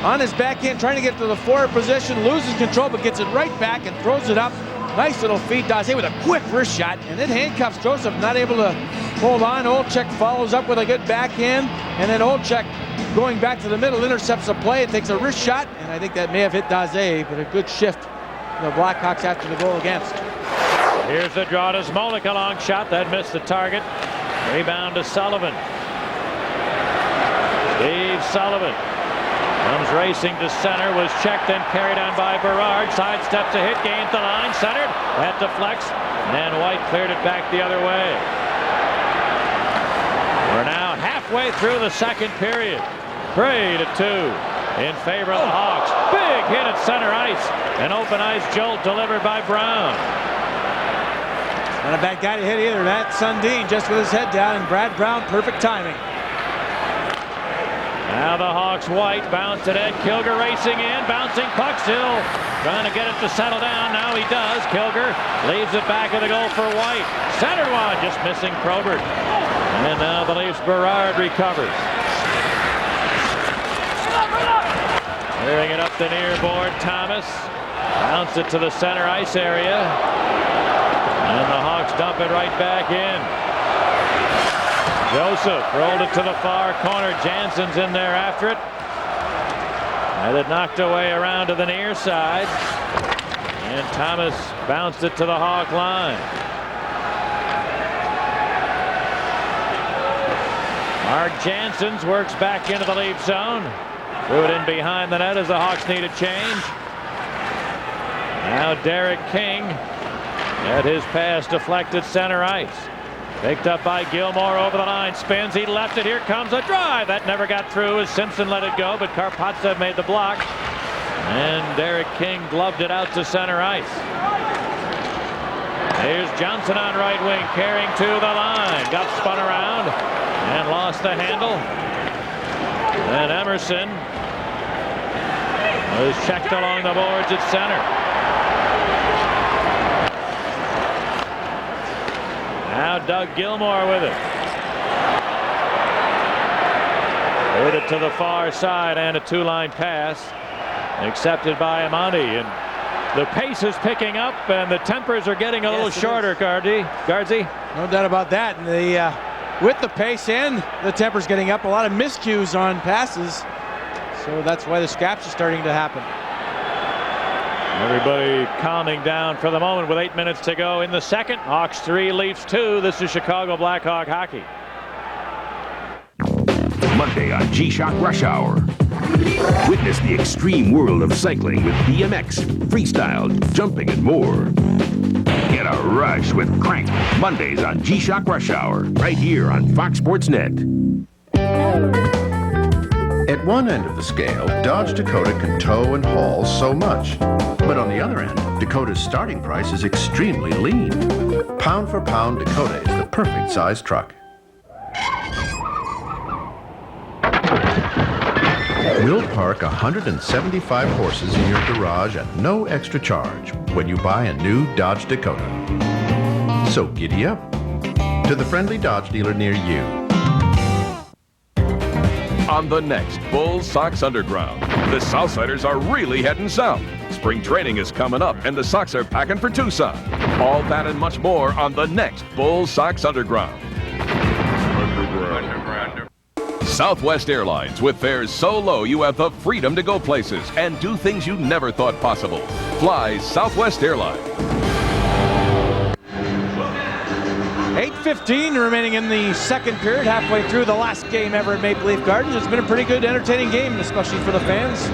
on his backhand, trying to get to the forward position, loses control, but gets it right back and throws it up. Nice little feed, Daze with a quick wrist shot, and it handcuffs Joseph, not able to hold on. Olczyk follows up with a good backhand, and then Olczyk going back to the middle, intercepts the play, and takes a wrist shot, and I think that may have hit Daze, but a good shift for the Blackhawks after the goal against. Here's the draw to Smolik, a long shot that missed the target. Rebound to Sullivan. Steve Sullivan comes racing to center, was checked and carried on by Berard. Sidesteps a hit, gains the line, centered. That deflects, and White cleared it back the other way. We're now halfway through the second period. 3-2 in favor of the Hawks. Big hit at center ice. An open ice jolt delivered by Brown. Not a bad guy to hit either. That Sundin just with his head down, and Brad Brown, perfect timing. Now the Hawks, White bounced it in. Kilger racing in, bouncing puck, still trying to get it to settle down. Now he does. Kilger leaves it back of the goal for White. Centered one, just missing Probert. And now the Leafs, Berard recovers. Clearing it up the near board, Thomas. Bounce it to the center ice area. And the Hawks dump it right back in. Joseph rolled it to the far corner. Jansen's in there after it. And it knocked away around to the near side. And Thomas bounced it to the Hawk line. Mark Jansen's works back into the Leaf zone. Threw it in behind the net as the Hawks need a change. Now Derek King at his pass deflected center ice. Picked up by Gilmore over the line, spins, he left it, here comes a drive. That never got through as Simpson let it go, but Karpatsev made the block. And Derek King gloved it out to center ice. Here's Johnson on right wing, carrying to the line. Got spun around and lost the handle. And Emerson was checked along the boards at center. Now Doug Gilmore with it. Put it to the far side and a 2-line pass. Accepted by Amandi. And the pace is picking up and the tempers are getting a little shorter, Guardsy. No doubt about that. And with the pace and the tempers getting up, a lot of miscues on passes. So that's why the scraps are starting to happen. Everybody calming down for the moment with 8 minutes to go in the second. Hawks 3, Leafs 2. This is Chicago Blackhawk hockey. Monday on G-Shock Rush Hour. Witness the extreme world of cycling with BMX, freestyle, jumping, and more. Get a rush with Crank. Mondays on G-Shock Rush Hour. Right here on Fox Sports Net. At one end of the scale, Dodge Dakota can tow and haul so much. But on the other end, Dakota's starting price is extremely lean. Pound for pound, Dakota is the perfect size truck. We'll park 175 horses in your garage at no extra charge when you buy a new Dodge Dakota. So giddy up to the friendly Dodge dealer near you. On the next Bull Sox Underground, the Southsiders are really heading south. Spring training is coming up, and the Sox are packing for Tucson. All that and much more on the next Bull Sox Underground. Southwest Airlines, with fares so low you have the freedom to go places and do things you never thought possible. Fly Southwest Airlines. 8:15 remaining in the second period, halfway through the last game ever at Maple Leaf Gardens. It's been a pretty good, entertaining game, especially for the fans.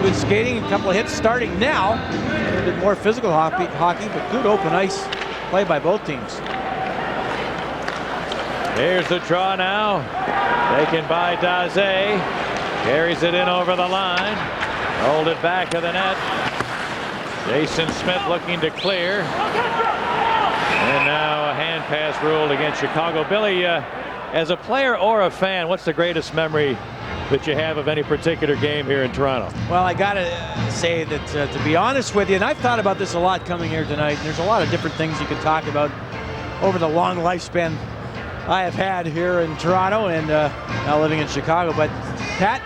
Good skating, a couple of hits starting now. A bit more physical hockey, but good open ice play by both teams. Here's the draw now. Taken by Daze. Carries it in over the line. Rolled it back to the net. Jason Smith looking to clear. And now a hand pass ruled against Chicago. Billy, as a player or a fan, what's the greatest memory that you have of any particular game here in Toronto? Well, I gotta say that to be honest with you, and I've thought about this a lot coming here tonight, and there's a lot of different things you can talk about over the long lifespan I have had here in Toronto and now living in Chicago. But Pat,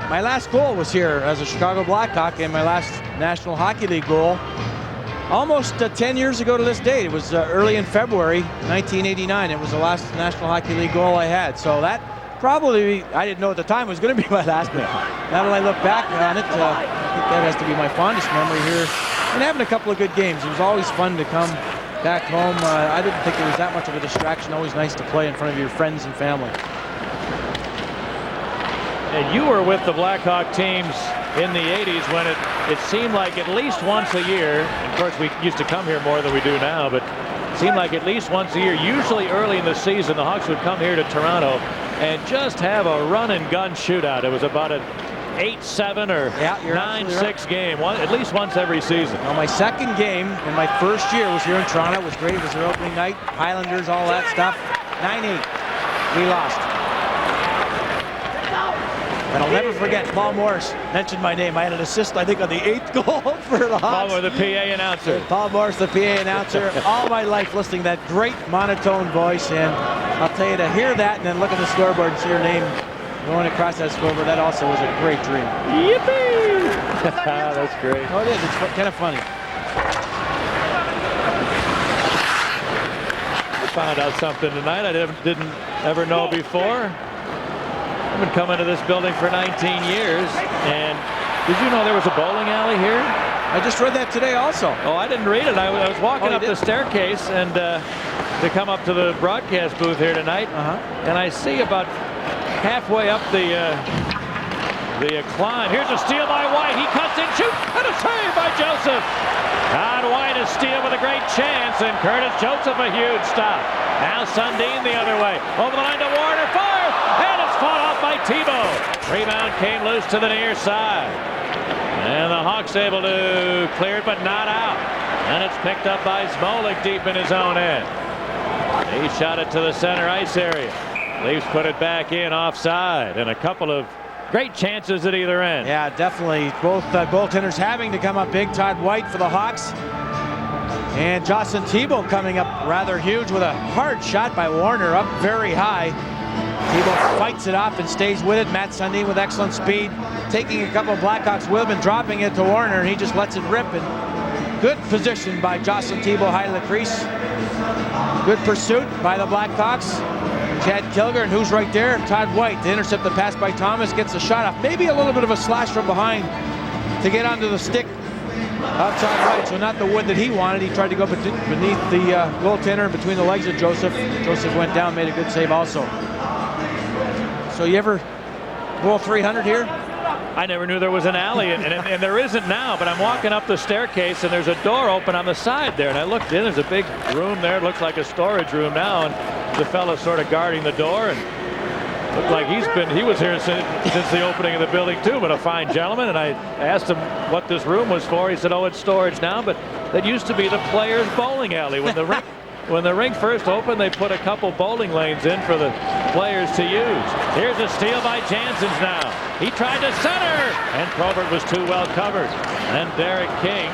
my last goal was here as a Chicago Blackhawk, and my last National Hockey League goal almost 10 years ago to this date. It was early in February 1989. It was the last National Hockey League goal I had. So that probably, I didn't know at the time, was going to be my last one. Now that I look back on it, I think that has to be my fondest memory here. And having a couple of good games. It was always fun to come back home. I didn't think it was that much of a distraction. Always nice to play in front of your friends and family. And you were with the Blackhawk teams in the 80s when it seemed like at least once a year, and of course we used to come here more than we do now, but it seemed like at least once a year, usually early in the season, the Hawks would come here to Toronto and just have a run and gun shootout. It was about an 8-7 or 9-6 game, at least once every season. Well, my second game in my first year was here in Toronto. It was great. It was their opening night, Highlanders, all that stuff. 9-8. We lost. And I'll never forget, Paul Morris mentioned my name. I had an assist, I think, on the 8th goal for the Hawks. Paul Morris, the PA announcer. Paul Morris, the PA announcer. All my life listening to that great monotone voice. And I'll tell you, to hear that and then look at the scoreboard and see your name going across that scoreboard, that also was a great dream. Yippee! That's great. Oh, it is. It's kind of funny. I found out something tonight I didn't ever know before. I've been coming to this building for 19 years, and did you know there was a bowling alley here? I just read that today also. Oh, I didn't read it. I was walking up the staircase and to come up to the broadcast booth here tonight, and I see about halfway up the climb. Here's a steal by White. He cuts in, shoots, and a save by Joseph. Todd White is steal with a great chance, and Curtis Joseph a huge stop. Now Sundin the other way. Over the line to Warner, fire, and it's fought off by Tebow. Rebound came loose to the near side. And the Hawks able to clear it, but not out. And it's picked up by Smolik deep in his own end. He shot it to the center ice area. Leafs put it back in offside, and a couple of great chances at either end. Yeah, definitely. Both goaltenders having to come up big. Todd White for the Hawks. And Jocelyn Tebow coming up rather huge with a hard shot by Warner up very high. Tebow fights it off and stays with it. Matt Sundin with excellent speed, taking a couple of Blackhawks with him and dropping it to Warner, and he just lets it rip. And good position by Jocelyn Tebow high to the crease. Good pursuit by the Blackhawks. Chad Kilger, and who's right there? Todd White. To intercept the pass by Thomas, gets the shot off. Maybe a little bit of a slash from behind to get onto the stick of Todd White. So not the wood that he wanted. He tried to go beneath the goaltender and between the legs of Joseph. Joseph went down, made a good save also. So you ever roll 300 here? I never knew there was an alley, and there isn't now, but I'm walking up the staircase, and there's a door open on the side there, and I looked in. There's a big room there. It looks like a storage room now, and the fellow's sort of guarding the door, and looked like he was here since the opening of the building too, but a fine gentleman. And I asked him what this room was for. He said, oh, it's storage now, but that used to be the players' bowling alley when the When the rink first opened, they put a couple bowling lanes in for the players to use. Here's a steal by Janssens now. He tried to center, and Probert was too well covered. And Derek King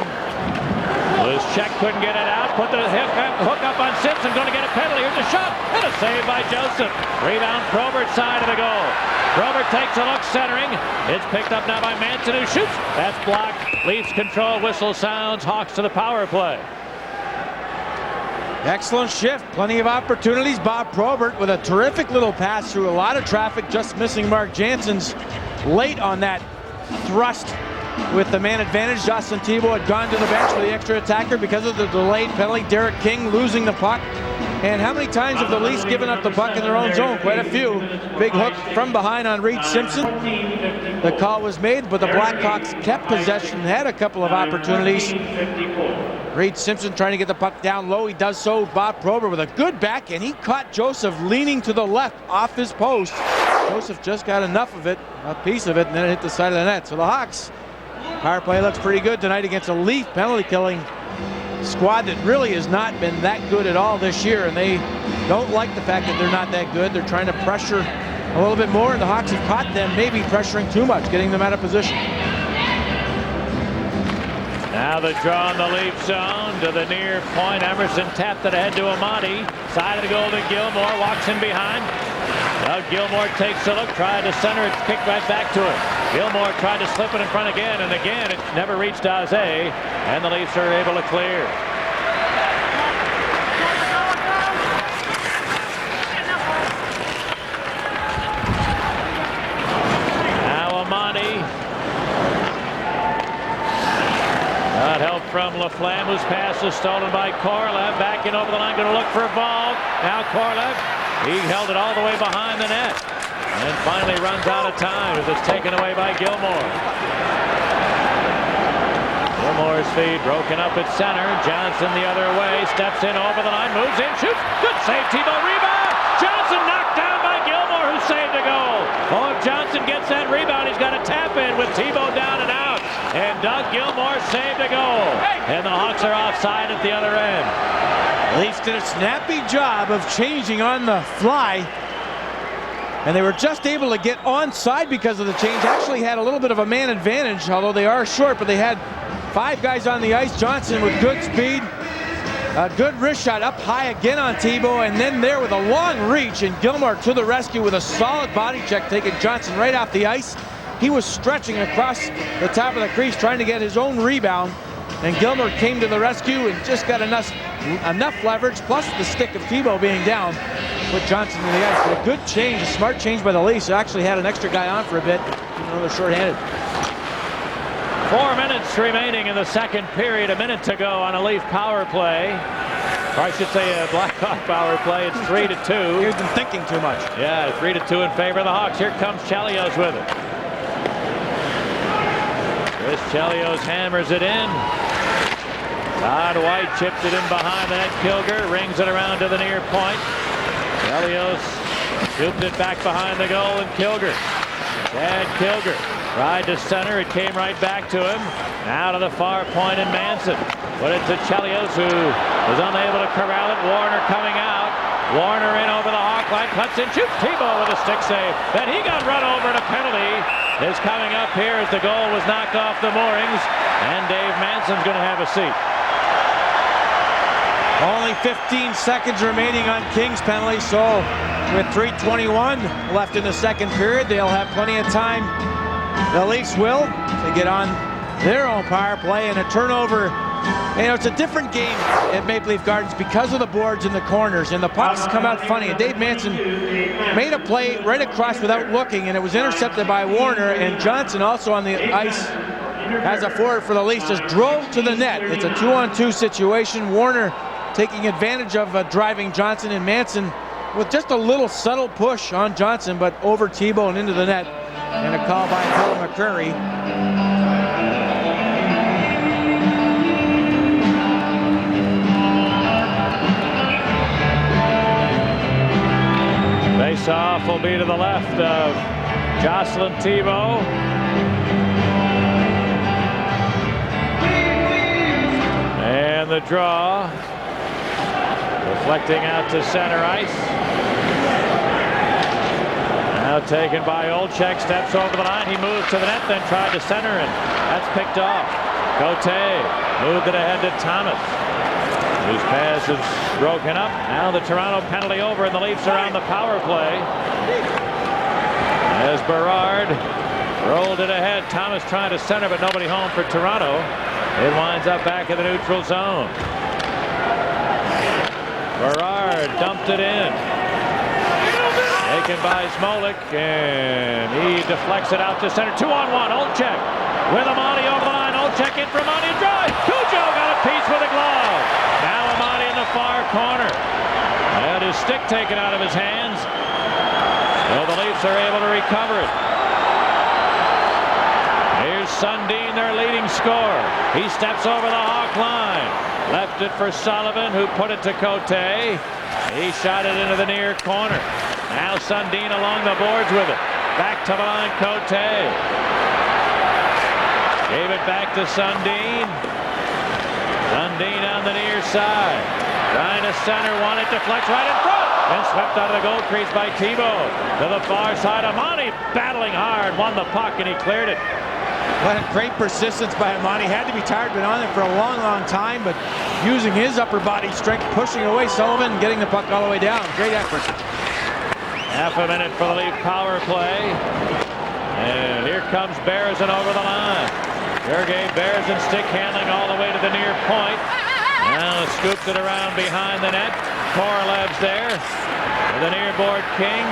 was checked, couldn't get it out. Put the hook up on Simpson, going to get a penalty. Here's a shot, and a save by Joseph. Rebound, Probert, side of the goal. Probert takes a look, centering. It's picked up now by Manson, who shoots. That's blocked. Leafs control, whistle sounds. Hawks to the power play. Excellent shift, plenty of opportunities. Bob Probert with a terrific little pass through a lot of traffic, just missing Mark Janssens late on that thrust with the man advantage. Jocelyn Thibault had gone to the bench for the extra attacker because of the delayed penalty. Derek King losing the puck. And how many times have the Leafs given up the puck in their own zone? Quite a few. Big hook from behind on Reed Simpson. The call was made, but the Blackhawks kept possession, had a couple of opportunities. Reed Simpson trying to get the puck down low. He does so. Bob Probert with a good backhand. He caught Joseph leaning to the left off his post. Joseph just got enough of it, a piece of it, and then it hit the side of the net. So the Hawks power play looks pretty good tonight against a Leaf penalty killing squad that really has not been that good at all this year, and they don't like the fact that they're not that good. They're trying to pressure a little bit more, and the Hawks have caught them maybe pressuring too much, getting them out of position. Now the draw in the Leaf zone to the near point. Emerson tapped it ahead to Amati. Side of the goal to Gilmore. Walks in behind. Now Gilmore takes a look. Tried to center. It's kicked right back to him. Gilmore tried to slip it in front again. And again, it never reached Daze. And the Leafs are able to clear. Now Amati. Not help from Laflamme, whose pass is stolen by Korolev. Back in over the line, going to look for a ball. Now Korolev, he held it all the way behind the net. And finally runs out of time as it's taken away by Gilmore. Gilmore's feed broken up at center. Johnson the other way, steps in over the line, moves in, shoots. Good save, Thibault, rebound. Johnson knocked down by Gilmore, who saved a goal. Oh, if Johnson gets that rebound, he's got to tap in with Thibault down and out. And Doug Gilmore saved a goal. And the Hawks are offside at the other end. Leafs did a snappy job of changing on the fly. And they were just able to get onside because of the change. Actually had a little bit of a man advantage, although they are short, but they had 5 guys on the ice. Johnson with good speed. A good wrist shot up high again on Thibault, and then there with a long reach, and Gilmore to the rescue with a solid body check, taking Johnson right off the ice. He was stretching across the top of the crease trying to get his own rebound, and Gilmore came to the rescue and just got enough leverage, plus the stick of Thibault being down, put Johnson in the ice. But a good change, a smart change by the Leafs. They actually had an extra guy on for a bit, even though they're shorthanded. 4 minutes remaining in the second period. A minute to go on a Leaf power play. Or I should say a Blackhawk power play. It's 3-2. He's been thinking too much. Yeah, 3-2 in favor of the Hawks. Here comes Chelios with it. Chris Chelios hammers it in. Todd White chipped it in behind the net. Kilger rings it around to the near point. Chelios scooped it back behind the goal, and Kilger. Chad Kilger tried to center. It came right back to him. Now to the far point, and Manson put it to Chelios, who was unable to corral it. Warner coming out. Warner in over the Hawk line, cuts in, shoots. Thibault with a stick save. Then he got run over, and a penalty is coming up here as the goal was knocked off the moorings, and Dave Manson's going to have a seat. Only 15 seconds remaining on King's penalty, so with 3:21 left in the second period, they'll have plenty of time. The Leafs will to get on their own power play, and a turnover. You know, it's a different game at Maple Leaf Gardens because of the boards in the corners, and the pucks come out funny. And Dave Manson made a play right across without looking, and it was intercepted by Warner, and Johnson also on the ice as a forward for the Leafs just drove to the net. It's a 2-on-2 situation. Warner taking advantage of driving Johnson, and Manson with just a little subtle push on Johnson, but over Thibault and into the net. And a call by Bill McCreary. Face-off will be to the left of Jocelyn Thibault. And the draw. The Deflecting out to center ice. Now taken by Olczyk, steps over the line. He moves to the net, then tried to center, and that's picked off. Cote moved it ahead to Thomas, whose pass is broken up. Now the Toronto penalty over, and the Leafs are on the power play. As Berard rolled it ahead. Thomas trying to center, but nobody home for Toronto. It winds up back in the neutral zone. Berard dumped it in. Taken by Smolik, and he deflects it out to center. 2-on-1. Olczyk with Amani over the line. Olczyk in for Amani. Drive. Cujo got a piece with a glove. Now Amani in the far corner. Had his stick taken out of his hands. So the Leafs are able to recover it. Here's Sundin, their leading scorer. He steps over the Hawk line. Left it for Sullivan, who put it to Cote. He shot it into the near corner. Now Sundin along the boards with it. Back to the line, Cote. Gave it back to Sundin. Sundin on the near side. Trying to center, one, it deflects right in front. And swept out of the goal crease by Thibault. To the far side, Amani battling hard. Won the puck and he cleared it. What a great persistence by Amani. Had to be tired, been on it for a long, long time, but using his upper body strength, pushing away Sullivan, getting the puck all the way down. Great effort. Half a minute for the Leaf power play. And here comes Berezin over the line. Sergei Berezin stick handling all the way to the near point. Now scooped it around behind the net. Korolev's there. To the near board, King.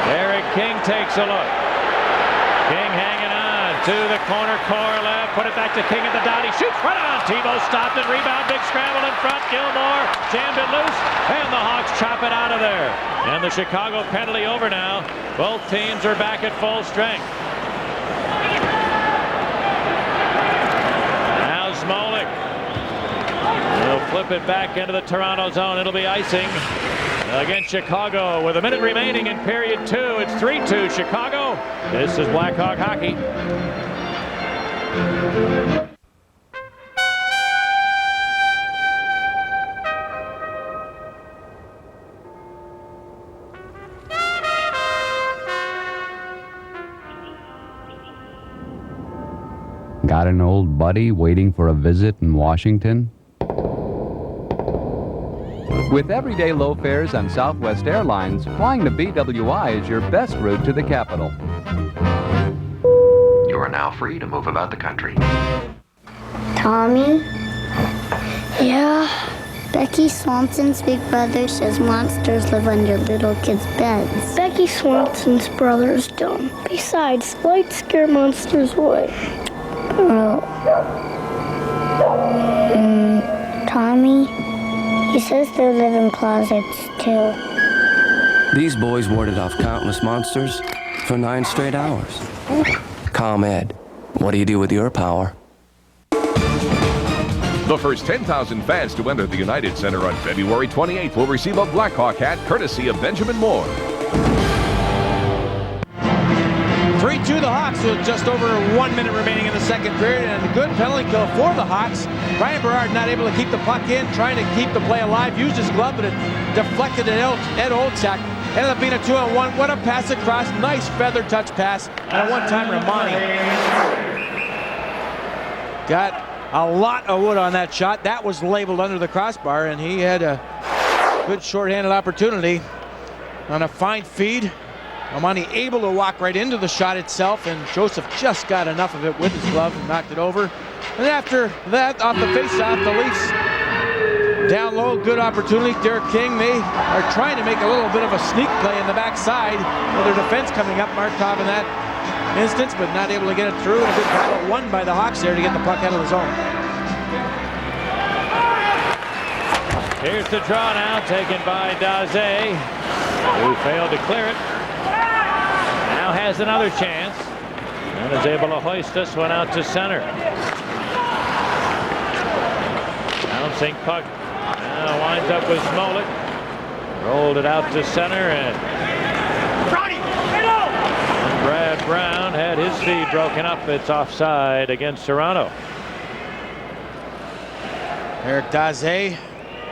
Derek King takes a look. King hanging on to the corner. Korolev put it back to King at the dot. He shoots right on. Thibault stopped it. Rebound. Big scramble in front. Gilmore jammed it loose. And the Hawks chop it out of there. And the Chicago penalty over now. Both teams are back at full strength. Now Smolik. He'll flip it back into the Toronto zone. It'll be icing against Chicago with a minute remaining in period 2. It's 3-2 Chicago. This is Blackhawk hockey. Got an old buddy waiting for a visit in Washington? With everyday low fares on Southwest Airlines, flying to BWI is your best route to the capital. You are now free to move about the country. Tommy? Yeah? Becky Swanson's big brother says monsters live under little kids' beds. Becky Swanson's brothers don't. Besides, lights scare monsters away. Oh. Tommy? He says they live in closets, too. These boys warded off countless monsters for 9 straight hours. ComEd, what do you do with your power? The first 10,000 fans to enter the United Center on February 28th will receive a Blackhawk hat courtesy of Benjamin Moore. 3-2 the Hawks with just over 1 minute remaining in the second period, and a good penalty kill for the Hawks. Brian Berard not able to keep the puck in, trying to keep the play alive, used his glove, but it deflected at Ed Olczyk. Ended up being a 2-on-1. What a pass across. Nice feather touch pass. And a one-time Romani got a lot of wood on that shot. That was labeled under the crossbar, and he had a good shorthanded opportunity on a fine feed. Amani able to walk right into the shot itself, and Joseph just got enough of it with his glove and knocked it over. And after that, off the faceoff, the Leafs down low, good opportunity. Derek King, they are trying to make a little bit of a sneak play in the backside with their defense coming up. Markov in that instance, but not able to get it through. And a good battle won by the Hawks there to get the puck out of the zone. Here's the draw now, taken by Daze, who failed to clear it. Now has another chance and is able to hoist this one out to center. Bouncing puck now winds up with Smolik. Rolled it out to center, and Brad Brown had his feed broken up. It's offside against Toronto. Eric Daze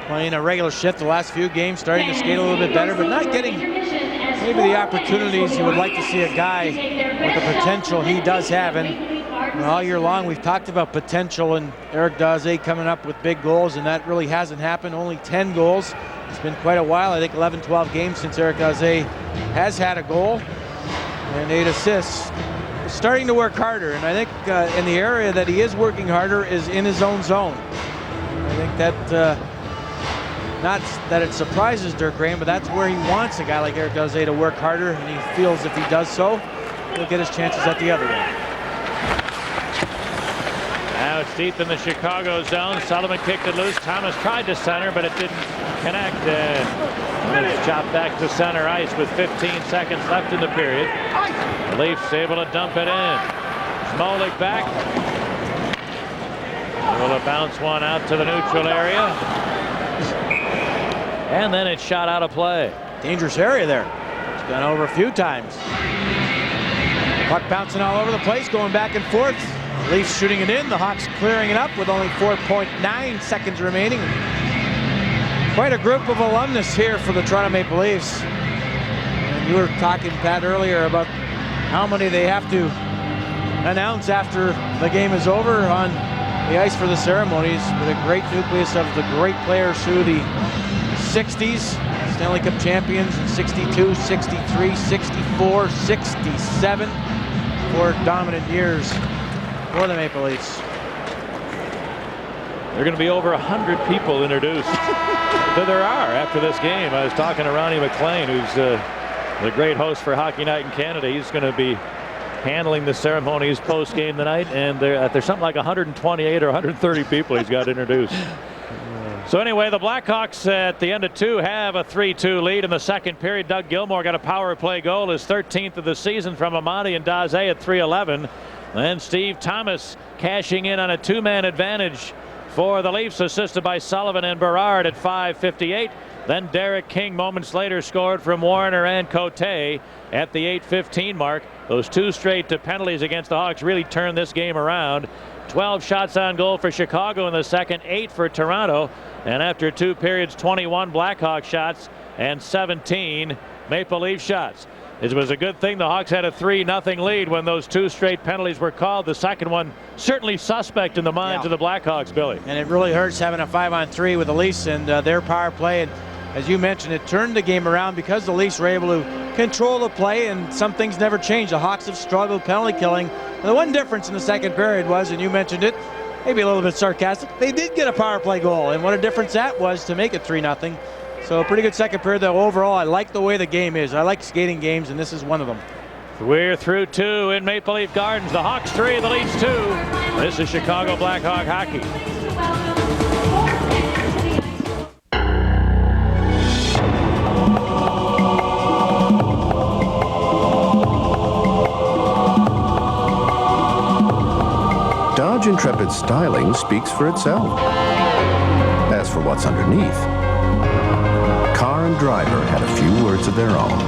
playing a regular shift the last few games, starting to skate a little bit better, but not getting maybe the opportunities you would like to see a guy with the potential he does have. And all year long we've talked about potential and Eric Daze coming up with big goals, and that really hasn't happened. Only 10 goals. It's been quite a while. I think 11, 12 games since Eric Daze has had a goal and 8 assists. He's starting to work harder, and I think in the area that he is working harder is in his own zone. I think that not that it surprises Dirk Graham, but that's where he wants a guy like Eric Daze to work harder, and he feels if he does so, he'll get his chances at the other end. Now it's deep in the Chicago zone. Sullivan kicked it loose. Thomas tried to center, but it didn't connect. It's chopped back to center ice with 15 seconds left in the period. The Leafs able to dump it in. Smolik back. Will bounce one out to the neutral area. And then it's shot out of play. Dangerous area there. It's gone over a few times. Puck bouncing all over the place, going back and forth. Leafs shooting it in. The Hawks clearing it up with only 4.9 seconds remaining. Quite a group of alumnus here for the Toronto Maple Leafs. And you were talking, Pat, earlier about how many they have to announce after the game is over on the ice for the ceremonies, with a great nucleus of the great players through the 60s, Stanley Cup champions in 62, 63, 64, 67. 4 dominant years for the Maple Leafs. There are going to be over 100 people introduced. There are after this game. I was talking to Ronnie McLean, who's the great host for Hockey Night in Canada. He's going to be handling the ceremonies post-game tonight, and there's something like 128 or 130 people he's got introduced. So anyway, the Blackhawks at the end of 2 have a 3-2 lead in the second period. Doug Gilmour got a power play goal, his 13th of the season from Amati and Daze at 3:11. Then Steve Thomas cashing in on a 2-man advantage for the Leafs, assisted by Sullivan and Berard at 5:58. Then Derek King moments later scored from Warner and Cote at the 8:15 mark. Those 2 straight penalties against the Hawks really turned this game around. 12 shots on goal for Chicago in the second, 8 for Toronto. And after 2 periods, 21 Blackhawk shots and 17 Maple Leaf shots. It was a good thing the Hawks had a 3-0 lead when those 2 straight penalties were called. The second one certainly suspect in the minds of the Blackhawks, Billy. And it really hurts having a 5-on-3 with the Leafs and their power play. And as you mentioned, it turned the game around because the Leafs were able to control the play, and some things never changed. The Hawks have struggled penalty killing. And the one difference in the second period was, and you mentioned it, maybe a little bit sarcastic, they did get a power play goal, and what a difference that was to make it 3-0. So a pretty good second period, though. Overall, I like the way the game is. I like skating games, and this is one of them. We're through 2 in Maple Leaf Gardens. The Hawks 3, the Leafs 2. This is Chicago Blackhawk hockey. Dodge Intrepid's styling speaks for itself. As for what's underneath, car and driver had a few words of their own.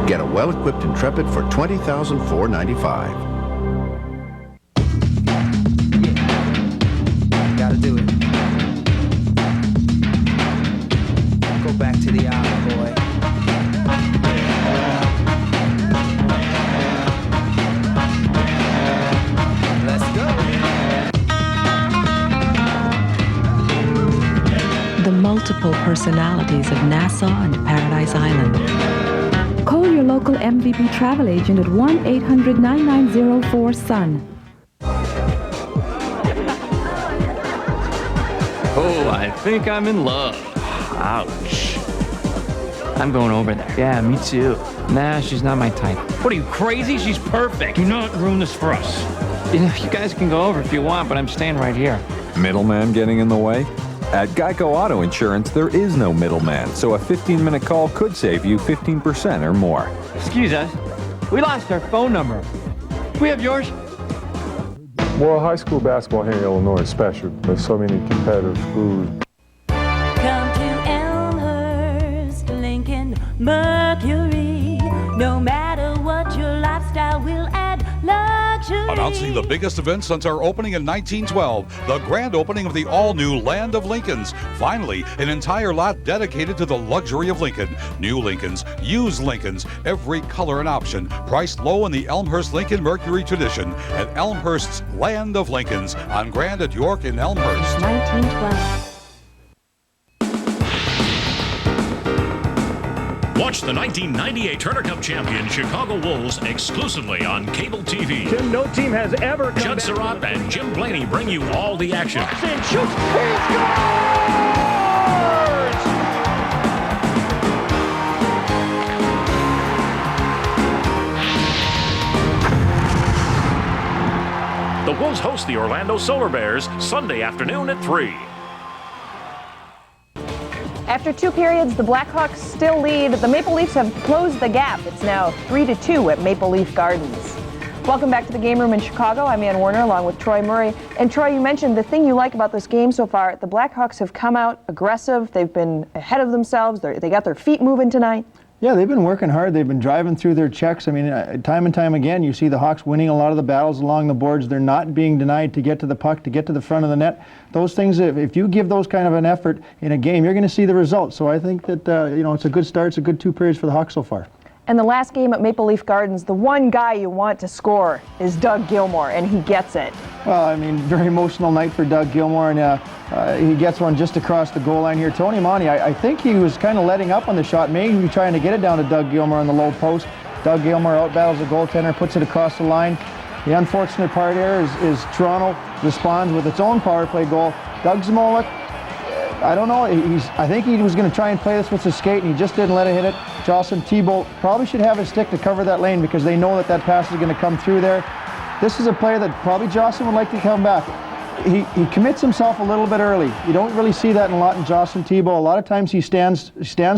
Get a well-equipped Intrepid for $20,495. Gotta do it. Go back to the island, boy. The multiple personalities of Nassau and Paradise Island. Call your local MVP travel agent at 1-800-9904-SUN. Oh, I think I'm in love. Ouch. I'm going over there. Yeah, me too. Nah, she's not my type. What are you, crazy? She's perfect. Do not ruin this for us. You guys can go over if you want, but I'm staying right here. Middleman getting in the way? At Geico Auto Insurance, there is no middleman, so a 15-minute call could save you 15% or more. Excuse us. We lost our phone number. We have yours? Well, high school basketball here in Illinois is special. There's so many competitive schools. Come to Elmhurst, Lincoln, Mercury. No matter what your lifestyle will add luxury. Announcing the biggest event since our opening in 1912, the grand opening of the all-new Land of Lincolns. Finally, an entire lot dedicated to the luxury of Lincoln. New Lincolns, used Lincolns, every color and option, priced low in the Elmhurst Lincoln Mercury tradition at Elmhurst's Land of Lincolns on Grand at York in Elmhurst. 1912. Watch the 1998 Turner Cup champion Chicago Wolves exclusively on cable TV. Tim, no team has ever come Judd Surratt and Jim Blaney bring you all the action. And shoots. He scores! The Wolves host the Orlando Solar Bears Sunday afternoon at 3. After 2 periods, the Blackhawks still lead. The Maple Leafs have closed the gap. It's now 3-2 at Maple Leaf Gardens. Welcome back to the Game Room in Chicago. I'm Ann Warner along with Troy Murray. And Troy, you mentioned the thing you like about this game so far. The Blackhawks have come out aggressive. They've been ahead of themselves. They got their feet moving tonight. Yeah, they've been working hard. They've been driving through their checks. I mean, time and time again, you see the Hawks winning a lot of the battles along the boards. They're not being denied to get to the puck, to get to the front of the net. Those things, if you give those kind of an effort in a game, you're going to see the results. So I think that, it's a good start. It's a good 2 periods for the Hawks so far. And the last game at Maple Leaf Gardens, the one guy you want to score is Doug Gilmour, and he gets it. Well, I mean, very emotional night for Doug Gilmour, and he gets one just across the goal line here. Tony Monty, I think he was kind of letting up on the shot, maybe trying to get it down to Doug Gilmour on the low post. Doug Gilmour outbattles the goaltender, puts it across the line. The unfortunate part here is Toronto responds with its own power play goal. Doug Zmolik, I don't know, I think he was going to try and play this with his skate, and he just didn't let it hit it. Jocelyn Thibault probably should have his stick to cover that lane because they know that pass is going to come through there. This is a player that probably Jocelyn would like to come back. He commits himself a little bit early. You don't really see that a lot in Jocelyn Thibault. A lot of times he stands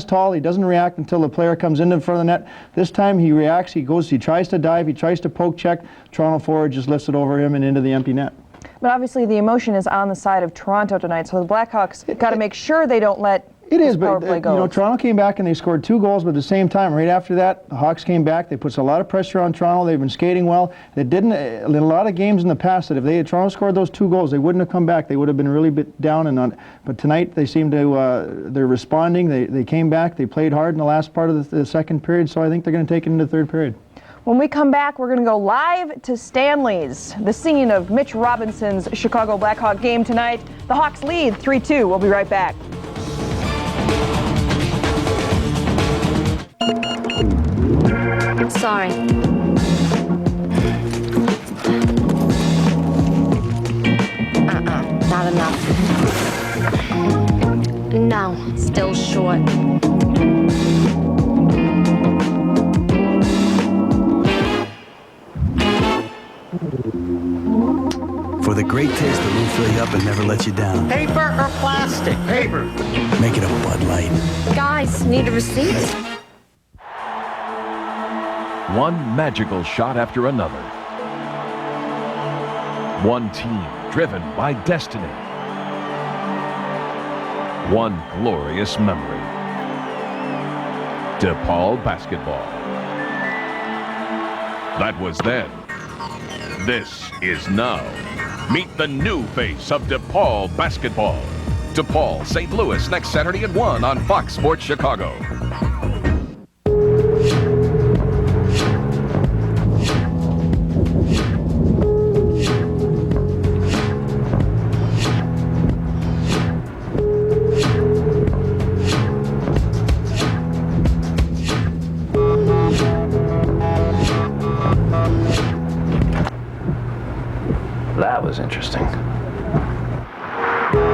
tall. He doesn't react until the player comes in front of the net. This time he reacts. He tries to dive. He tries to poke check. Toronto forward just lifts it over him and into the empty net. But obviously the emotion is on the side of Toronto tonight, so the Blackhawks got to make sure they don't let It is, but power play go. Toronto came back and they scored 2 goals, but at the same time, right after that, the Hawks came back. They put a lot of pressure on Toronto. They've been skating well. They didn't, in a lot of games in the past, that if Toronto scored those 2 goals, they wouldn't have come back. They would have been really bit down and on. But tonight, they seem to, they're responding. They came back. They played hard in the last part of the second period, so I think they're going to take it into the third period. When we come back, we're going to go live to Stanley's, the scene of Mitch Robinson's Chicago Blackhawk game tonight. The Hawks lead 3-2. We'll be right back. Sorry. Not enough. No, still short. For the great taste that will fill you up and never let you down. Paper or plastic? Paper. Make it a Bud Light. Guys, need a receipt? One magical shot after another. One team driven by destiny. One glorious memory. DePaul basketball. That was then. This is now. Meet the new face of DePaul basketball. DePaul St. Louis next Saturday at 1 on Fox Sports Chicago. That was interesting.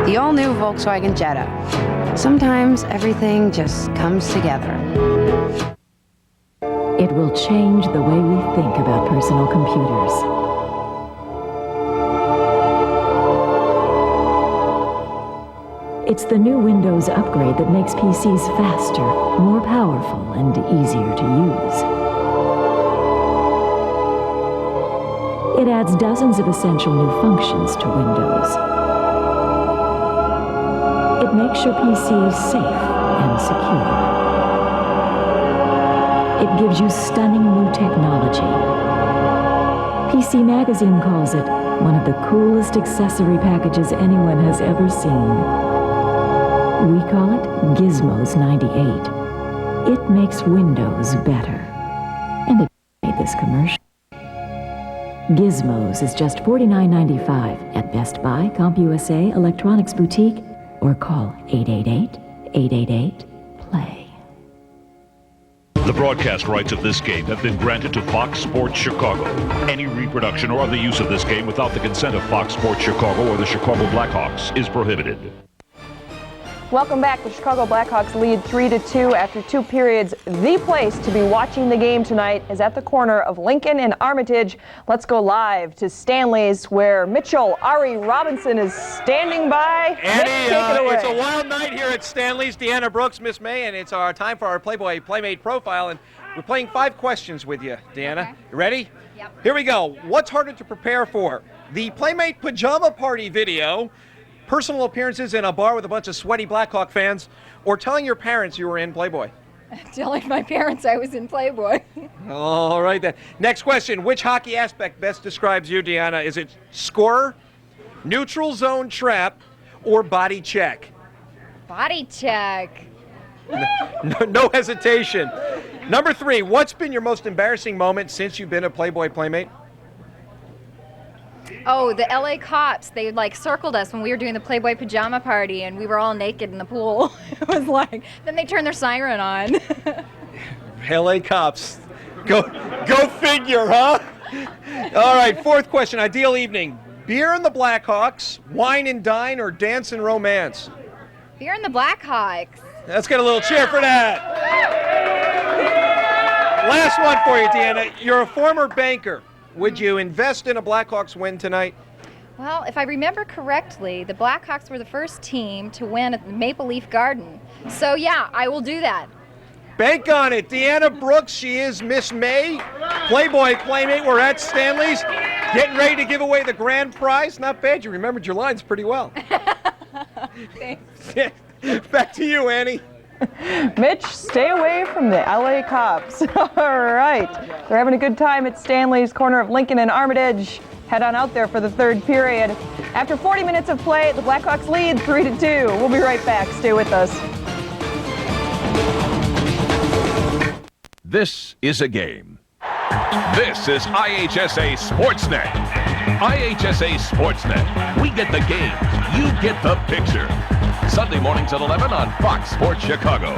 The all-new Volkswagen Jetta. Sometimes everything just comes together. It will change the way we think about personal computers. It's the new Windows upgrade that makes PCs faster, more powerful, and easier to use. It adds dozens of essential new functions to Windows. It makes your PC safe and secure. It gives you stunning new technology, PC Magazine calls it one of the coolest accessory packages anyone has ever seen. We call it Gizmos 98. It makes Windows better. And it made this commercial. Gizmos is just $49.95 at Best Buy, CompUSA, Electronics Boutique, or call 888-888-PLAY. The broadcast rights of this game have been granted to Fox Sports Chicago. Any reproduction or other use of this game without the consent of Fox Sports Chicago or the Chicago Blackhawks is prohibited. Welcome back. The Chicago Blackhawks lead 3-2 after 2 periods. The place to be watching the game tonight is at the corner of Lincoln and Armitage. Let's go live to Stanley's, where Mitchell Ari Robinson is standing by. Annie, take it away. it's a wild night here at Stanley's. Deanna Brooks, Miss May, and it's our time for our Playboy Playmate profile. And we're playing 5 questions with you, Deanna. Okay. You ready? Yep. Here we go. What's harder to prepare for? The Playmate Pajama Party video, personal appearances in a bar with a bunch of sweaty Blackhawk fans, or telling your parents you were in Playboy? Telling my parents I was in Playboy. All right, then. Next question. Which hockey aspect best describes you, Deanna? Is it scorer, neutral zone trap, or body check? Body check. No hesitation. Number 3, what's been your most embarrassing moment since you've been a Playboy Playmate? Oh, the LA cops, they like circled us when we were doing the Playboy pajama party and we were all naked in the pool. It was like, then they turned their siren on. LA cops. Go figure, huh? All right, 4th question. Ideal evening. Beer and the Blackhawks, wine and dine, or dance and romance? Beer and the Blackhawks. Let's get a little cheer for that. Last one for you, Deanna. You're a former banker. Would you invest in a Blackhawks win tonight? Well, if I remember correctly, the Blackhawks were the first team to win at the Maple Leaf Garden. So yeah, I will do that. Bank on it. Deanna Brooks, she is Miss May, Playboy Playmate. We're at Stanley's, getting ready to give away the grand prize. Not bad, you remembered your lines pretty well. Thanks. Back to you, Annie. Mitch, stay away from the LA cops. All right. They're having a good time at Stanley's, corner of Lincoln and Armitage. Head on out there for the 3rd period. After 40 minutes of play, the Blackhawks lead 3-2. We'll be right back. Stay with us. This is a game. This is IHSA Sportsnet. IHSA Sportsnet. We get the games. You get the picture. Sunday mornings at 11 on Fox Sports Chicago.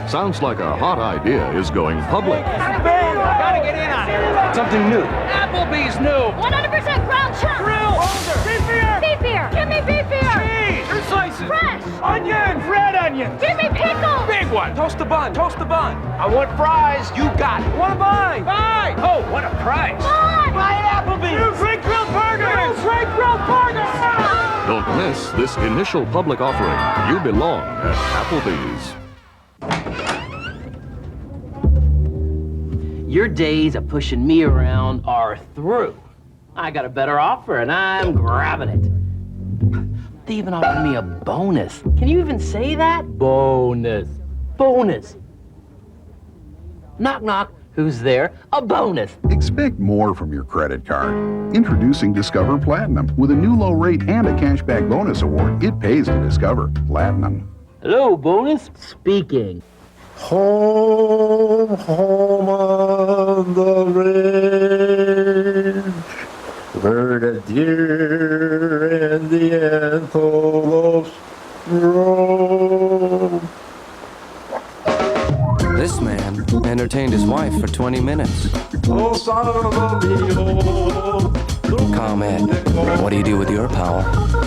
Sounds like a hot idea is going public. Gotta get in on it. Something new. Applebee's new. 100% ground chuck. Grill. Beef beer. Beef beer. Give me beef beer. Cheese. Your slices. Fresh. Onions. Red onions. Give me pickles. Big one. Toast the bun. Toast the bun. I want fries. You got it. Want to buy? Buy. Oh, what a price. Buy at Applebee's. New Frank Grilled Burgers. New Frank Grilled Burgers. Don't miss this initial public offering. You belong at Applebee's. Your days of pushing me around are through. I got a better offer and I'm grabbing it. They even offered me a bonus. Can you even say that? Bonus. Bonus. Knock, knock. Who's there? A bonus. Expect more from your credit card. Introducing Discover Platinum. With a new low rate and a cashback bonus award, it pays to discover Platinum. Hello, bonus. Speaking. Home, home on the range, where the deer and the antelopes roam. This man entertained his wife for 20 minutes. Oh, son of a ComEd, what do you do with your power?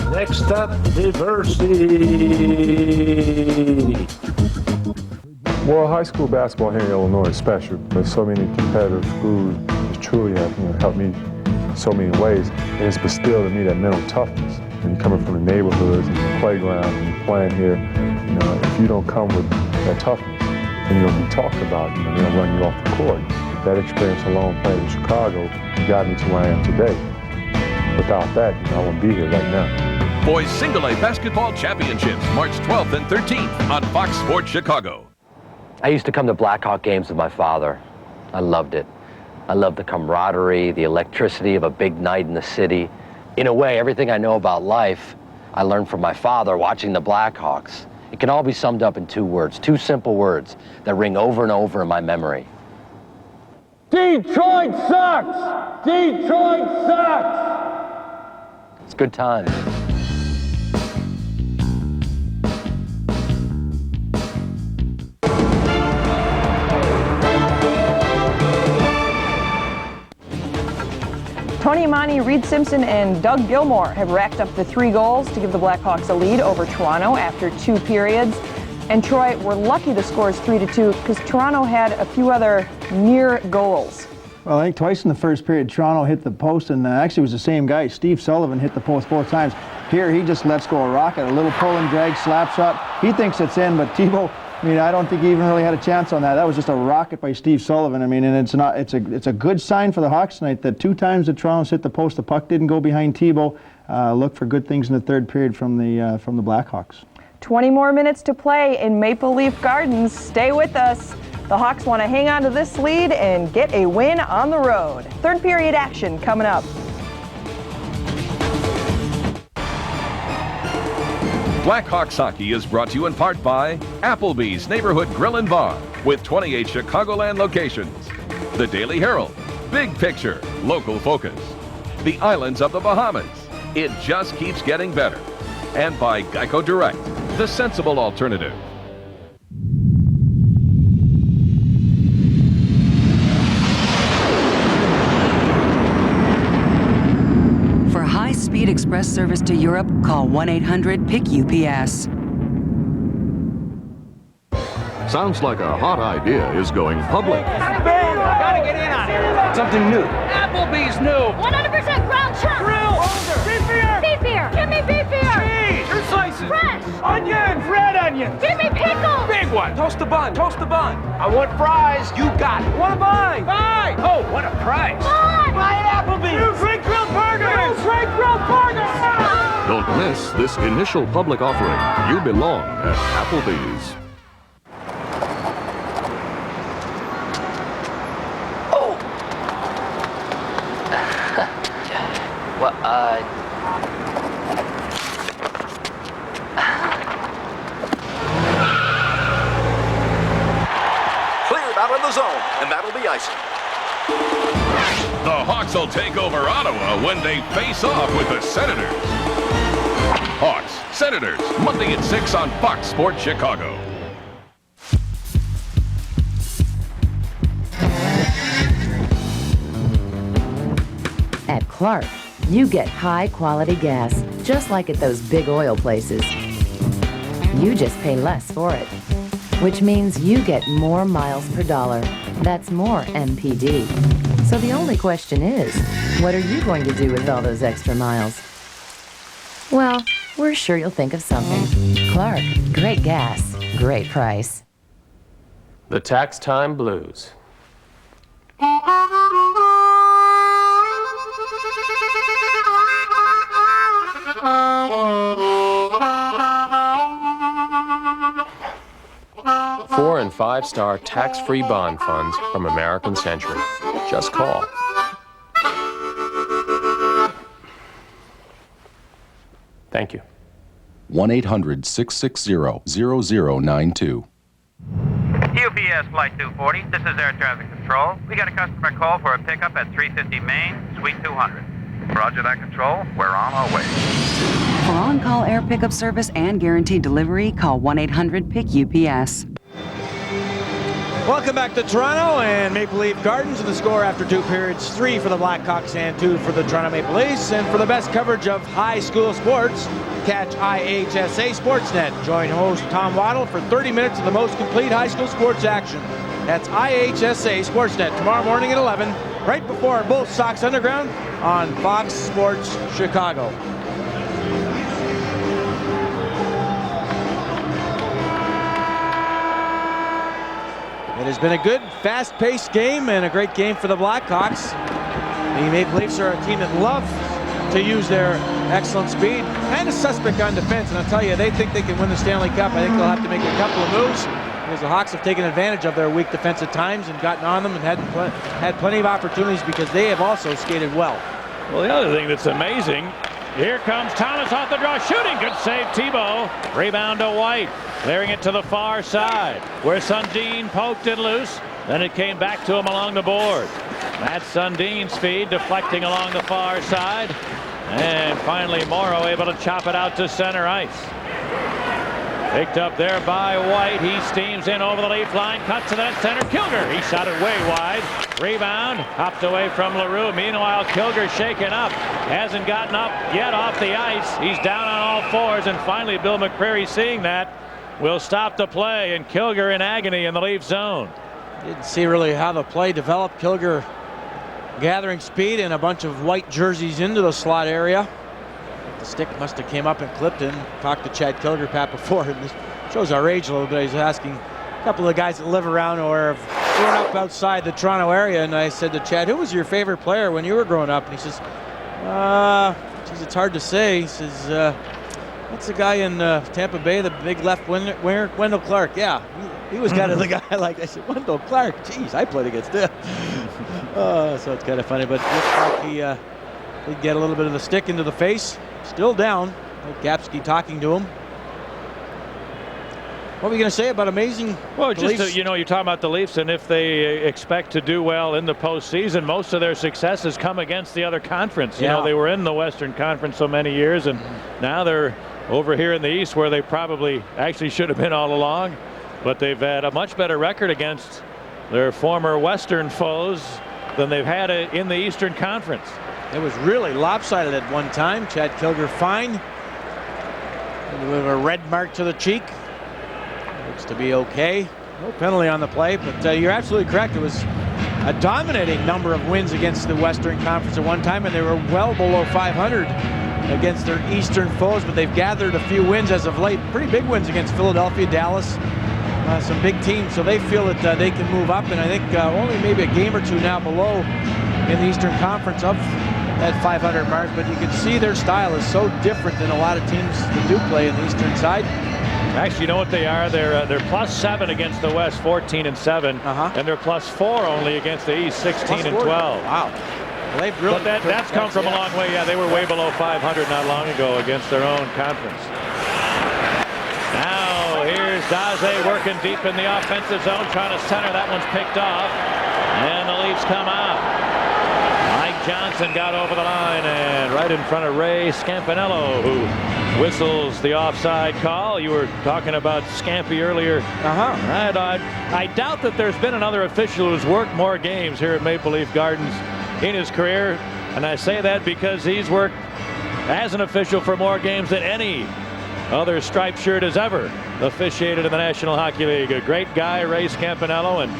Next up, diversity. Well, high school basketball here in Illinois is special. There's so many competitive schools that truly have helped me in so many ways. And it's instilled in me that mental toughness. When you're coming from the neighborhoods and the playground and you're playing here, if you don't come with that toughness, then you'll be talked about, they'll run you off the court. That experience alone playing in Chicago got me to where I am today. Without that, I wouldn't be here right now. Boys Single A Basketball Championships, March 12th and 13th on Fox Sports Chicago. I used to come to Blackhawk games with my father. I loved it. I love the camaraderie, the electricity of a big night in the city. In a way, everything I know about life, I learned from my father watching the Blackhawks. It can all be summed up in 2 words, 2 simple words that ring over and over in my memory. Detroit sucks! Detroit sucks! It's good times. Tony Amani, Reed Simpson, and Doug Gilmour have racked up the 3 goals to give the Blackhawks a lead over Toronto after 2 periods. And Troy, we're lucky the score is 3-2 because Toronto had a few other near goals. Well, I think twice in the first period, Toronto hit the post, and actually it was the same guy. Steve Sullivan hit the post both times. Here, he just lets go a rocket, a little pull and drag, slap shot. He thinks it's in, but Thibault, I mean, I don't think he even really had a chance on that. That was just a rocket by Steve Sullivan. I mean, and it's a good sign for the Hawks tonight that 2 times that Toronto's hit the post, the puck didn't go behind Thibault. Look for good things in the 3rd period from the Blackhawks. 20 more minutes to play in Maple Leaf Gardens. Stay with us. The Hawks want to hang on to this lead and get a win on the road. 3rd period action coming up. Blackhawks Hockey is brought to you in part by Applebee's Neighborhood Grill and Bar with 28 Chicagoland locations. The Daily Herald, Big Picture, Local Focus. The Islands of the Bahamas. It just keeps getting better. And by Geico Direct, the sensible alternative. For high-speed express service to Europe, call 1-800-PIC-UPS. Sounds like a hot idea is going public. Gotta get in on it. Something new. Applebee's new. 100% ground chuck. Grill. Beef beer. Beef beer. Give me beef beer. Cheese. Your slices. Fresh. Onions. Red onions. Give me pickles. Big one. Toast the bun. Toast the bun. I want fries. You got it. Want to buy? Buy. Oh, what a price. Buy. Buy at Applebee's. New Great Grilled Burgers. New Great Grilled Burgers. Don't miss this initial public offering. You belong at Applebee's. Well, Cleared out of the zone, and that'll be icing. The Hawks will take over Ottawa when they face off with the Senators. Hawks, Senators, Monday at 6 on Fox Sports Chicago. At Clark, you get high-quality gas, just like at those big oil places. You just pay less for it, which means you get more miles per dollar. That's more MPD. So the only question is, what are you going to do with all those extra miles? Well, we're sure you'll think of something. Clark, great gas, great price. The Tax Time Blues. Four- and five-star tax-free bond funds from American Century. Just call. Thank you. 1-800-660-0092. UPS Flight 240, this is Air Traffic Control. We got a customer call for a pickup at 350 Main, Suite 200. Roger that, Control. We're on our way. For on-call air pickup service and guaranteed delivery, call 1-800-PIC-UPS. Welcome back to Toronto and Maple Leaf Gardens. The score after 2 periods, 3 for the Blackhawks and 2 for the Toronto Maple Leafs. And for the best coverage of high school sports, catch IHSA Sportsnet. Join host Tom Waddle for 30 minutes of the most complete high school sports action. That's IHSA Sportsnet tomorrow morning at 11, right before both Sox Underground on Fox Sports Chicago. It has been a good, fast-paced game and a great game for the Blackhawks. The Maple Leafs are a team that love to use their excellent speed and a suspect on defense. And I'll tell you, they think they can win the Stanley Cup. I think they'll have to make a couple of moves. because the Hawks have taken advantage of their weak defense at times and gotten on them and had plenty of opportunities because they have also skated well. Well, the other thing that's amazing, here comes Thomas off the draw, shooting. Good save, Thibault. Rebound to White. Clearing it to the far side, where Sundin poked it loose. Then it came back to him along the board. That's Sundin's feed, deflecting along the far side. And finally, Morrow able to chop it out to center ice. Picked up there by White. He steams in over the leaf line, cuts to that center. Kilger, he shot it way wide. Rebound, hopped away from LaRue. Meanwhile, Kilger shaken up. Hasn't gotten up yet off the ice. He's down on all fours, and finally Bill McCreary, seeing that, will stop the play, and Kilger in agony in the Leaf zone. Didn't see really how the play developed. Kilger gathering speed and a bunch of white jerseys into the slot area. The stick must have came up and clipped in. Talked to Chad Kilger, Pat, before, and this shows our age a little bit. He's asking a couple of the guys that live around or have grown up outside the Toronto area, and I said to Chad, who was your favorite player when you were growing up? And he says, geez, it's hard to say. He says, that's the guy in Tampa Bay, the big left winger, Wendell Clark. Yeah, he was kind of the guy like, I said, Wendell Clark, geez, I played against him. So it's kind of funny, but it looks like he did get a little bit of the stick into the face. Still down. Gapsky talking to him. What were you going to say about amazing? Well, just you know, you're talking about the Leafs, and if they expect to do well in the postseason, most of their successes come against the other conference. You know, they were in the Western Conference so many years, and now they're over here in the East, where they probably actually should have been all along. But they've had a much better record against their former Western foes than they've had in the Eastern Conference. It was really lopsided at one time. Chad Kilger fine. With a red mark to the cheek. Looks to be okay. No penalty on the play, but you're absolutely correct. It was a dominating number of wins against the Western Conference at one time, and they were well below 500 against their Eastern foes, but they've gathered a few wins as of late. Pretty big wins against Philadelphia, Dallas, some big teams, so they feel that they can move up, and I think only maybe a game or two now below in the Eastern Conference of that 500 mark, but you can see their style is so different than a lot of teams that do play in the Eastern side. Actually, you know what they are? They're +7 against the West, 14-7, and they're +4 only against the East, 16-12. Wow. Well, they've really but that's come from a long way. Yeah, they were way below 500 not long ago against their own conference. Now here's Daze working deep in the offensive zone, trying to center. That one's picked off, and the Leafs come out. Mike Johnson got over the line and right in front of Ray Scampanello, who whistles the offside call. You were talking about Scampy earlier. I doubt that there's been another official who's worked more games here at Maple Leaf Gardens in his career, and I say that because he's worked as an official for more games than any other striped shirt has ever officiated in the National Hockey League. A great guy, Ray Scampanello, and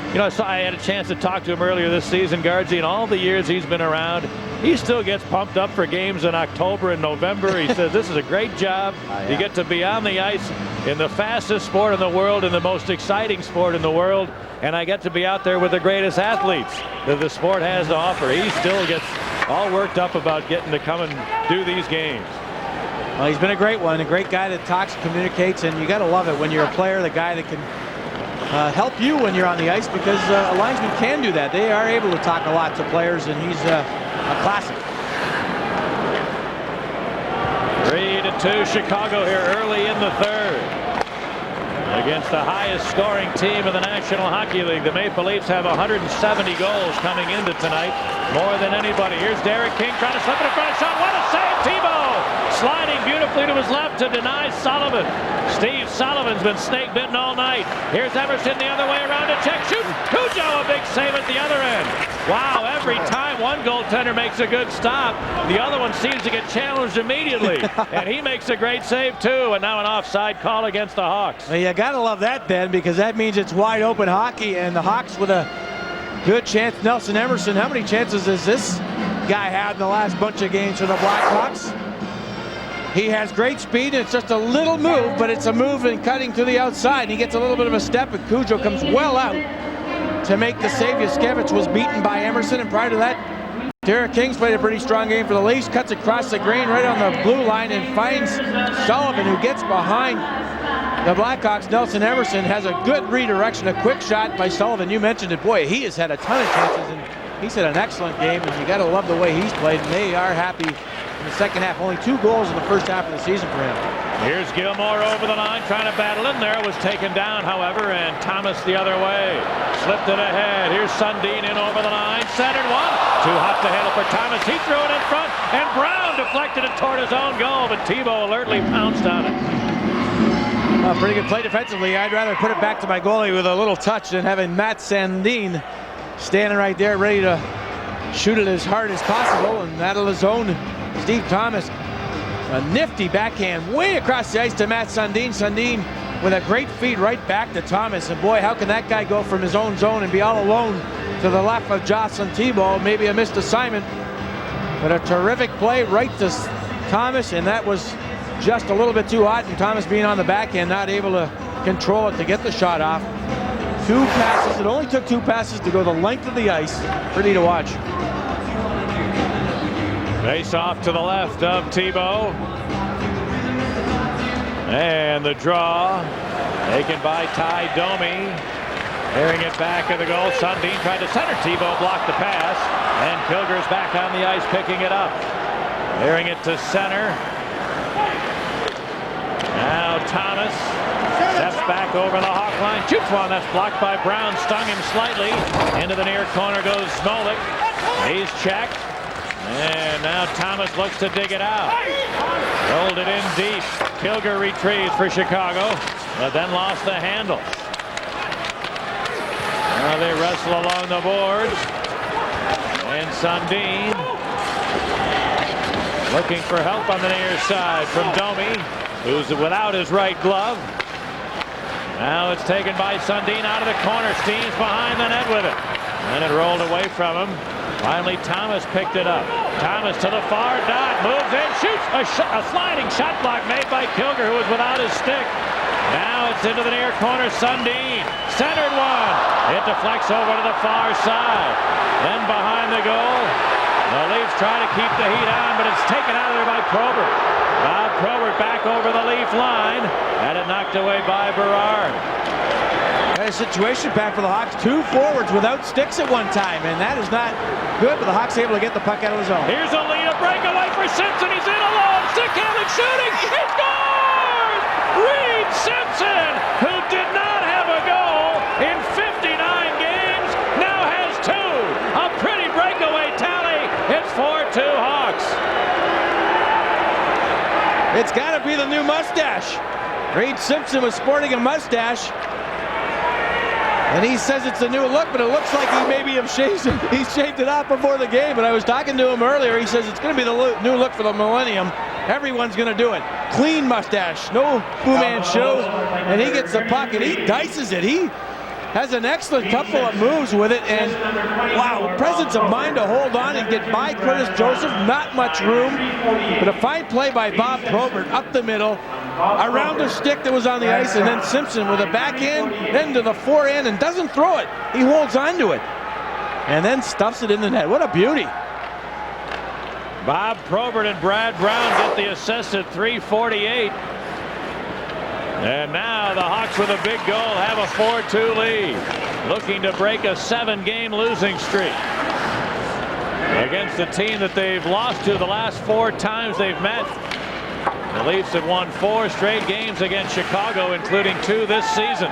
you know, I had a chance to talk to him earlier this season, Guardsy, and all the years he's been around, he still gets pumped up for games in October and November. He says this is a great job. You get to be on the ice in the fastest sport in the world, in the most exciting sport in the world, and I get to be out there with the greatest athletes that the sport has to offer. He still gets all worked up about getting to come and do these games. Well, he's been a great one, a great guy that talks, communicates, and you got to love it when you're a player, the guy that can help you when you're on the ice, because a linesman can do that. They are able to talk a lot to players, and he's a classic. 3-2 Chicago here early in the third. Against the highest scoring team in the National Hockey League. The Maple Leafs have 170 goals coming into tonight, more than anybody. Here's Derek King trying to slip it in front of shot. What a save, Thibault! Sliding beautifully to his left to deny Sullivan. Steve Sullivan's been snake bitten all night. Here's Emerson the other way around to check, shoot. Cujo, a big save at the other end. Wow, every time one goaltender makes a good stop, the other one seems to get challenged immediately. And he makes a great save too, and now an offside call against the Hawks. Well, you gotta love that, Ben, because that means it's wide open hockey, and the Hawks with a good chance. Nelson Emerson, how many chances has this guy had in the last bunch of games for the Blackhawks? He has great speed, and it's just a little move, but it's a move and cutting to the outside. He gets a little bit of a step, and Cujo comes well out to make the save. Yuskevich was beaten by Emerson, and prior to that, Derek King's played a pretty strong game for the Leafs, cuts across the grain right on the blue line and finds Sullivan, who gets behind the Blackhawks, Nelson Emerson, has a good redirection, a quick shot by Sullivan. You mentioned it. Boy, he has had a ton of chances, and he's had an excellent game, and you got to love the way he's played, and they are happy in the second half. Only 2 goals in the first half of the season for him. Here's Gilmore over the line trying to battle in there. Was taken down, however, and Thomas the other way. Slipped it ahead. Here's Sundin in over the line. Centered one. Too hot to handle for Thomas. He threw it in front, and Brown deflected it toward his own goal, but Thibault alertly pounced on it. Pretty good play defensively. I'd rather put it back to my goalie with a little touch than having Matt Sundin standing right there ready to shoot it as hard as possible, and that'll his own Steve Thomas. A nifty backhand way across the ice to Matt Sundin. Sundin with a great feed right back to Thomas. And boy, how can that guy go from his own zone and be all alone to the left of Jocelyn Thibault? Maybe a missed assignment, but a terrific play right to Thomas, and that was just a little bit too hot, and Thomas being on the backhand, not able to control it to get the shot off. 2 passes. It only took 2 passes to go the length of the ice. Pretty to watch. Face off to the left of Thibault. And the draw taken by Ty Domi. Airing it back of the goal. Sundin tried to center. Thibault blocked the pass. And Kilger's back on the ice picking it up. Airing it to center. Now Thomas steps back over the Hawk line. Shoots one. That's blocked by Brown. Stung him slightly. Into the near corner goes Smolik. He's checked. And now Thomas looks to dig it out. Rolled it in deep. Kilger retrieves for Chicago, but then lost the handle. Now they wrestle along the boards. And Sundin looking for help on the near side from Domi, who's without his right glove. Now it's taken by Sundin out of the corner. Steens behind the net with it. And it rolled away from him. Finally, Thomas picked it up. Thomas to the far dot, moves in, shoots a sliding shot block made by Kilger, who was without his stick. Now it's into the near corner. Sundin centered one. It deflects over to the far side. Then behind the goal, the Leafs try to keep the heat on, but it's taken out of there by Probert. Bob Probert back over the Leaf line. Had it knocked away by Berard. A situation, Pat, for the Hawks. 2 forwards without sticks at one time, and that is not good, but the Hawks able to get the puck out of the zone. Here's a lead, a breakaway for Simpson. He's in alone. Stick handling, shooting. He scores! Reed Simpson, who did not have a goal in 59 games, now has 2. A pretty breakaway tally. It's 4-2 Hawks. It's got to be the new mustache. Reed Simpson was sporting a mustache. And he says it's a new look, but it looks like he maybe he shaved it off before the game. But I was talking to him earlier. He says it's going to be the new look for the millennium. Everyone's going to do it. Clean mustache, no Fu Manchu. And he gets the puck and he dices it. He has an excellent couple of moves with it. And wow, presence of mind to hold on and get by Curtis Joseph. Not much room, but a fine play by Bob Probert up the middle. Around the stick that was on the ice, and then Simpson with a backhand, then to the forehand, and doesn't throw it. He holds on to it, and then stuffs it in the net. What a beauty. Bob Probert and Brad Brown get the assist at 3:48. And now the Hawks with a big goal have a 4-2 lead. Looking to break a 7-game losing streak against the team that they've lost to the last 4 times they've met. The Leafs have won 4 straight games against Chicago, including 2 this season.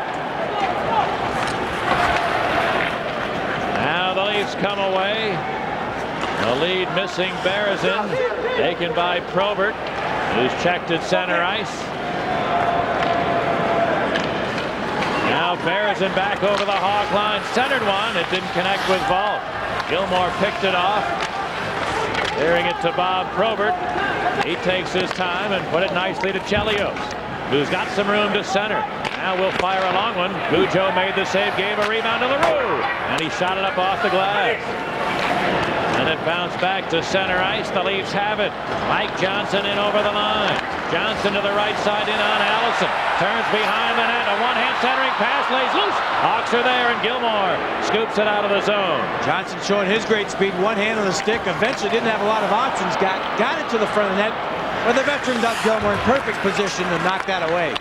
Now the Leafs come away. The lead missing Berezin, taken by Probert, who's checked at center ice. Now Berezin back over the Hawk line, centered one. It didn't connect with Vault. Gilmore picked it off. Airing it to Bob Probert. He takes his time and put it nicely to Chelios, who's got some room to center. Now we'll fire a long one. Cujo made the save, gave a rebound to LaRue, and he shot it up off the glass. And it bounced back to center ice. The Leafs have it. Mike Johnson in over the line. Johnson to the right side in on Allison. Turns behind the net. A one-hand centering pass lays loose. Hawks are there, and Gilmore scoops it out of the zone. Johnson showing his great speed. One hand on the stick. Eventually didn't have a lot of options. Got it to the front of the net. But the veteran Doug Gilmore in perfect position to knock that away.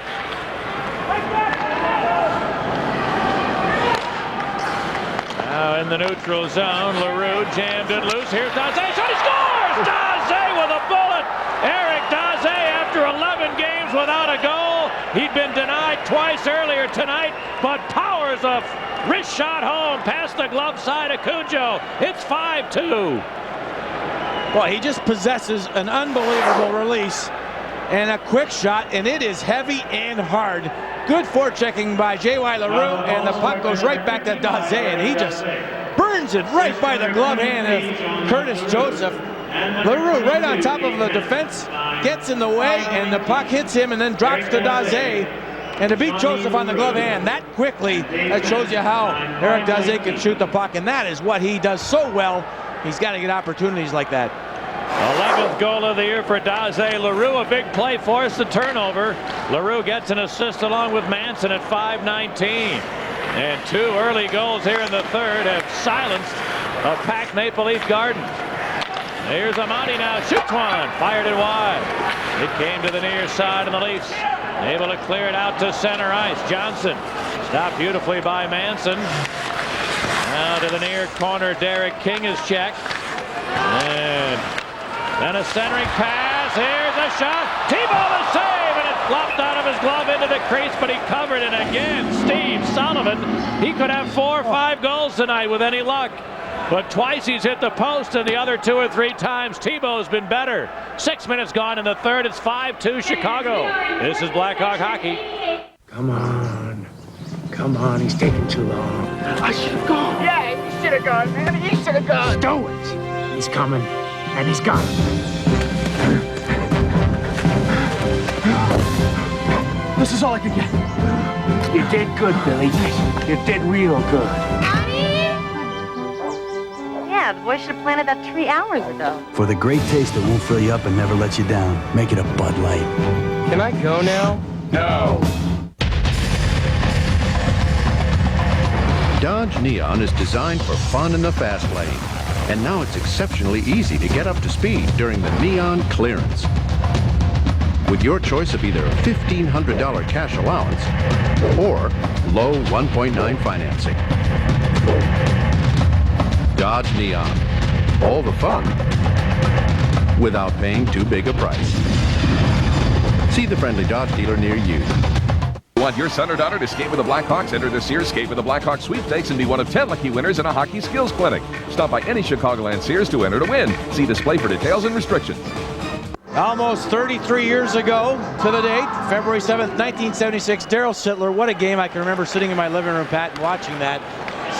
the neutral zone. LaRue jammed it loose. Here's Daze. Shot, he scores! Daze with a bullet! Eric Daze, after 11 games without a goal. He'd been denied twice earlier tonight, but powers a wrist shot home past the glove side of Cujo. It's 5-2. Well, he just possesses an unbelievable release and a quick shot, and it is heavy and hard. Good forechecking by J.Y. LaRue, and the puck goes right back to Daze, and he just burns it right by the glove hand of Curtis Joseph. LaRue right on top of the defense, gets in the way, and the puck hits him and then drops to Daze. And to beat Joseph on the glove hand that quickly, that shows you how Eric Daze can shoot the puck, and that is what he does so well. He's got to get opportunities like that. 11th goal of the year for Daze. LaRue, a big play, forced the turnover. LaRue gets an assist along with Manson at 5:19. And 2 early goals here in the third have silenced a packed Maple Leaf Garden. Here's Amati now, shoots one, fired it wide. It came to the near side, and the Leafs able to clear it out to center ice. Johnson stopped beautifully by Manson. Now to the near corner, Derek King is checked. And then a centering pass. Here's a shot. Thibault the save, and it flopped out of his glove into the crease, but he covered it again. Steve Sullivan, he could have 4 or 5 goals tonight with any luck. But twice he's hit the post, and the other 2 or 3 times Thibault's been better. 6 minutes gone in the third. It's 5-2 Chicago. This is Blackhawk hockey. Come on. Come on, he's taking too long. I should have gone. Yeah, he should have gone, man. He should have gone. Stow it. He's coming, and he's got him. This is all I can get. You did good, Billy. You did real good. Yeah, the boy should have planted that tree hours ago. For the great taste that won't fill you up and never let you down, make it a Bud Light. Can I go now? No. Dodge Neon is designed for fun in the fast lane. And now it's exceptionally easy to get up to speed during the Neon clearance. With your choice of either a $1,500 cash allowance or low 1.9 financing. Dodge Neon. All the fun without paying too big a price. See the friendly Dodge dealer near you. Want your son or daughter to skate with the Blackhawks? Enter this year's Skate with the Blackhawks sweepstakes and be one of 10 lucky winners in a hockey skills clinic. Stop by any Chicagoland Sears to enter to win. See display for details and restrictions. Almost 33 years ago to the date, February 7th, 1976, Darryl Sittler. What a game. I can remember sitting in my living room, Pat, and watching that.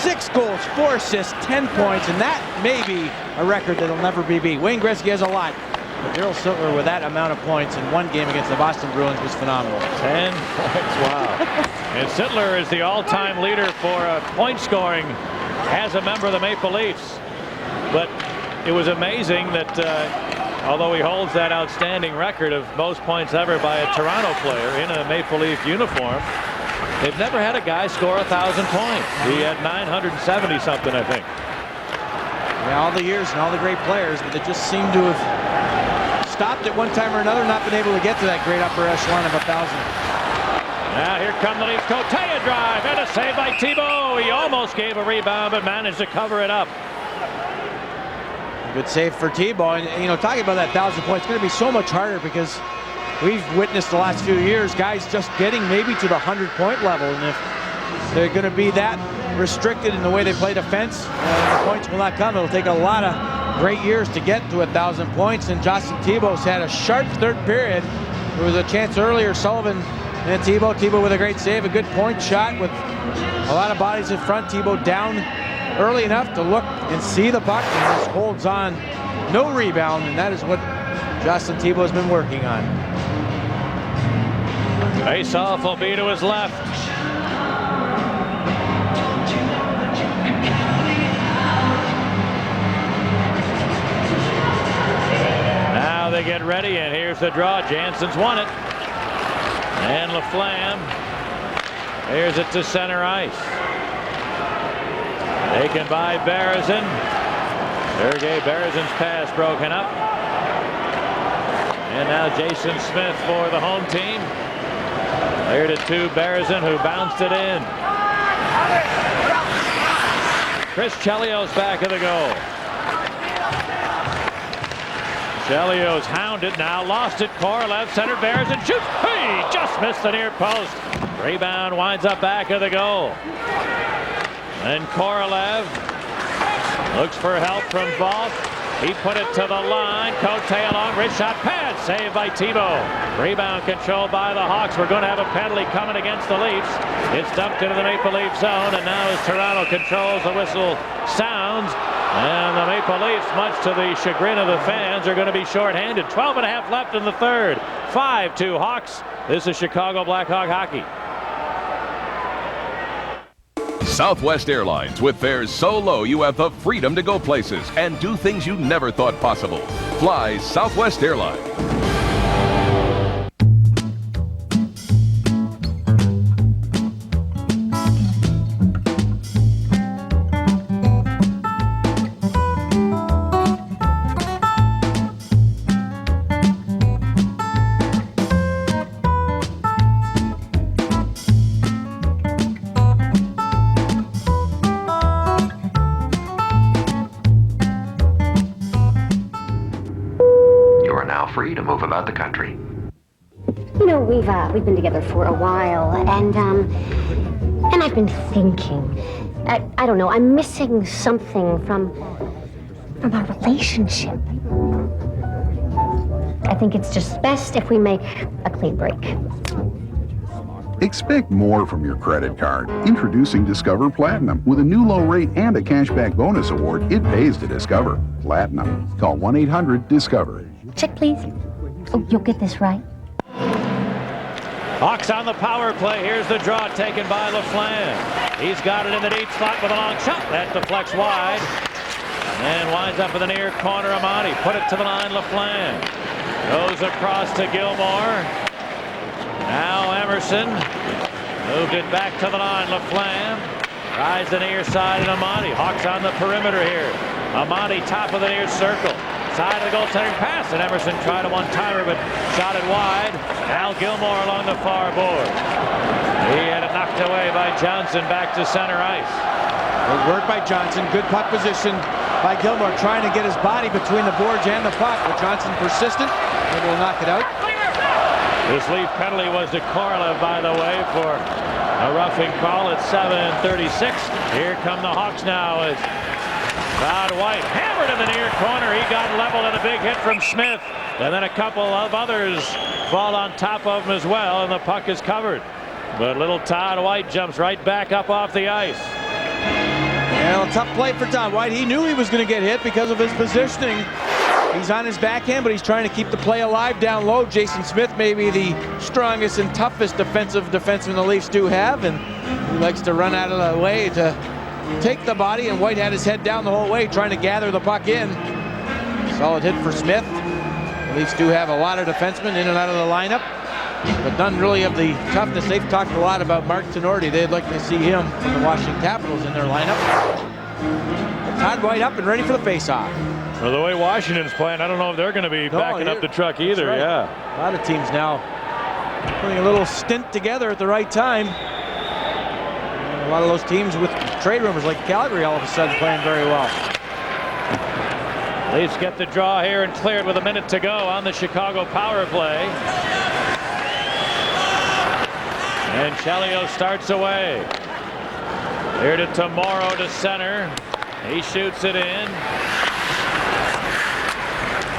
6 goals, 4 assists, 10 points, and that may be a record that'll never be beat. Wayne Gretzky has a lot. But Darryl Sittler with that amount of points in one game against the Boston Bruins was phenomenal. 10 points, wow. And Sittler is the all-time leader for point scoring as a member of the Maple Leafs. But it was amazing that although he holds that outstanding record of most points ever by a Toronto player in a Maple Leaf uniform, they've never had a guy score 1,000 points. He had 970 something, I think. Yeah, all the years and all the great players, but they just seem to have stopped at one time or another, not been able to get to that great upper echelon of 1,000. Now here come the Leafs. Cotea drive and a save by Thibault. He almost gave a rebound but managed to cover it up. Good save for Thibault. And, you know, talking about that 1,000 points, it's going to be so much harder because we've witnessed the last few years guys just getting maybe to the 100-point level. And if they're going to be that restricted in the way they play defense, the points will not come. It'll take a lot of great years to get to 1,000 points. And Jocelyn Thibault's had a sharp third period. There was a chance earlier, Sullivan and Thibault. Thibault with a great save, a good point shot with a lot of bodies in front. Thibault down early enough to look and see the puck and just holds on. No rebound, and that is what Jocelyn Thibault has been working on. Face-off will be to his left. Now they get ready, and here's the draw. Jansen's won it. And Laflamme. Here's it to center ice. Taken by Berezin. Sergei Berezin's pass broken up. And now Jason Smith for the home team. Cleared it to Berezin, who bounced it in. Chris Chelios back of the goal. Chelios hounded, now lost it. Korolev center, bears and shoots. He just missed the near post. Rebound winds up back of the goal. And Korolev looks for help from Voth. He put it to the line. Cote along, wrist shot, pad, saved by Thibault. Rebound controlled by the Hawks. We're going to have a penalty coming against the Leafs. It's dumped into the Maple Leaf zone, and now as Toronto controls, the whistle sounds. And the Maple Leafs, much to the chagrin of the fans, are going to be shorthanded. 12.5 left in the third. 5-2 Hawks. This is Chicago Blackhawk hockey. Southwest Airlines, with fares so low you have the freedom to go places and do things you never thought possible. Fly Southwest Airlines. Free to move about the country. You know, we've been together for a while, and I've been thinking. I don't know. I'm missing something from our relationship. I think it's just best if we make a clean break. Expect more from your credit card. Introducing Discover Platinum. With a new low rate and a cashback bonus award, it pays to discover. Platinum. Call 1-800-DISCOVER. Check, please. Oh, you'll get this right. Hawks on the power play. Here's the draw taken by LaFlamme. He's got it in the deep slot with a long shot. That deflects wide. And winds up in the near corner. Amati put it to the line. LaFlamme goes across to Gilmore. Now Emerson moved it back to the line. LaFlamme rides the near side and Amati. Hawks on the perimeter here. Amati top of the near circle. Side of the goaltending pass, and Emerson tried a one-timer, but shot it wide. Al Gilmore along the far board. He had it knocked away by Johnson back to center ice. Good work by Johnson. Good puck position by Gilmore, trying to get his body between the boards and the puck. But Johnson persistent, able to knock it out. This Leaf penalty was to Korolev, by the way, for a roughing call at 7:36. Here come the Hawks now as Todd White hammered in the near corner. He got leveled and a big hit from Smith. And then a couple of others fall on top of him as well, and the puck is covered. But little Todd White jumps right back up off the ice. Well, tough play for Todd White. He knew he was going to get hit because of his positioning. He's on his backhand, but he's trying to keep the play alive down low. Jason Smith may be the strongest and toughest defenseman the Leafs do have, and he likes to run out of the way to take the body, and White had his head down the whole way trying to gather the puck in. Solid hit for Smith. The Leafs do have a lot of defensemen in and out of the lineup, but none really of the toughness. They've talked a lot about Mark Tenorti. They'd like to see him from the Washington Capitals in their lineup. Todd White up and ready for the face-off. Well, the way Washington's playing, I don't know if they're going to be backing up the truck either. Right. Yeah. A lot of teams now putting a little stint together at the right time. A lot of those teams with trade rumors like Calgary all of a sudden playing very well. Leafs get the draw here and cleared with a minute to go on the Chicago power play. And Chelios starts away. Here to Tomorrow to center. He shoots it in.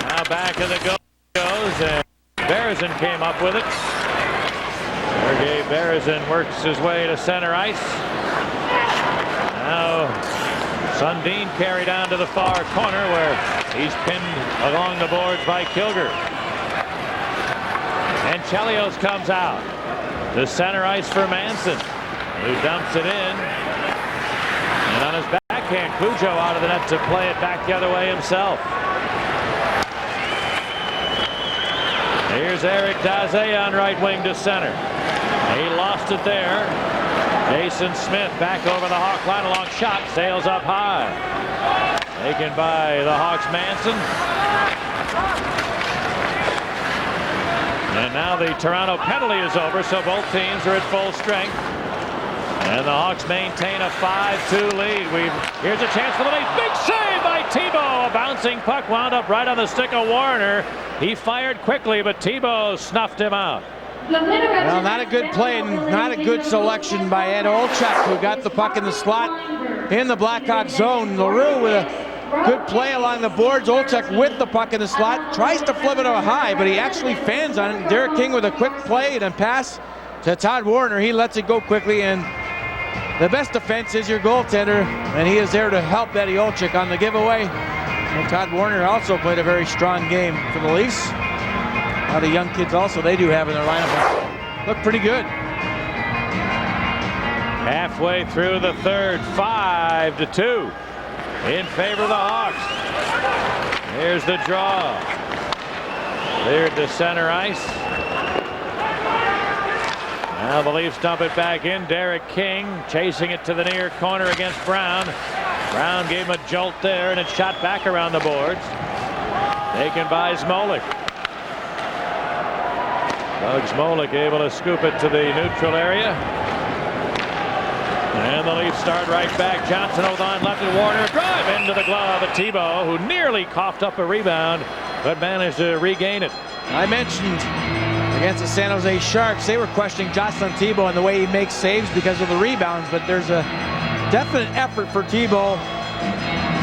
Now back of the goes, and Berezin came up with it. Sergei Berezin works his way to center ice. Now Sundin carried down to the far corner where he's pinned along the boards by Kilger. And Chelios comes out to center ice for Manson, who dumps it in. And on his backhand, Cujo out of the net to play it back the other way himself. Here's Eric Daze on right wing to center. He lost it there. Jason Smith back over the Hawk line, a long shot, sails up high. Taken by the Hawks Manson. And now the Toronto penalty is over, so both teams are at full strength. And the Hawks maintain a 5-2 lead. Here's a chance for the lead. Big save by Tebow. A bouncing puck wound up right on the stick of Warner. He fired quickly, but Tebow snuffed him out. Well, not a good play and not a good selection by Ed Olczyk, who got the puck in the slot in the Blackhawks zone. LaRue with a good play along the boards. Olczyk with the puck in the slot, tries to flip it up high, but he actually fans on it. Derek King with a quick play and a pass to Todd Warner. He lets it go quickly, and the best defense is your goaltender, and he is there to help Eddie Olczyk on the giveaway. And Todd Warner also played a very strong game for the Leafs. A lot of young kids also they do have in their lineup. Look pretty good. Halfway through the third, 5-2 in favor of the Hawks. Here's the draw. Cleared to center ice. Now the Leafs dump it back in. Derek King chasing it to the near corner against Brown. Brown gave him a jolt there, and it's shot back around the boards. Taken by Smolik. Doug Smolik able to scoop it to the neutral area. And the Leafs start right back. Johnson over on left and Warner. Drive into the glove of Tebow, who nearly coughed up a rebound, but managed to regain it. I mentioned against the San Jose Sharks, they were questioning Jocelyn Tebow and the way he makes saves because of the rebounds, but there's a definite effort for Tebow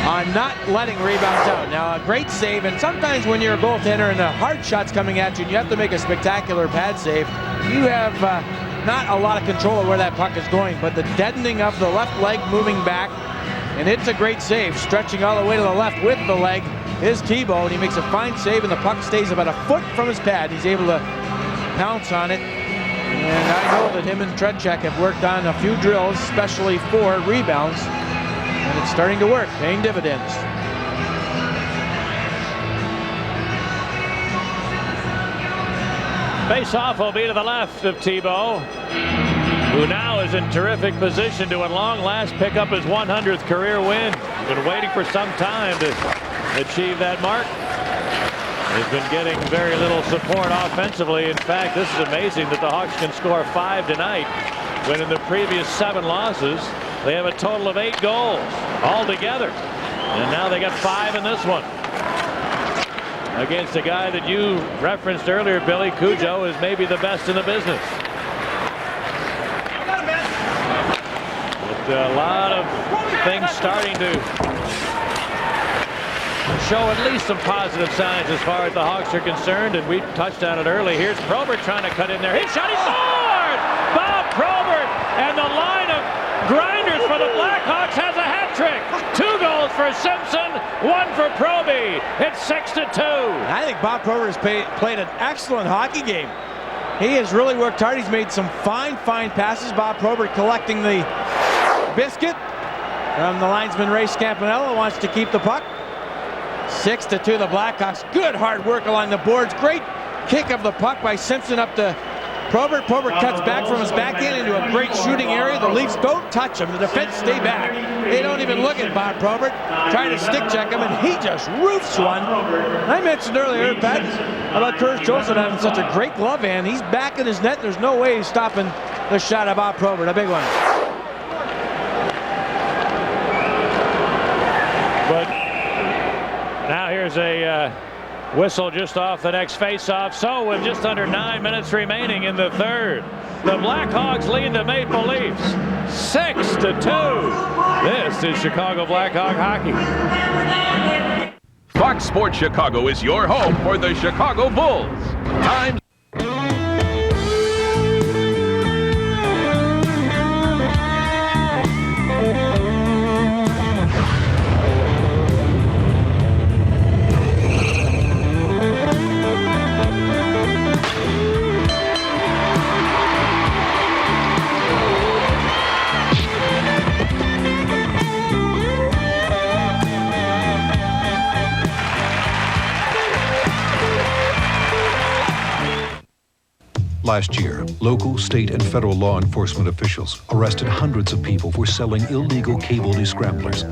on not letting rebounds out. Now, a great save, and sometimes when you're a goaltender and a hard shot's coming at you and you have to make a spectacular pad save, you have not a lot of control of where that puck is going, but the deadening of the left leg moving back, and it's a great save. Stretching all the way to the left with the leg is Tebow, and he makes a fine save, and the puck stays about a foot from his pad. He's able to pounce on it, and I know that him and Tretiak have worked on a few drills, especially for rebounds, and it's starting to work, paying dividends. Face-off will be to the left of Tebow, who now is in terrific position to at long last pick up his 100th career win. He's been waiting for some time to achieve that mark. He's been getting very little support offensively. In fact, this is amazing that the Hawks can score 5 tonight, when in the previous 7 losses, they have a total of 8 goals altogether. And now they got 5 in this one. Against a guy that you referenced earlier, Billy Cujo, is maybe the best in the business. With a lot of things starting to show at least some positive signs as far as the Hawks are concerned, and we touched on it early. Here's Probert trying to cut in there. His shot, he scored! Bob Probert, and the line of grinders for the Blackhawks has a hat trick. 2 goals for Simpson, 1 for Proby. It's 6-2. I think Bob Probert has played an excellent hockey game. He has really worked hard. He's made some fine passes. Bob Probert collecting the biscuit from the linesman Ray Scampanella, wants to keep the puck. 6-2 the Blackhawks. Good hard work along the boards. Great kick of the puck by Simpson up to Probert. Probert cuts back from his backhand into a great shooting area. The Leafs don't touch him. The defense stay back. They don't even look at Bob Probert, trying to stick check him, and he just roofs one. I mentioned earlier, Pat, about Curtis Joseph having such a great glove hand. He's back in his net. There's no way he's stopping the shot of Bob Probert. A big one. But now here's a whistle just off the next face-off. So with just under 9 minutes remaining in the third, the Blackhawks lead the Maple Leafs 6-2. This is Chicago Blackhawk hockey. Fox Sports Chicago is your home for the Chicago Bulls. Time. Last year, local, state, and federal law enforcement officials arrested hundreds of people for selling illegal cable descramblers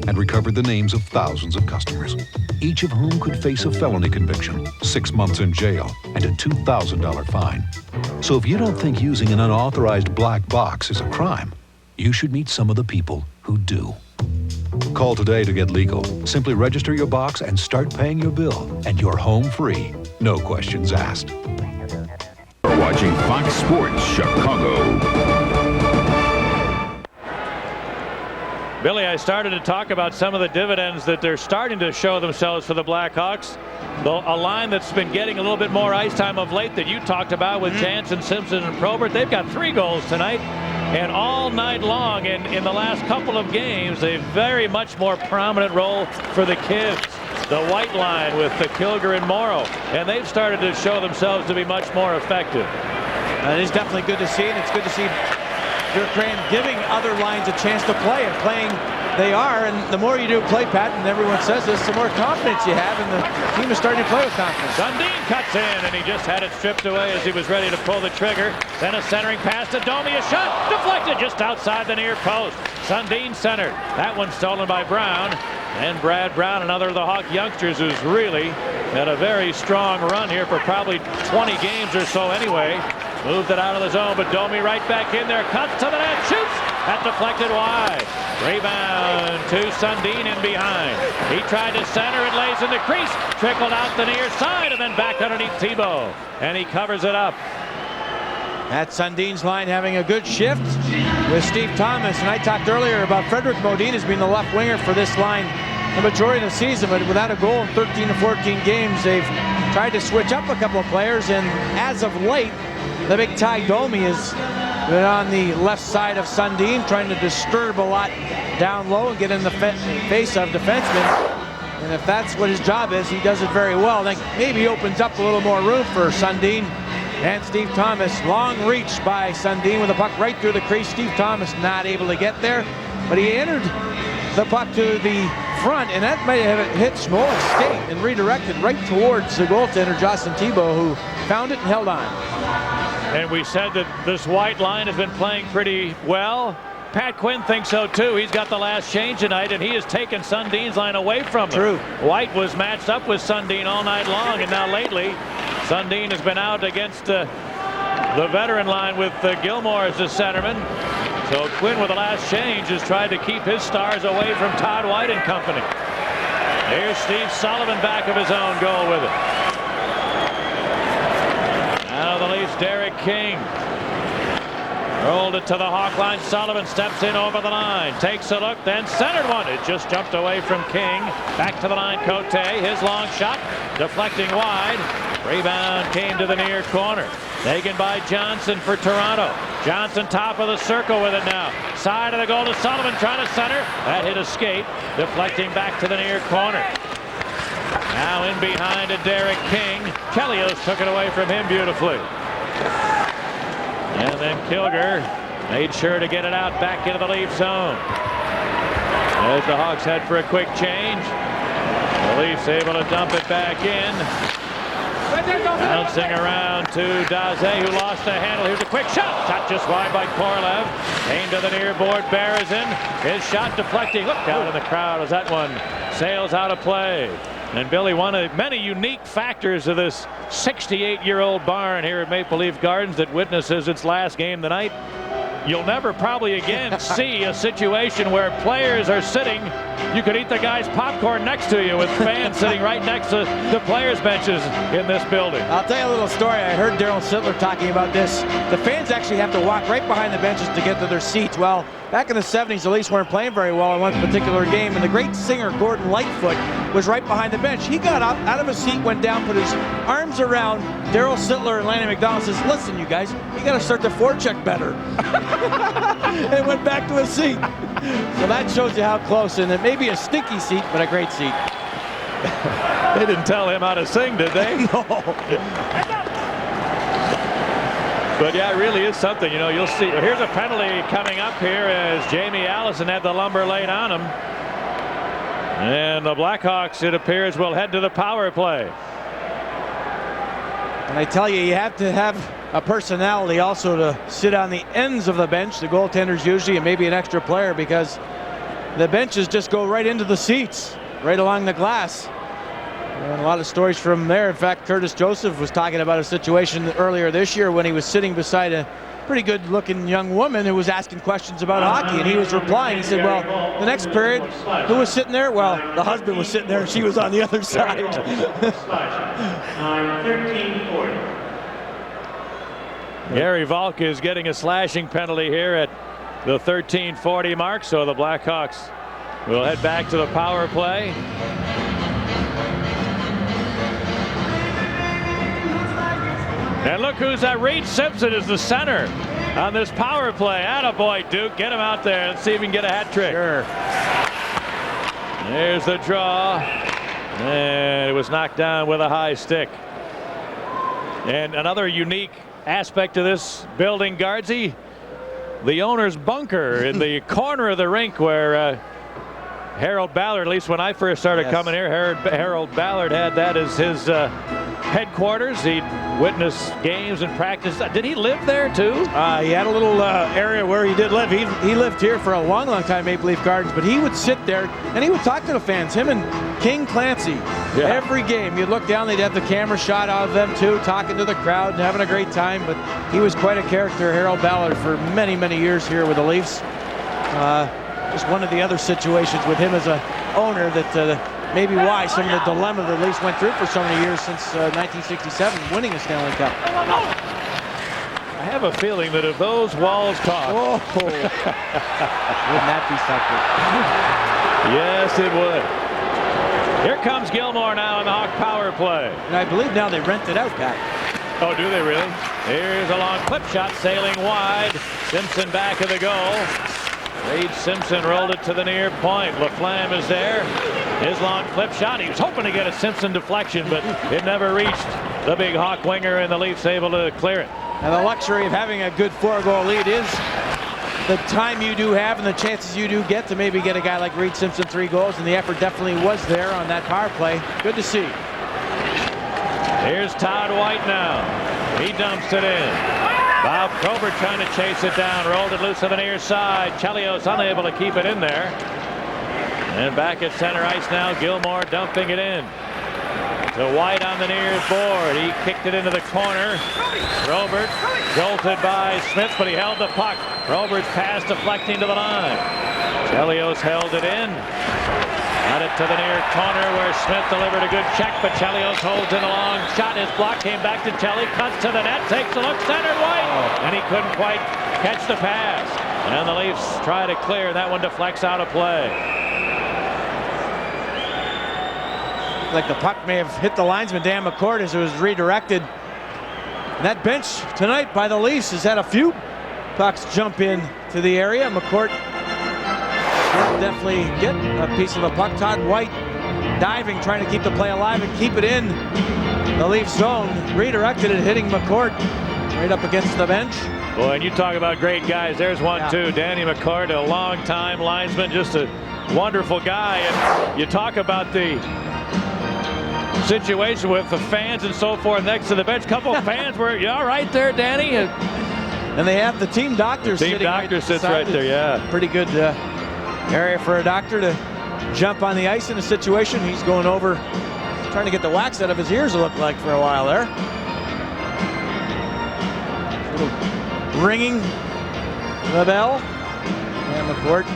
and recovered the names of thousands of customers, each of whom could face a felony conviction, 6 months in jail, and a $2,000 fine. So if you don't think using an unauthorized black box is a crime, you should meet some of the people who do. Call today to get legal. Simply register your box and start paying your bill, and you're home free. No questions asked. You're watching Fox Sports Chicago. Billy, I started to talk about some of the dividends that they're starting to show themselves for the Blackhawks. A line that's been getting a little bit more ice time of late that you talked about with Jansen, Simpson, and Probert. They've got 3 goals tonight. And all night long in the last couple of games, a very much more prominent role for the kids. The white line with the Kilger and Morrow. And they've started to show themselves to be much more effective. It is definitely good to see, and it's good to see Bjorkgren giving other lines a chance to play, and playing they are. And the more you do play, Pat, and everyone says this, the more confidence you have, and the team is starting to play with confidence. Sundin cuts in, and he just had it stripped away as he was ready to pull the trigger. Then a centering pass to Domi, a shot deflected just outside the near post. Sundin centered. That one stolen by Brown. And Brad Brown, another of the Hawk youngsters, who's really had a very strong run here for probably 20 games or so anyway. Moved it out of the zone, but Domi right back in there, cuts to the net, shoots! That deflected wide. Rebound to Sundin in behind. He tried to center, it lays in the crease, trickled out the near side, and then back underneath Thibault. And he covers it up. That's Sundin's line having a good shift with Steve Thomas. And I talked earlier about Frederick Modin as being the left winger for this line the majority of the season, but without a goal in 13 to 14 games, they've tried to switch up a couple of players, and as of late, the big Ty Domi has been on the left side of Sundin, trying to disturb a lot down low and get in the face of defensemen. And if that's what his job is, he does it very well. I think maybe opens up a little more room for Sundin and Steve Thomas. Long reach by Sundin with the puck right through the crease. Steve Thomas not able to get there, but he entered the puck to the front, and that might have hit Smolek's skate and redirected right towards the goaltender, Jocelyn Thibault, who found it and held on. And we said that this white line has been playing pretty well. Pat Quinn thinks so too. He's got the last change tonight, and he has taken Sundin's line away from him. True. White was matched up with Sundin all night long, and now lately Sundin has been out against the veteran line with Gilmore as the centerman. So Quinn, with the last change, has tried to keep his stars away from Todd White and company. Here's Steve Sullivan back of his own goal with it. Now the Leafs, Derek King. Rolled it to the Hawk line. Sullivan steps in over the line. Takes a look, then centered one. It just jumped away from King. Back to the line, Cote. His long shot, deflecting wide. Rebound came to the near corner. Taken by Johnson for Toronto. Johnson top of the circle with it now. Side of the goal to Sullivan, trying to center. That hit a skate, deflecting back to the near corner. Now in behind to Derek King. Chelios took it away from him beautifully. And then Kilger made sure to get it out back into the Leaf zone. As the Hawks head for a quick change. The Leafs able to dump it back in. Bouncing around to Daze, who lost the handle. Here's a quick shot. Shot just wide by Korolev. Came to the near board. Berezin. His shot deflecting. Look out in the crowd as that one sails out of play. And Billy, one of many unique factors of this 68-year-old barn here at Maple Leaf Gardens that witnesses its last game tonight. You'll never probably again see a situation where players are sitting. You could eat the guy's popcorn next to you with fans sitting right next to the players' benches in this building. I'll tell you a little story. I heard Daryl Sittler talking about this. The fans actually have to walk right behind the benches to get to their seats. Well, back in the 70s, the Leafs weren't playing very well in one particular game, and the great singer Gordon Lightfoot was right behind the bench. He got up out of his seat, went down, put his arms around Daryl Sittler and Lanny McDonald, says, "Listen, you guys, you got to start the forecheck better." And went back to his seat. So that shows you how close, and it may be a stinky seat, but a great seat. They didn't tell him how to sing, did they? No. But yeah, it really is something. You know, you'll see. Here's a penalty coming up here as Jamie Allison had the lumber laid on him. And the Blackhawks, it appears, will head to the power play. And I tell you have to have a personality also to sit on the ends of the bench, the goaltenders usually, and maybe an extra player, because the benches just go right into the seats, right along the glass. And a lot of stories from there. In fact, Curtis Joseph was talking about a situation earlier this year when he was sitting beside pretty good-looking young woman who was asking questions about hockey, and he was replying. He said, well, the next period, who was sitting there? Well, the husband was sitting there, and she was on the other side. 13:40. Gary Valk is getting a slashing penalty here at the 13:40 mark, so the Blackhawks will head back to the power play. And look who's at. Reed Simpson is the center on this power play. Attaboy, Duke. Get him out there and see if he can get a hat trick. Sure. There's the draw. And it was knocked down with a high stick. And another unique aspect of this building, Guardsy, the owner's bunker in the corner of the rink where Harold Ballard, at least when I first started coming here, Harold Ballard had that as his headquarters. He'd witness games and practice. Did he live there too? He had a little area where he did live. He lived here for a long time, Maple Leaf Gardens, but he would sit there and he would talk to the fans. Him and King Clancy, every game. You'd look down, they'd have the camera shot out of them too, talking to the crowd and having a great time. But he was quite a character, Harold Ballard, for many, many years here with the Leafs. Just one of the other situations with him as a owner that maybe why some of the dilemma the Leafs went through for so many years since 1967, winning a Stanley Cup. I have a feeling that if those walls talk, wouldn't that be something? Yes, it would. Here comes Gilmore now in the Hawk power play. And I believe now they rent it out, Pat. Oh, do they really? Here's a long clip shot sailing wide. Simpson back of the goal. Reed Simpson rolled it to the near point. Laflamme is there. His long clip shot. He was hoping to get a Simpson deflection, but it never reached the big Hawk winger, and the Leafs able to clear it. And the luxury of having a good 4-goal lead is the time you do have and the chances you do get to maybe get a guy like Reed Simpson 3 goals, and the effort definitely was there on that power play. Good to see. Here's Todd White now. He dumps it in. Bob Probert trying to chase it down. Rolled it loose on the near side. Chelios unable to keep it in there. And back at center ice now. Gilmore dumping it in. To White on the near board. He kicked it into the corner. Probert jolted by Smith, but he held the puck. Probert's pass deflecting to the line. Chelios held it in. Got it to the near corner where Smith delivered a good check, but Chelios holds in a long shot. His block came back to Chelly, cuts to the net, takes a look, centered White, and he couldn't quite catch the pass. And the Leafs try to clear. That one deflects out of play. Like the puck may have hit the linesman, Dan McCourt, as it was redirected. And that bench tonight by the Leafs has had a few pucks jump in to the area. McCourt will definitely get a piece of the puck. Todd White diving, trying to keep the play alive and keep it in the Leaf zone. Redirected it, hitting McCourt right up against the bench. Boy, and you talk about great guys. There's one too. Danny McCourt, a long-time linesman, just a wonderful guy. And you talk about the situation with the fans and so forth next to the bench. Couple of fans were, you all right there, Danny? And they have the team doctor sitting sits right there, yeah. Pretty good area for a doctor to jump on the ice in a situation. He's going over, trying to get the wax out of his ears, it looked like, for a while there. Ringing the bell. And McCourt,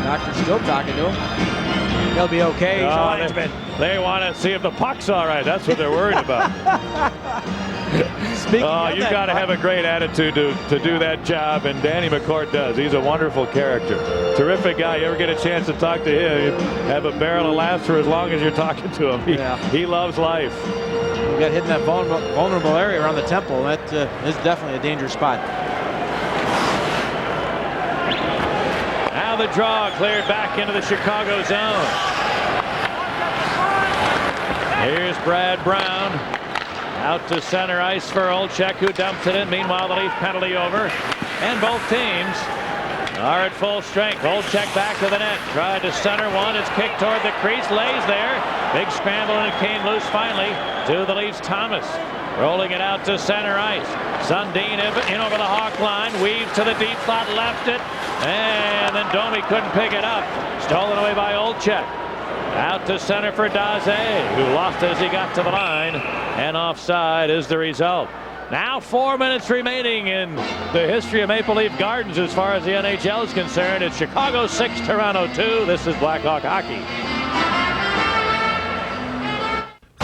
doctor's still talking to him. He'll be okay. He's a linesman. They want to see if the puck's all right. That's what they're worried about. You got to have a great attitude to do that job, and Danny McCourt does. He's a wonderful character. Terrific guy. You ever get a chance to talk to him, you have a barrel of laughs for as long as you're talking to him. He loves life. You got hit in that vulnerable area around the temple. That is definitely a dangerous spot. Now the draw cleared back into the Chicago zone. Here's Brad Brown. Out to center ice for Olczyk, who dumps it in. Meanwhile, the Leaf penalty over. And both teams are at full strength. Olczyk back to the net. Tried to center one. It's kicked toward the crease. Lays there. Big scramble, and it came loose finally to the Leafs. Thomas rolling it out to center ice. Sundin in over the Hawk line. Weaves to the deep slot. Left it. And then Domi couldn't pick it up. Stolen away by Olczyk. Out to center for Daze, who lost it as he got to the line. And offside is the result. Now 4 minutes remaining in the history of Maple Leaf Gardens as far as the NHL is concerned. It's Chicago 6, Toronto 2. This is Blackhawk hockey.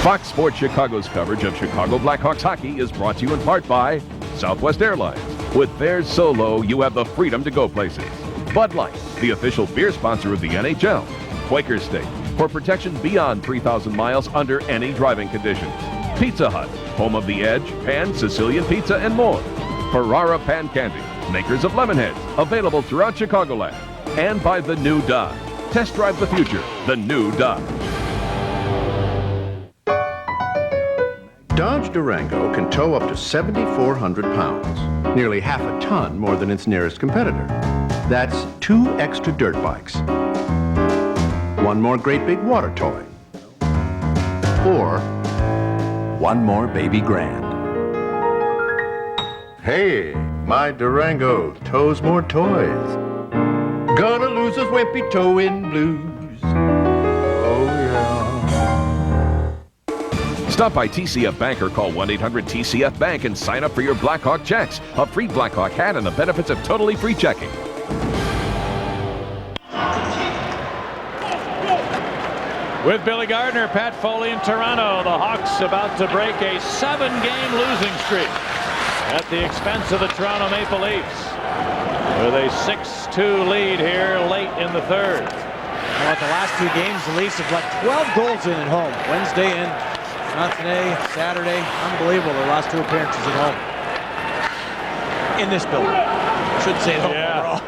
Fox Sports Chicago's coverage of Chicago Blackhawks hockey is brought to you in part by Southwest Airlines. With fares so low, you have the freedom to go places. Bud Light, the official beer sponsor of the NHL. Quaker State, for protection beyond 3,000 miles under any driving conditions. Pizza Hut, home of The Edge, Pan, Sicilian Pizza, and more. Ferrara Pan Candy, makers of Lemonheads, available throughout Chicagoland. And by the new Dodge. Test drive the future, the new Dodge. Dodge Durango can tow up to 7,400 pounds, nearly half a ton more than its nearest competitor. That's 2 extra dirt bikes, 1 more great big water toy, or 1 more baby grand. Hey, my Durango tows more toys. Gonna lose those wimpy towing blues. Oh yeah. Stop by TCF Bank or call 1-800-TCF Bank and sign up for your Blackhawk checks, a free Blackhawk hat, and the benefits of totally free checking. With Billy Gardner, Pat Foley in Toronto, the Hawks about to break a 7-game losing streak at the expense of the Toronto Maple Leafs with a 6-2 lead here late in the third. Well, at the last 2 games, the Leafs have let 12 goals in at home. Wednesday and not today, Saturday. Unbelievable, their last 2 appearances at home. In this building. I should say that overall.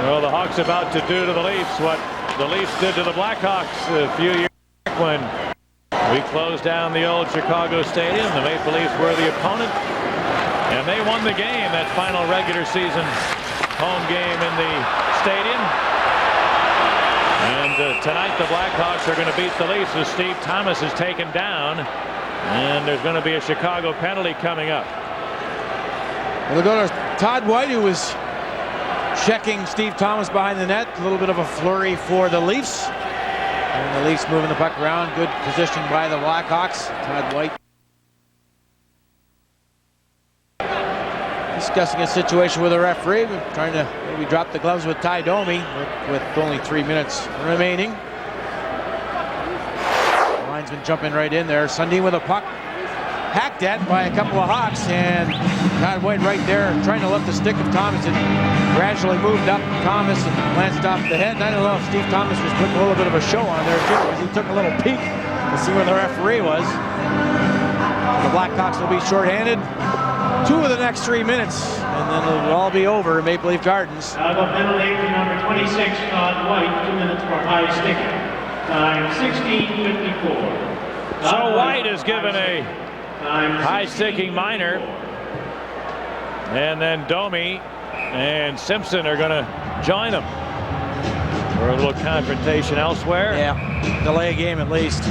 Well, the Hawks about to do to the Leafs what the Leafs did to the Blackhawks a few years back when we closed down the old Chicago Stadium. The Maple Leafs were the opponent, and they won the game, that final regular season home game in the stadium. And tonight the Blackhawks are going to beat the Leafs as Steve Thomas is taken down, and there's going to be a Chicago penalty coming up. We'll go to Todd White, who was checking Steve Thomas behind the net. A little bit of a flurry for the Leafs. And the Leafs moving the puck around. Good position by the Blackhawks. Todd White discussing a situation with a referee. We're trying to maybe drop the gloves with Ty Domi with only 3 minutes remaining. Linesman jumping right in there. Sundin with a puck. Hacked at by a couple of Hawks, and Todd White right there trying to lift the stick of Thomas, and gradually moved up Thomas and glanced off the head. And I don't know if Steve Thomas was putting a little bit of a show on there too, because he took a little peek to see where the referee was. The Blackhawks will be shorthanded 2 of the next 3 minutes, and then it'll all be over in Maple Leaf Gardens. The penalty for number 26, Todd White, 2 minutes for high stick. Time 16:54. So White is given a high sticking minor, and then Domi and Simpson are going to join them for a little confrontation elsewhere. Yeah, delay a game at least.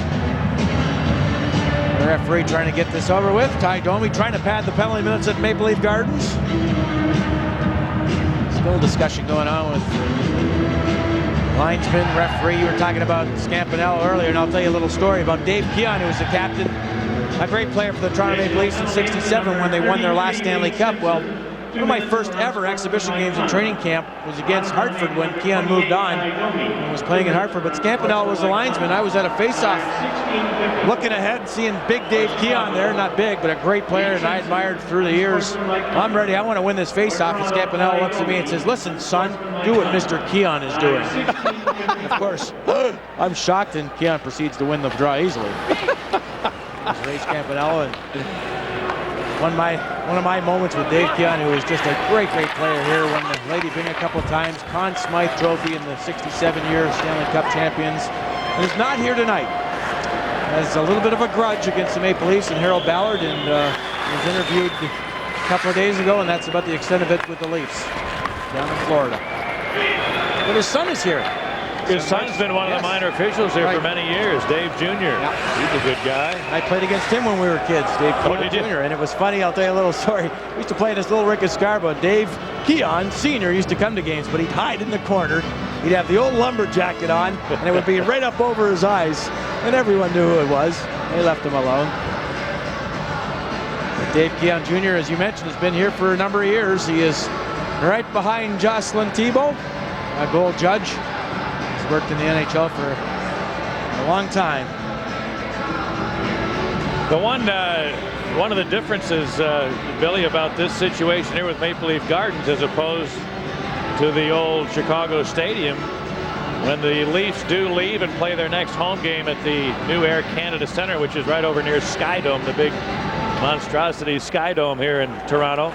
The referee trying to get this over with. Ty Domi trying to pad the penalty minutes at Maple Leaf Gardens. Still discussion going on with linesman, referee. You were talking about Scampanello earlier, and I'll tell you a little story about Dave Keon, who was the captain, a great player for the Toronto Maple Leafs in '67 when they won their last Stanley Cup. Well, one of my first ever exhibition games in training camp was against Hartford when Keon moved on and was playing in Hartford. But Scampanello was the linesman. I was at a face-off looking ahead and seeing big Dave Keon there. Not big, but a great player, and I admired through the years. I'm ready. I want to win this face-off. And Scampanello looks at me and says, "Listen, son, do what Mr. Keon is doing." Of course, I'm shocked, and Keon proceeds to win the draw easily. Ray Scampanello, and one of my moments with Dave Keon, who was just a great player here, won the Lady Byng a couple of times, Conn Smythe Trophy in the '67 Stanley Cup champions, and is not here tonight. Has a little bit of a grudge against the Maple Leafs and Harold Ballard, and was interviewed a couple of days ago, and that's about the extent of it with the Leafs down in Florida. But his son is here. His son's been one of the minor officials here for many years, Dave Jr. He's a good guy. I played against him when we were kids, Dave Keon Jr., and it was funny. I'll tell you a little story. We used to play in this little rink at Scarborough. Dave Keon Sr. used to come to games, but he'd hide in the corner. He'd have the old lumber jacket on, and it would be right up over his eyes, and everyone knew who it was. They left him alone. Dave Keon Jr., as you mentioned, has been here for a number of years. He is right behind Jocelyn Thibault, a goal judge. He's worked in the NHL for a long time. The one of the differences, Billy, about this situation here with Maple Leaf Gardens as opposed to the old Chicago Stadium, when the Leafs do leave and play their next home game at the new Air Canada Centre, which is right over near Skydome, the big monstrosity Skydome here in Toronto.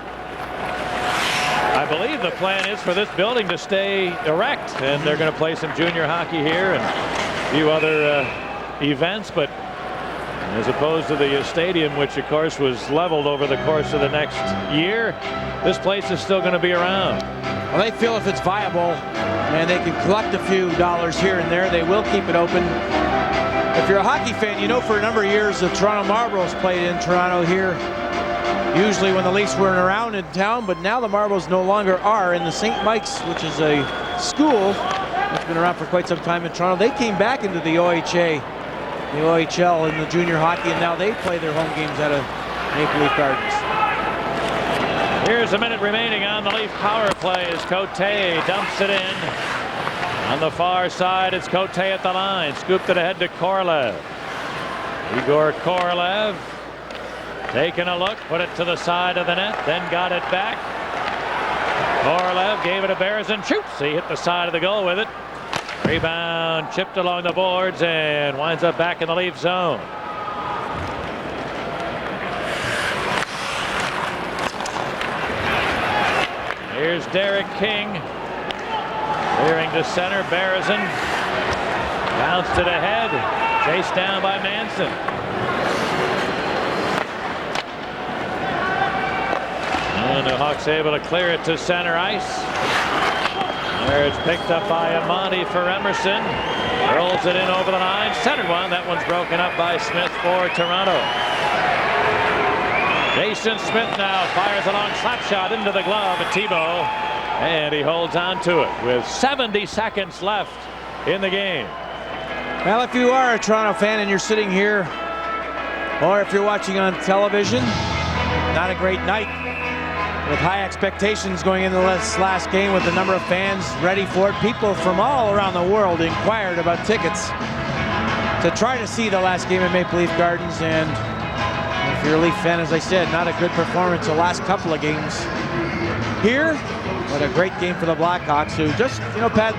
I believe the plan is for this building to stay erect, and they're going to play some junior hockey here and a few other events, but as opposed to the stadium, which of course was leveled over the course of the next year, this place is still going to be around. Well, they feel if it's viable and they can collect a few dollars here and there, they will keep it open. If you're a hockey fan, you know for a number of years the Toronto Marlboros played in Toronto here, usually when the Leafs weren't around in town, but now the Marlboros no longer are in the St. Mike's, which is a school that's been around for quite some time in Toronto. They came back into the OHA, the OHL in the junior hockey, and now they play their home games out of Maple Leaf Gardens. Here's a minute remaining on the Leaf power play as Cote dumps it in. On the far side, it's Cote at the line. Scooped it ahead to Korolev. Igor Korolev taking a look, put it to the side of the net, then got it back. Korolev gave it to Berezin. Shoots. He hit the side of the goal with it. Rebound chipped along the boards and winds up back in the Leaf zone. Here's Derek King. Clearing to center. Berezin bounced it ahead. Chased down by Manson. And the Hawks able to clear it to center ice. There it's picked up by Amani for Emerson. Rolls it in over the line. Centered one. That one's broken up by Smith for Toronto. Jason Smith now fires a long slap shot into the glove of Thibault, and he holds on to it with 70 seconds left in the game. Well, if you are a Toronto fan and you're sitting here, or if you're watching on television, not a great night. With high expectations going into this last game, with the number of fans ready for it. People from all around the world inquired about tickets to try to see the last game at Maple Leaf Gardens, and if you're a Leaf fan, as I said, not a good performance the last couple of games here, but a great game for the Blackhawks, who just, Pat,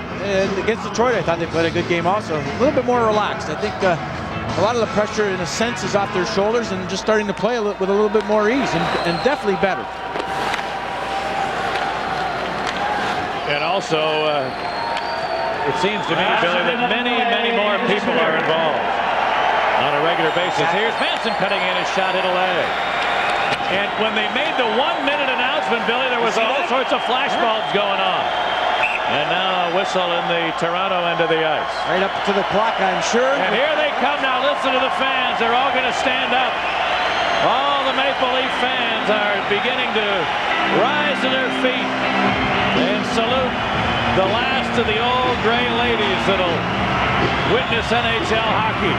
against Detroit, I thought they played a good game also. A little bit more relaxed. I think a lot of the pressure, in a sense, is off their shoulders and just starting to play with a little bit more ease and definitely better. And also, it seems to me, Billy, that many more people are involved on a regular basis. Here's Manson cutting in, his shot hit a leg. And when they made the 1-minute announcement, Billy, there was all sorts of flashbulbs going on. And now a whistle in the Toronto end of the ice. Right up to the clock, I'm sure. And here they come now. Listen to the fans. They're all going to stand up. All the Maple Leaf fans are beginning to rise to their feet and salute the last of the old gray ladies that'll witness NHL hockey.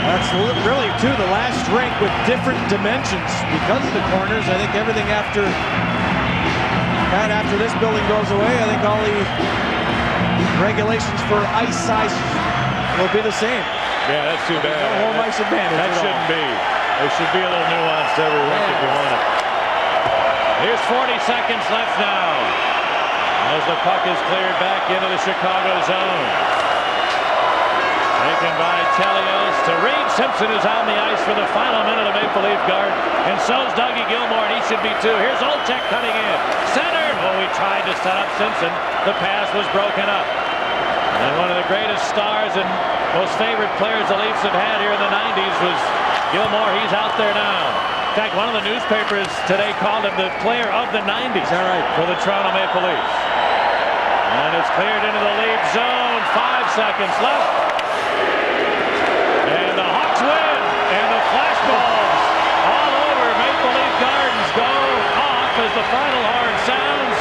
That's really, too, the last rink with different dimensions because of the corners. I think everything after this building goes away, I think all the regulations for ice size will be the same. Yeah, that's too bad. No home ice advantage. That shouldn't be. There should be a little nuance to every rink if you want it. Here's 40 seconds left now as the puck is cleared back into the Chicago zone. Taken by Chelios to Reed. Simpson is on the ice for the final minute of Maple Leaf Garden. And so is Dougie Gilmour, and he should be too. Here's Olczyk cutting in. Centered. Well, we tried to set up Simpson. The pass was broken up. And one of the greatest stars and most favorite players the Leafs have had here in the 90s was Gilmour. He's out there now. In fact, one of the newspapers today called him the player of the 90s. Is that right? For the Toronto Maple Leafs. And it's cleared into the Leaf zone. 5 seconds left. And the Hawks win. And the flashbulbs all over Maple Leaf Gardens go off as the final horn sounds.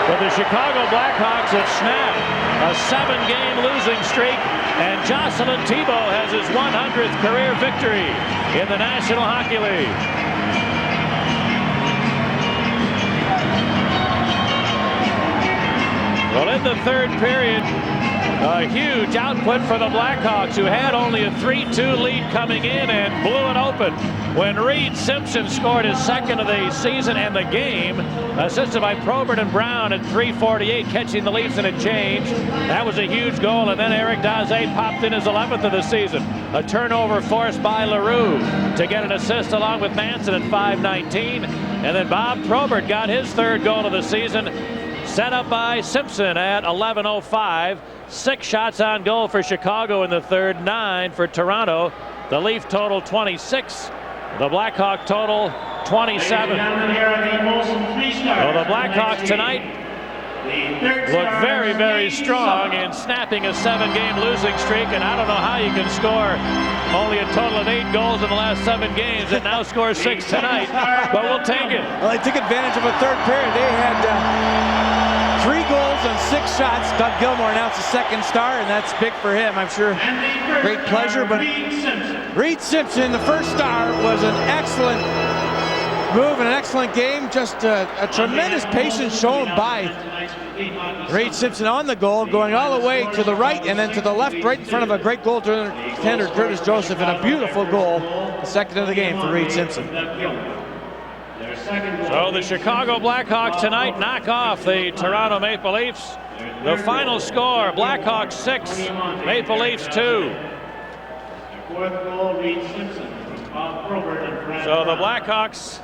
But the Chicago Blackhawks have snapped. a 7-game losing streak, and Jocelyn Thibault has his 100th career victory in the National Hockey League. Well, in the third period, a huge output for the Blackhawks, who had only a 3-2 lead coming in and blew it open when Reed Simpson scored his second of the season and the game, assisted by Probert and Brown at 3:48, catching the Leafs in a change. That was a huge goal, and then Eric Daze popped in his 11th of the season. A turnover forced by LaRue to get an assist along with Manson at 5:19, and then Bob Probert got his third goal of the season, set up by Simpson at 11:05. 6 shots on goal for Chicago in the third, 9 for Toronto. The Leaf total 26. The Blackhawk total 27. Well, the Blackhawks tonight look very, very strong in snapping a 7-game losing streak, and I don't know how you can score only a total of 8 goals in the last 7 games and now score 6 tonight, but we'll take it. Well, they took advantage of a third period. They had 3 goals and 6 shots. Doug Gilmour announced the second star, and that's big for him, I'm sure. Great pleasure, but Reed Simpson, the first star, was an excellent move and an excellent game. Just a tremendous patience shown by Reed Simpson on the goal, going all the way to the right and then to the left, right in front of a great goaltender, Curtis Joseph, and a beautiful goal, the second of the game for Reed Simpson. So the Chicago Blackhawks tonight knock off the Toronto Maple Leafs. The final score, Blackhawks 6, Maple Leafs 2. So the Blackhawks,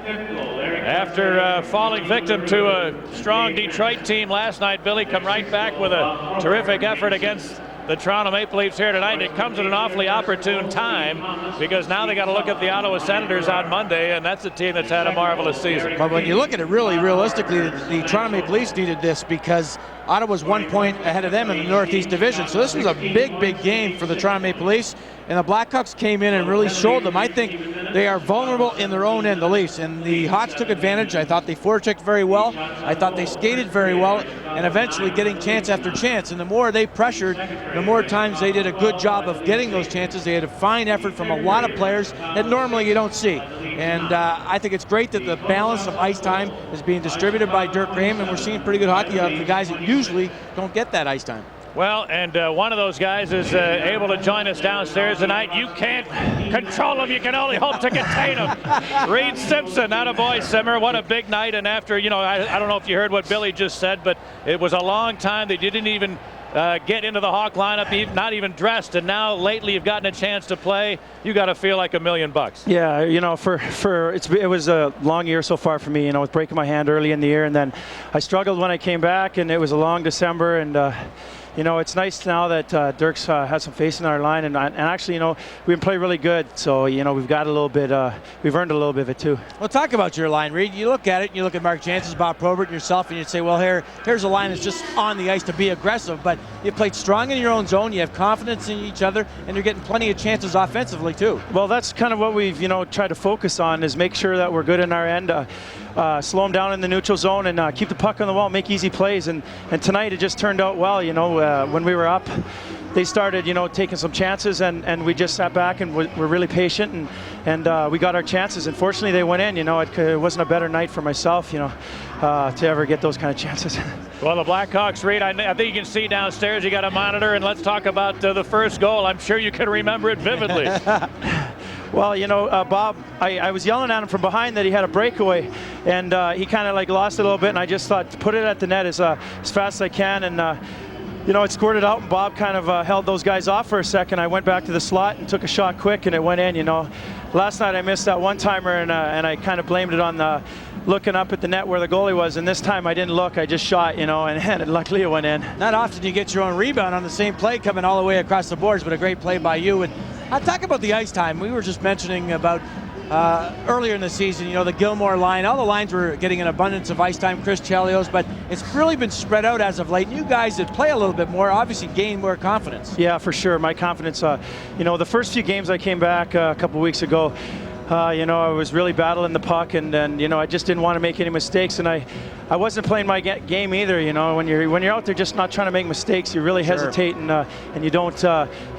after falling victim to a strong Detroit team last night, Billy, come right back with a terrific effort against the Toronto Maple Leafs here tonight. And it comes at an awfully opportune time because now they got to look at the Ottawa Senators on Monday, and that's a team that's had a marvelous season. But when you look at it really realistically, the Toronto Maple Leafs needed this because Ottawa's 1 point ahead of them in the Northeast Division. So this was a big, big game for the Toronto Maple Leafs. And the Blackhawks came in and really showed them. I think they are vulnerable in their own end, the Leafs. And the Hawks took advantage. I thought they forechecked very well. I thought they skated very well. And eventually getting chance after chance. And the more they pressured, the more times they did a good job of getting those chances. They had a fine effort from a lot of players that normally you don't see. And I think it's great that the balance of ice time is being distributed by Dirk Graham. And we're seeing pretty good hockey out of the guys that usually don't get that ice time. Well, and one of those guys is able to join us downstairs tonight. You can't control him. You can only hope to contain him. Reed Simpson, attaboy, Simmer. What a big night. And after, you know, I don't know if you heard what Billy just said, but it was a long time that you didn't even get into the Hawk lineup, not even dressed, and now lately you've gotten a chance to play. You got to feel like $1 million. Yeah, you know, it was a long year so far for me. You know, with breaking my hand early in the year, and then I struggled when I came back, and it was a long December, and you know, it's nice now that Dirk's has some faith in our line, and actually, you know, we've been playing really good. So, you know, we've got a little bit, we've earned a little bit of it too. Well, talk about your line, Reed. You look at it, and you look at Mark Jansen, Bob Probert, and yourself, and you'd say, well, here's a line that's just on the ice to be aggressive, but you played strong in your own zone. You have confidence in each other, and you're getting plenty of chances offensively too. Well, that's kind of what we've, you know, tried to focus on, is make sure that we're good in our end. Slow them down in the neutral zone and keep the puck on the wall, make easy plays. And tonight it just turned out well. You know, when we were up, they started, you know, taking some chances, and we just sat back and we're really patient, and we got our chances. And fortunately, they went in. You know, it wasn't a better night for myself, you know, to ever get those kind of chances. Well, the Blackhawks, Reed, I think you can see downstairs. You got a monitor, and let's talk about the first goal. I'm sure you can remember it vividly. Well, you know, Bob, I was yelling at him from behind that he had a breakaway, and he kind of like lost it a little bit, and I just thought to put it at the net as fast as I can, and you know, it squirted out, and Bob kind of held those guys off for a second. I went back to the slot and took a shot quick, and it went in. You know, last night I missed that one-timer, and I kind of blamed it on the looking up at the net where the goalie was, and this time I didn't look. I just shot, you know, and luckily it went in. Not often you get your own rebound on the same play coming all the way across the boards, but a great play by you. And I'll talk about the ice time. We were just mentioning about earlier in the season, you know, the Gilmour line, all the lines were getting an abundance of ice time, Chris Chelios, but it's really been spread out as of late. You guys that play a little bit more obviously gain more confidence. Yeah, for sure. My confidence, you know, the first few games I came back a couple weeks ago, You know, I was really battling the puck, and you know, I just didn't want to make any mistakes, and I wasn't playing my game either. You know, when you're out there just not trying to make mistakes, you really hesitate, and you don't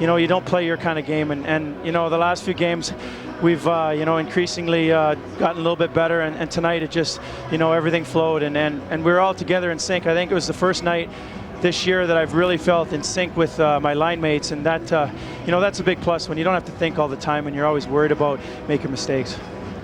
you don't play your kind of game. And you know, the last few games, we've you know, increasingly gotten a little bit better, and tonight it just, you know, everything flowed, and we were all together in sync. I think it was the first night this year that I've really felt in sync with my line mates, and that you know, that's a big plus when you don't have to think all the time and you're always worried about making mistakes.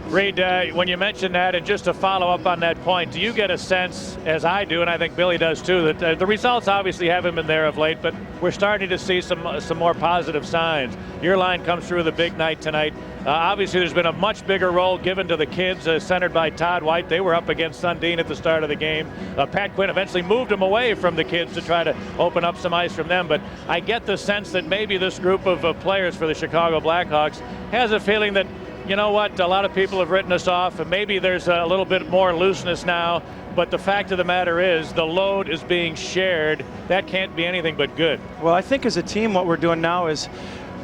Reed, when you mentioned that, and just to follow up on that point, do you get a sense, as I do, and I think Billy does too, that the results obviously haven't been there of late, but we're starting to see some more positive signs? Your line comes through the big night tonight. Obviously, there's been a much bigger role given to the kids, centered by Todd White. They were up against Sundin at the start of the game. Pat Quinn eventually moved him away from the kids to try to open up some ice from them. But I get the sense that maybe this group of players for the Chicago Blackhawks has a feeling that, you know what, a lot of people have written us off, and maybe there's a little bit more looseness now. But the fact of the matter is, the load is being shared. That can't be anything but good. Well, I think as a team, what we're doing now is,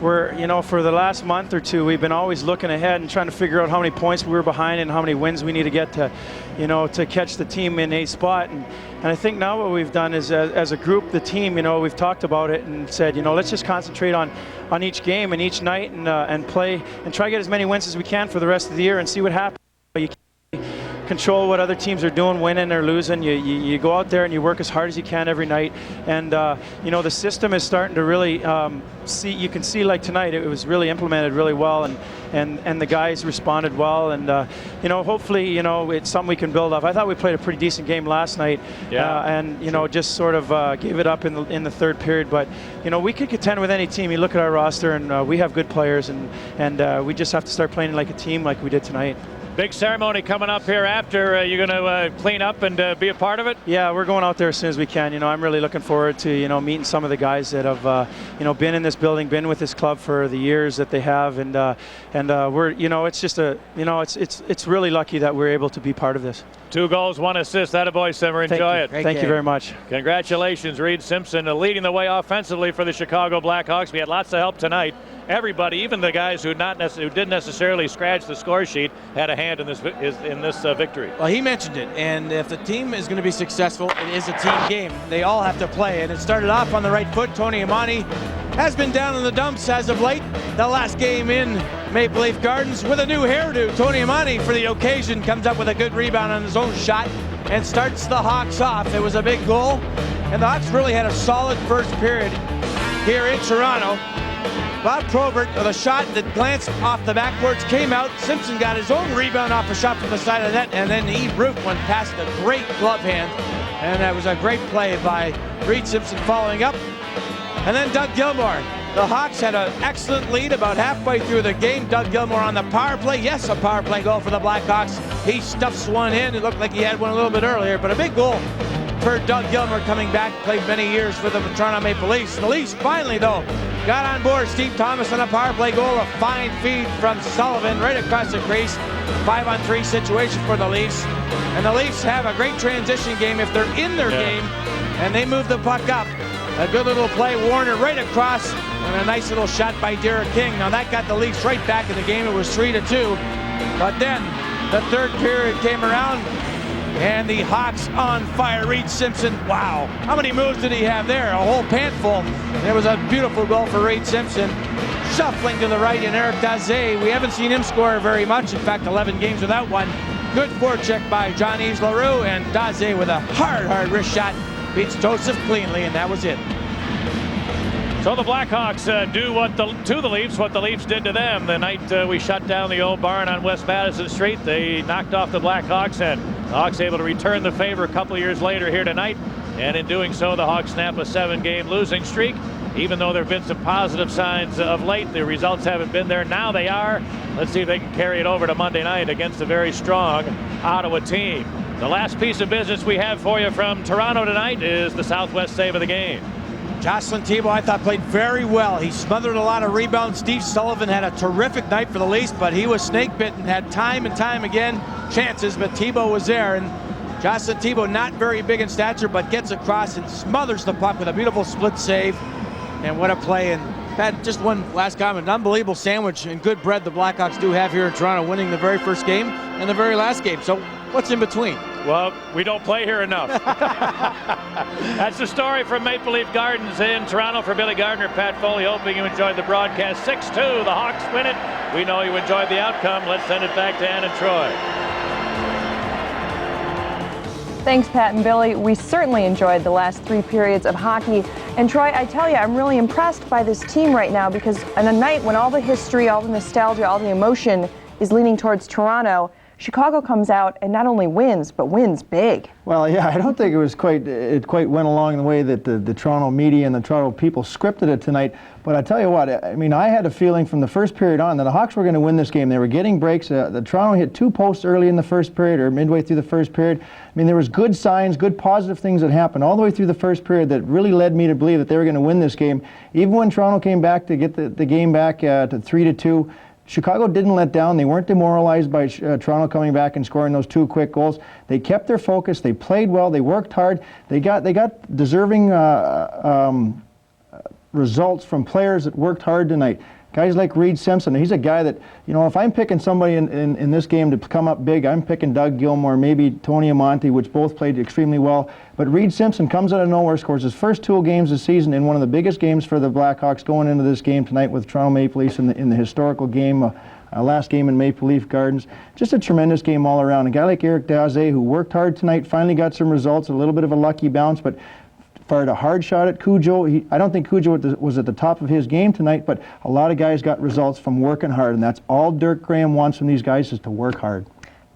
you know, for the last month or two, we've been always looking ahead and trying to figure out how many points we were behind and how many wins we need to get to, you know, to catch the team in a spot. And I think now what we've done is, as a group, the team, you know, we've talked about it and said, you know, let's just concentrate on each game and each night, and play and try to get as many wins as we can for the rest of the year and see what happens. You can't control what other teams are doing, winning or losing. You go out there and you work as hard as you can every night, and you know, the system is starting to really see. You can see, like tonight, it was really implemented really well, and the guys responded well, and you know, hopefully, you know, it's something we can build off. I thought we played a pretty decent game last night, and you know, just sort of gave it up in the third period. But you know, we could contend with any team. You look at our roster, and we have good players, and we just have to start playing like a team, like we did tonight. Big ceremony coming up here after. You're going to clean up and be a part of it? Yeah, we're going out there as soon as we can. You know, I'm really looking forward to, you know, meeting some of the guys that have, you know, been in this building, been with this club for the years that they have, and we're, you know, it's just you know, it's really lucky that we're able to be part of this. 2 goals, 1 assist. Attaboy, Simmer. Enjoy it. Thank you very much. Congratulations, Reed Simpson, leading the way offensively for the Chicago Blackhawks. We had lots of help tonight. Everybody, even the guys who didn't necessarily scratch the score sheet, had a hand in this victory. Well, he mentioned it, and if the team is going to be successful, it is a team game. They all have to play, and it started off on the right foot. Tony Amani has been down in the dumps as of late. The last game in Maple Leaf Gardens with a new hairdo. Tony Amani, for the occasion, comes up with a good rebound on his own shot and starts the Hawks off. It was a big goal, and the Hawks really had a solid first period here in Toronto. Bob Probert with a shot that glanced off the backboards, came out. Simpson got his own rebound off a shot from the side of the net, and then he roofed one past a great glove hand. And that was a great play by Reed Simpson following up. And then Doug Gilmour. The Hawks had an excellent lead about halfway through the game. Doug Gilmour on the power play. Yes, a power play goal for the Blackhawks. He stuffs one in. It looked like he had one a little bit earlier, but a big goal for Doug Gilmour, coming back, played many years with the Toronto Maple Leafs. The Leafs finally, though, got on board Steve Thomas on a power play goal. A fine feed from Sullivan right across the crease. 5-on-3 situation for the Leafs. And the Leafs have a great transition game if they're in their game, and they move the puck up. A good little play, Warner right across, and a nice little shot by Derek King. Now that got the Leafs right back in the game. It was 3-2. But then the third period came around, and the Hawks on fire. Reed Simpson, wow. How many moves did he have there? A whole pant full. And it was a beautiful goal for Reed Simpson. Shuffling to the right, and Eric Daze. We haven't seen him score very much. In fact, 11 games without one. Good forecheck by Jean-Yves Leroux, and Daze with a hard wrist shot beats Joseph cleanly, and that was it. So the Blackhawks do to the Leafs what the Leafs did to them the night we shut down the old barn on West Madison Street. They knocked off the Blackhawks, and the Hawks able to return the favor a couple of years later here tonight. And in doing so, the Hawks snap a 7-game losing streak. Even though there have been some positive signs of late, the results haven't been there. Now they are. Let's see if they can carry it over to Monday night against a very strong Ottawa team. The last piece of business we have for you from Toronto tonight is the Southwest save of the game. Jocelyn Thibault, I thought, played very well. He smothered a lot of rebounds. Steve Sullivan had a terrific night for the Leafs, but he was snake bitten, had time and time again chances, but Thibault was there. And Jocelyn Thibault, not very big in stature, but gets across and smothers the puck with a beautiful split save. And what a play. And Pat, just one last comment. An unbelievable sandwich and good bread the Blackhawks do have here in Toronto, winning the very first game and the very last game. So what's in between? Well, we don't play here enough. That's the story from Maple Leaf Gardens in Toronto. For Billy Gardner, Pat Foley, hoping you enjoyed the broadcast. 6-2, the Hawks win it. We know you enjoyed the outcome. Let's send it back to Ann and Troy. Thanks, Pat and Billy. We certainly enjoyed the last 3 periods of hockey. And Troy, I tell you, I'm really impressed by this team right now, because on a night when all the history, all the nostalgia, all the emotion is leaning towards Toronto, Chicago comes out and not only wins, but wins big. Well, yeah, I don't think it quite went along the way that the Toronto media and the Toronto people scripted it tonight. But I tell you what, I mean, I had a feeling from the first period on that the Hawks were going to win this game. They were getting breaks. The Toronto hit 2 posts early in the first period, or midway through the first period. I mean, there was good signs, good positive things that happened all the way through the first period that really led me to believe that they were going to win this game. Even when Toronto came back to get the game back to 3-2, Chicago didn't let down. They weren't demoralized by Toronto coming back and scoring those 2 quick goals. They kept their focus. They played well. They worked hard. They got deserving results from players that worked hard tonight. Guys like Reed Simpson, he's a guy that, you know, if I'm picking somebody in this game to come up big, I'm picking Doug Gilmour, maybe Tony Amonte, which both played extremely well. But Reed Simpson comes out of nowhere, scores his first 2 games this season in one of the biggest games for the Blackhawks going into this game tonight with Toronto Maple Leafs in the historical game, last game in Maple Leaf Gardens. Just a tremendous game all around. A guy like Eric Daze, who worked hard tonight, finally got some results, a little bit of a lucky bounce, but fired a hard shot at Cujo. I don't think Cujo was at the top of his game tonight, but a lot of guys got results from working hard, and that's all Dirk Graham wants from these guys, is to work hard.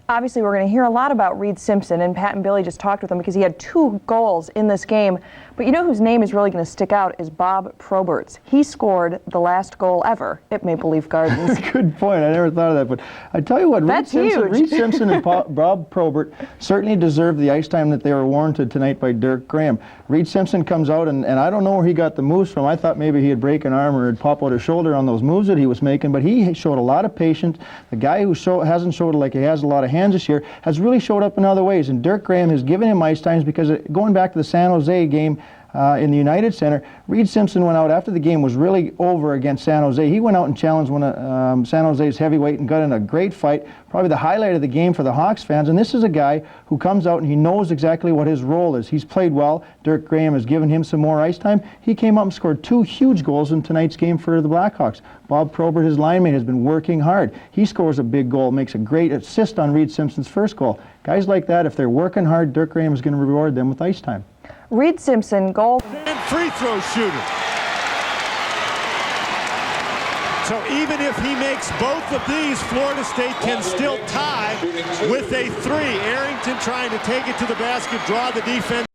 Obviously, we're going to hear a lot about Reed Simpson, and Pat and Billy just talked with him because he had 2 goals in this game. But you know whose name is really going to stick out is Bob Proberts. He scored the last goal ever at Maple Leaf Gardens. Good point. I never thought of that. But I tell you what, Reed Simpson and Bob Probert certainly deserved the ice time that they were warranted tonight by Dirk Graham. Reed Simpson comes out, and I don't know where he got the moves from. I thought maybe he had break an arm or had pop out his shoulder on those moves that he was making, but he showed a lot of patience. The guy who hasn't showed like he has a lot of hands this year has really showed up in other ways, and Dirk Graham has given him ice times because going back to the San Jose game in the United Center, Reed Simpson went out after the game was really over against San Jose. He went out and challenged one of San Jose's heavyweight and got in a great fight, probably the highlight of the game for the Hawks fans. And this is a guy who comes out and he knows exactly what his role is. He's played well. Dirk Graham has given him some more ice time. He came up and scored 2 huge goals in tonight's game for the Blackhawks. Bob Probert, his linemate, has been working hard. He scores a big goal, makes a great assist on Reed Simpson's first goal. Guys like that, if they're working hard, Dirk Graham is going to reward them with ice time. Reed Simpson, goal. And free throw shooter. So even if he makes both of these, Florida State can still tie with a 3. Arrington trying to take it to the basket, draw the defense.